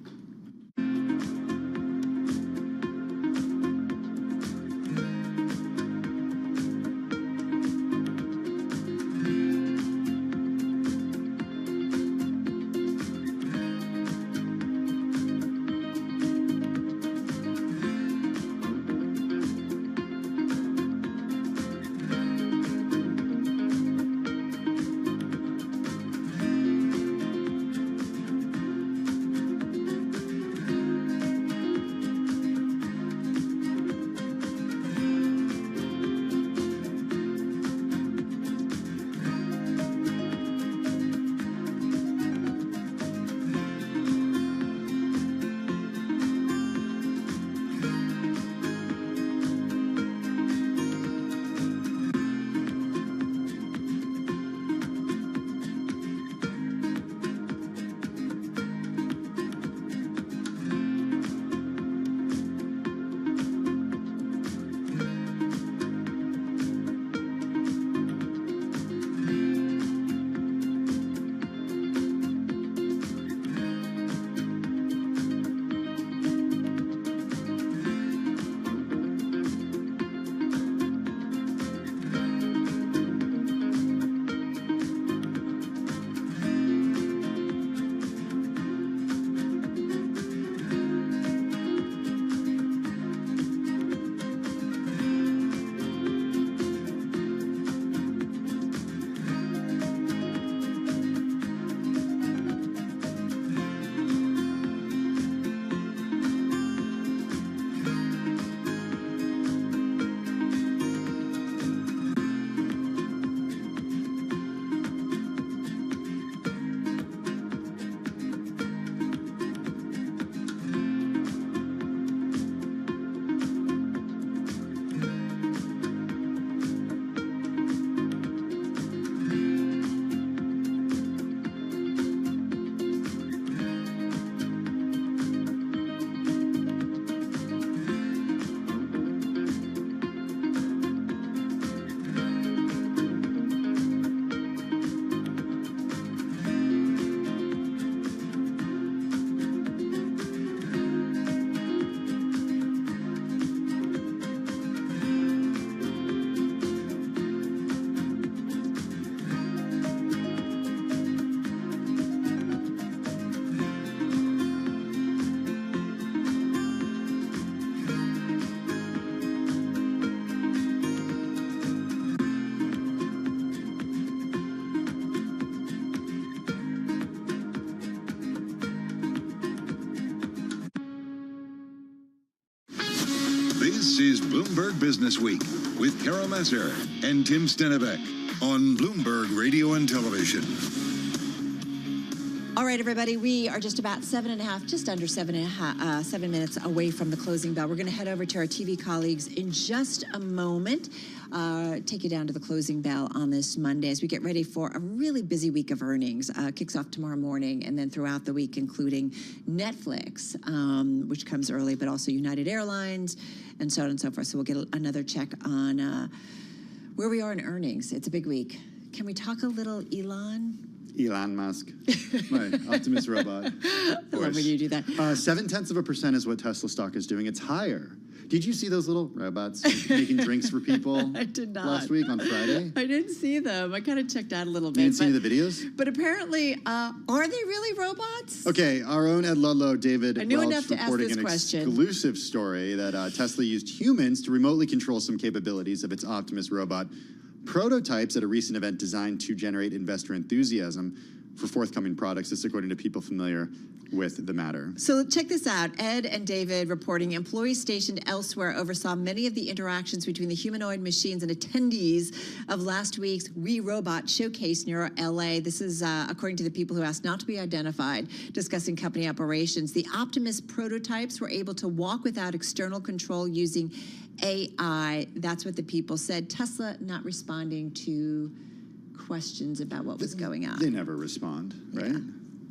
This is Bloomberg Business Week with Carol Massar and Tim Stanovic on Bloomberg Radio and Television. All right, everybody, we are just about just under 7 minutes away from the closing bell. We're going to head over to our TV colleagues in just a moment, take you down to the closing bell on this Monday as we get ready for a really busy week of earnings. Kicks off tomorrow morning and then throughout the week, including Netflix, which comes early, but also United Airlines and so on and so forth. So we'll get another check on where we are in earnings. It's a big week. Can we talk a little Elon Musk, my Optimus robot. I love when you do that. 0.7% is what Tesla stock is doing. It's higher. Did you see those little robots making drinks for people? I did not. Last week on Friday? I didn't see them. I kind of checked out a little bit. You didn't see any of the videos? But apparently, are they really robots? Okay, our own Ed Ludlow, David I knew Welch, enough to ask reporting this an question. exclusive story that Tesla used humans to remotely control some capabilities of its Optimus robot prototypes at a recent event designed to generate investor enthusiasm for forthcoming products. This according to people familiar with the matter. So check this out. Ed and David reporting employees stationed elsewhere oversaw many of the interactions between the humanoid machines and attendees of last week's We Robot showcase near LA. This is according to the people who asked not to be identified, discussing company operations. The Optimus prototypes were able to walk without external control using AI. That's what the people said. Tesla not responding to questions about what was going on. They never respond, right? Yeah.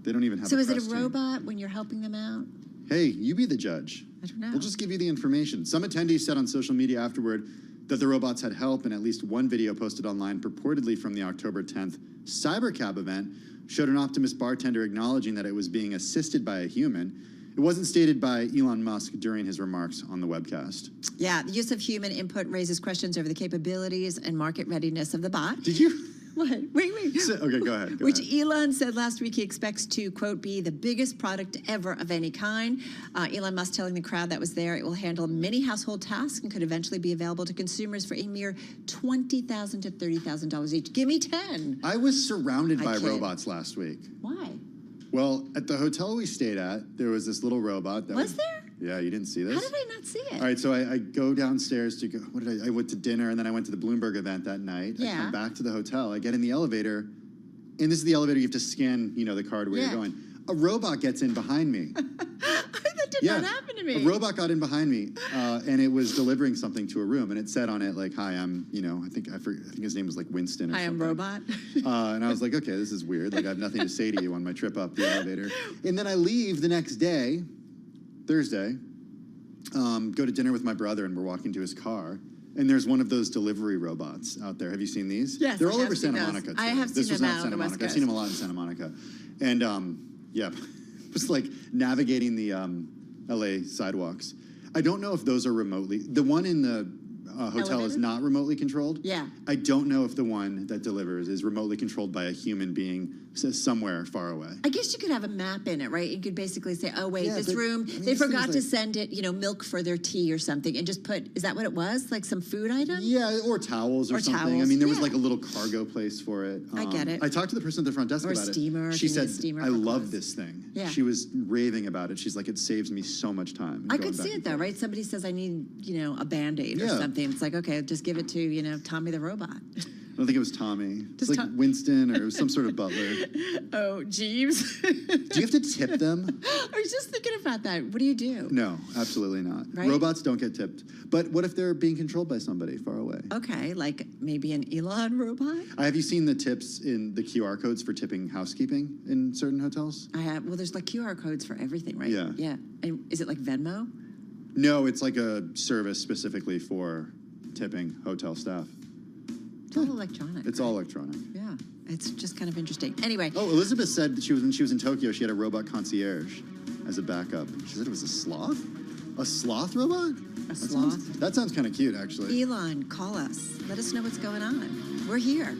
They don't even have So a is it a press team. robot when you're helping them out? Hey, you be the judge. I don't know. We'll just give you the information. Some attendees said on social media afterward that the robots had help, and at least one video posted online purportedly from the October 10th Cybercab event showed an Optimus bartender acknowledging that it was being assisted by a human. It wasn't stated by Elon Musk during his remarks on the webcast. Yeah, the use of human input raises questions over the capabilities and market readiness of the bot. Did you? What? Wait. Okay, go ahead. Which Elon said last week he expects to, quote, be the biggest product ever of any kind. Elon Musk telling the crowd that was there it will handle many household tasks and could eventually be available to consumers for a mere $20,000 to $30,000 each. Give me 10. I was surrounded by robots last week. Why? Well, at the hotel we stayed at, there was this little robot. Was there? Yeah, you didn't see this? How did I not see it? All right, so I go downstairs to go, I went to dinner, and then I went to the Bloomberg event that night. Yeah. I come back to the hotel. I get in the elevator, and this is the elevator you have to scan, the card where you're going. A robot gets in behind me. That did not happen to me. A robot got in behind me, and it was delivering something to a room, and it said on it, like, hi, I'm, I think his name was like Winston or I am Robot. and I was like, okay, this is weird. Like, I have nothing to say to you on my trip up the elevator. And then I leave the next day, Thursday, go to dinner with my brother, and we're walking to his car. And there's one of those delivery robots out there. Have you seen these? Yes, they're I all have over seen Santa those. Monica. Too. I have This seen was them not out on Santa the West Monica. I've Coast. seen them a lot in Santa Monica. And yeah, just like navigating the LA sidewalks. I don't know if those are remotely. The one in the hotel is not remotely controlled. Yeah. I don't know if the one that delivers is remotely controlled by a human being somewhere far away. I guess you could have a map in it, right? You could basically say, oh, wait, Yeah, this but, room, I mean, they this thing forgot is to like- send it, milk for their tea or something, and just put, is that what it was? Like some food item? Yeah, or towels or something. I towels, mean, there was yeah. like a little cargo place for it. I get it. I talked to the person at the front desk Or a about steamer, it. if She you need a said, steamer I for love clothes. this thing. Yeah. She was raving about it. She's like, it saves me so much time. I going could back see and it though, forth. right? Somebody says I need, a Band-Aid or Yeah. something. It's like, okay, just give it to, Tommy the robot. I don't think it was Tommy. It's Just like Winston, or it was some sort of butler. Oh, Jeeves. Do you have to tip them? I was just thinking about that. What do you do? No, absolutely not. Right? Robots don't get tipped. But what if they're being controlled by somebody far away? Okay, like maybe an Elon robot? Have you seen the tips in the QR codes for tipping housekeeping in certain hotels? I have. Well, there's like QR codes for everything, right? Yeah. Yeah. And is it like Venmo? No, it's like a service specifically for tipping hotel staff. It's all electronic. It's all electronic. Yeah. It's just kind of interesting. Anyway. Oh, Elizabeth said that when she was in Tokyo, she had a robot concierge as a backup. She said it was a sloth? A sloth robot? A sloth? That sounds kind of cute, actually. Elon, call us. Let us know what's going on. We're here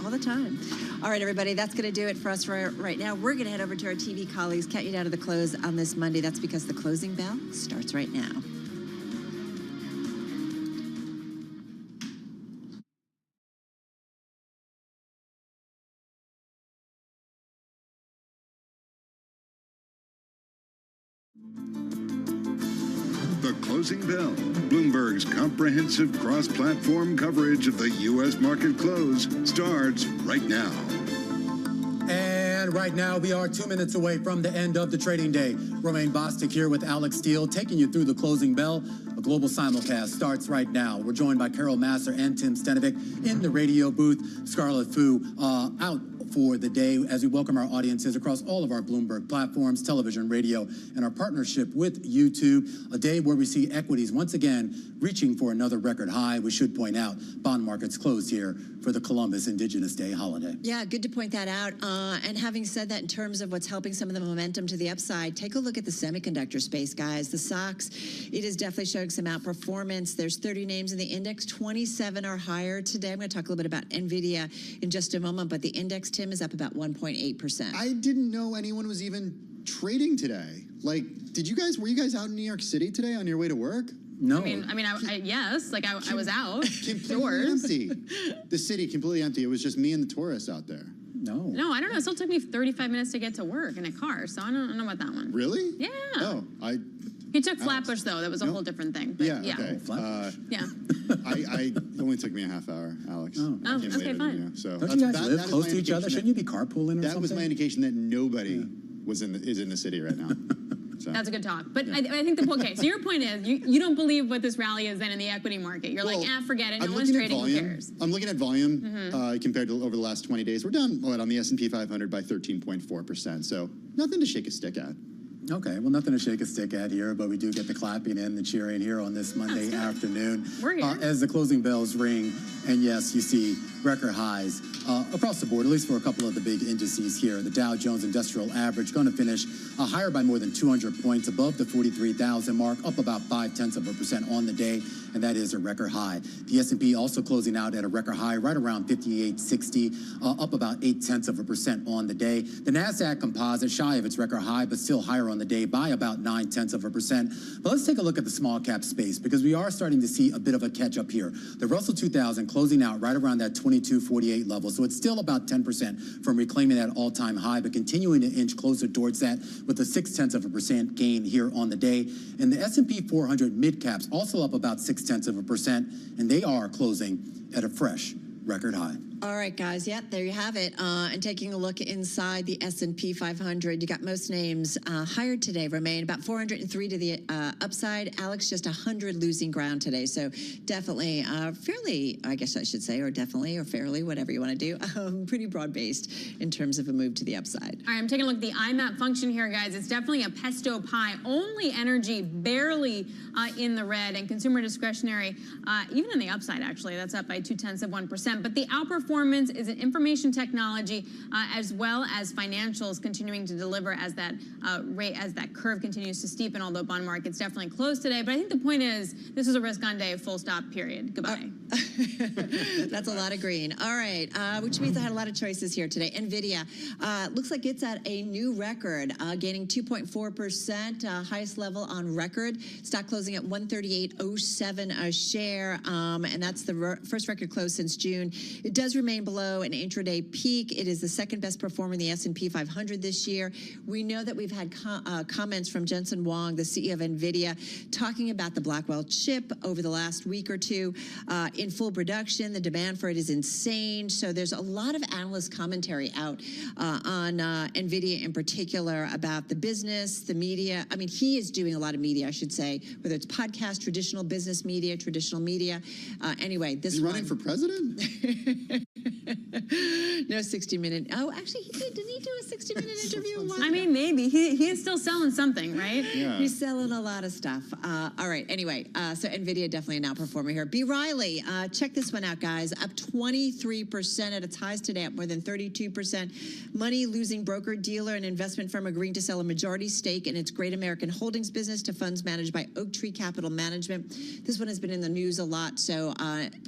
all the time. All right, everybody, that's going to do it for us right now. We're going to head over to our TV colleagues, count you down to the close on this Monday. That's because the closing bell starts right now. The Closing Bell, Bloomberg's comprehensive cross-platform coverage of the U.S. market close, starts right now. And right now, we are 2 minutes away from the end of the trading day. Romaine Bostic here with Alex Steele, taking you through the closing bell. A global simulcast starts right now. We're joined by Carol Masser and Tim Stenovic in the radio booth. Scarlett Fu out for the day as we welcome our audiences across all of our Bloomberg platforms, television, radio, and our partnership with YouTube. A day where we see equities once again reaching for another record high. We should point out bond markets closed here for the Columbus Indigenous Day holiday. Yeah, good to point that out. And having said that, in terms of what's helping some of the momentum to the upside, take a look at the semiconductor space, guys. The stocks, it is definitely showing some outperformance. There's 30 names in the index, 27 are higher today. I'm going to talk a little bit about NVIDIA in just a moment, but the index, Tim, is up about 1.8%. I didn't know anyone was even trading today. Like, were you guys out in New York City today on your way to work? No. Yes, like I was out. Completely empty. The city completely empty. It was just me and the tourists out there. No, I don't know. It still took me 35 minutes to get to work in a car, so I don't know about that one. Really? Yeah. Oh, You took Flatbush though. That was a whole different thing. But yeah. Okay. Yeah. I it only took me a half hour, Alex. Oh, I came okay, later than fine. you, so Don't you guys live that is close my to each other? indication Shouldn't you be carpooling or that something? was my indication that nobody is in the city right now. So. That's a good talk. But I think so your point is you don't believe what this rally is then in the equity market. You're like, forget it. No one's trading. Who cares? I'm looking at volume compared to over the last 20 days. We're down on the S&P 500 by 13.4%. So nothing to shake a stick at. Okay, well, nothing to shake a stick at here, but we do get the clapping and the cheering here on this Monday afternoon. We're here. As the closing bells ring, and yes, you see record highs across the board, at least for a couple of the big indices here. The Dow Jones Industrial Average going to finish higher by more than 200 points above the 43,000 mark, up about 0.5% on the day, and that is a record high. The S&P also closing out at a record high right around 5860, up about 0.8% on the day. The NASDAQ Composite shy of its record high, but still higher on the day by about 0.9%. But let's take a look at the small cap space, because we are starting to see a bit of a catch up here. The Russell 2000 closing out right around that 2248 level, so it's still about 10% from reclaiming that all-time high, but continuing to inch closer towards that with a 0.6% gain here on the day. And the S&P 400 mid caps also up about 0.6%, and they are closing at a fresh record high. All right, guys. Yeah, there you have it. And taking a look inside the S&P 500, you got most names higher today. Remain about 403 to the upside. Alex, just 100 losing ground today. So definitely fairly, I guess I should say, or definitely or fairly, whatever you want to do, pretty broad-based in terms of a move to the upside. All right, I'm taking a look at the IMAP function here, guys. It's definitely a pesto pie. Only energy barely in the red, and consumer discretionary, even in the upside, actually. That's up by 0.2%. But the outperformance is in information technology as well as financials continuing to deliver as that as that curve continues to steepen, although bond market's definitely closed today. But I think the point is this is a risk on day, full stop, period. Goodbye. That's a lot of green. All right, which means I had a lot of choices here today. NVIDIA looks like it's at a new record, gaining 2.4%, highest level on record. Stock closing at 138.07 a share, and that's the first record close since June. It does remain below an intraday peak. It is the second best performer in the S&P 500 this year. We know that we've had comments from Jensen Huang, the CEO of NVIDIA, talking about the Blackwell chip over the last week or two. In full production, the demand for it is insane. So there's a lot of analyst commentary out on NVIDIA in particular about the business, the media. I mean, he is doing a lot of media, I should say, whether it's podcast, traditional business media, traditional media. Anyway, this is he running for president? No 60-minute. Oh, actually, didn't he do a 60-minute interview? I mean, maybe. He is still selling something, right? Yeah. He's selling a lot of stuff. All right, anyway, so NVIDIA definitely an outperformer here. B. Riley, check this one out, guys. Up 23% at its highs today, up more than 32%. Money-losing broker-dealer and investment firm agreeing to sell a majority stake in its Great American Holdings business to funds managed by Oak Tree Capital Management. This one has been in the news a lot, so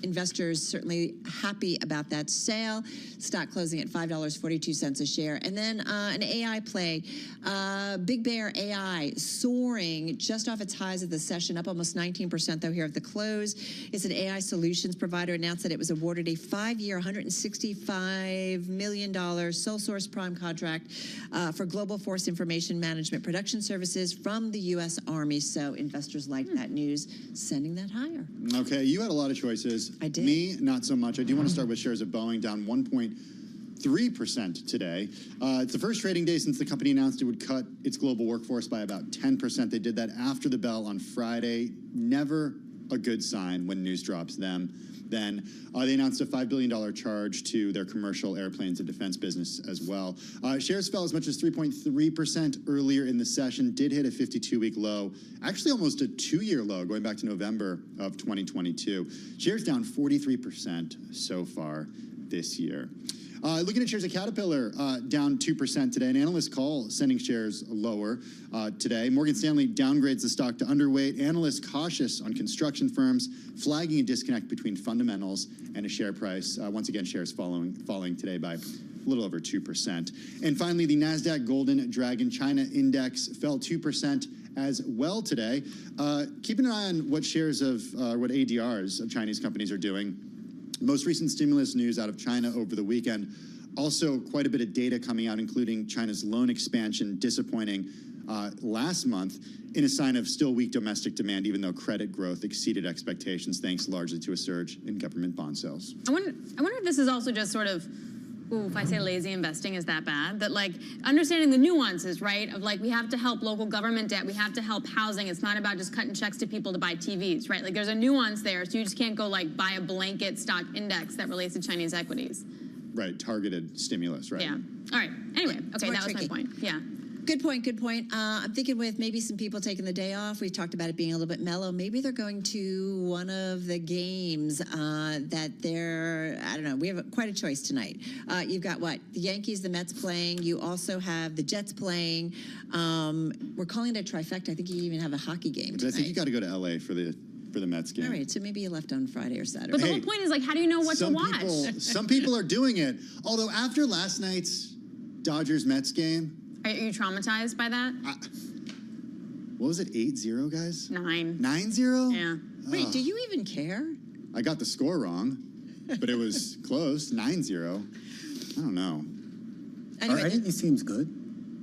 investors certainly happy about that sale. Stock closing at $5.42 a share. And then an AI play, Big Bear AI, soaring just off its highs of the session, up almost 19% though here at the close. It's an AI solutions provider, announced that it was awarded a 5-year, $165 million sole source prime contract for global force information management production services from the U.S. Army. So investors like that news, sending that higher. Okay, you had a lot of choices. I did. Me, not so much. I do want to start with shares of Boeing, down 1.3% today. It's the first trading day since the company announced it would cut its global workforce by about 10%. They did that after the bell on Friday. Never a good sign when news drops them. Then they announced a $5 billion charge to their commercial airplanes and defense business as well. Shares fell as much as 3.3% earlier in the session, did hit a 52-week low, actually almost a 2-year low going back to November of 2022. Shares down 43% so far this year. Looking at shares of Caterpillar, down 2% today. An analyst call sending shares lower today. Morgan Stanley downgrades the stock to underweight. Analysts cautious on construction firms, flagging a disconnect between fundamentals and a share price. Once again, shares falling today by a little over 2%. And finally, the NASDAQ Golden Dragon China Index fell 2% as well today. Keeping an eye on what shares of, what ADRs of Chinese companies are doing. Most recent stimulus news out of China over the weekend. Also, quite a bit of data coming out, including China's loan expansion disappointing last month in a sign of still weak domestic demand, even though credit growth exceeded expectations, thanks largely to a surge in government bond sales. I wonder if this is also just sort of, ooh, if I say lazy investing, is that bad? That, like, understanding the nuances, right? Of, like, we have to help local government debt. We have to help housing. It's not about just cutting checks to people to buy TVs, right? Like, there's a nuance there. So you just can't go, like, buy a blanket stock index that relates to Chinese equities. Right, targeted stimulus, right? Yeah. All right. Anyway, okay, that was my point. Yeah. Good point. Good point. I'm thinking with maybe some people taking the day off. We talked about it being a little bit mellow. Maybe they're going to one of the games that they're. I don't know. We have quite a choice tonight. You've got what? The Yankees, the Mets playing. You also have the Jets playing. We're calling it a trifecta. I think you even have a hockey game But tonight. I think you got to go to LA for the Mets game. All right, so maybe you left on Friday or Saturday. But the whole point is, like, how do you know what to watch? Some people are doing it. Although after last night's Dodgers-Mets game, Are you traumatized by that? what was it, 8-0, guys? 9. 9-0? Yeah. Wait, do you even care? I got the score wrong, but it was close, 9-0. I don't know. Anyway, are any of these teams good?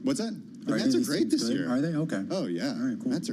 What's that? The Are Mets any are of these great teams this good? year. Are they? Okay. Oh, yeah. All right, cool. Mets are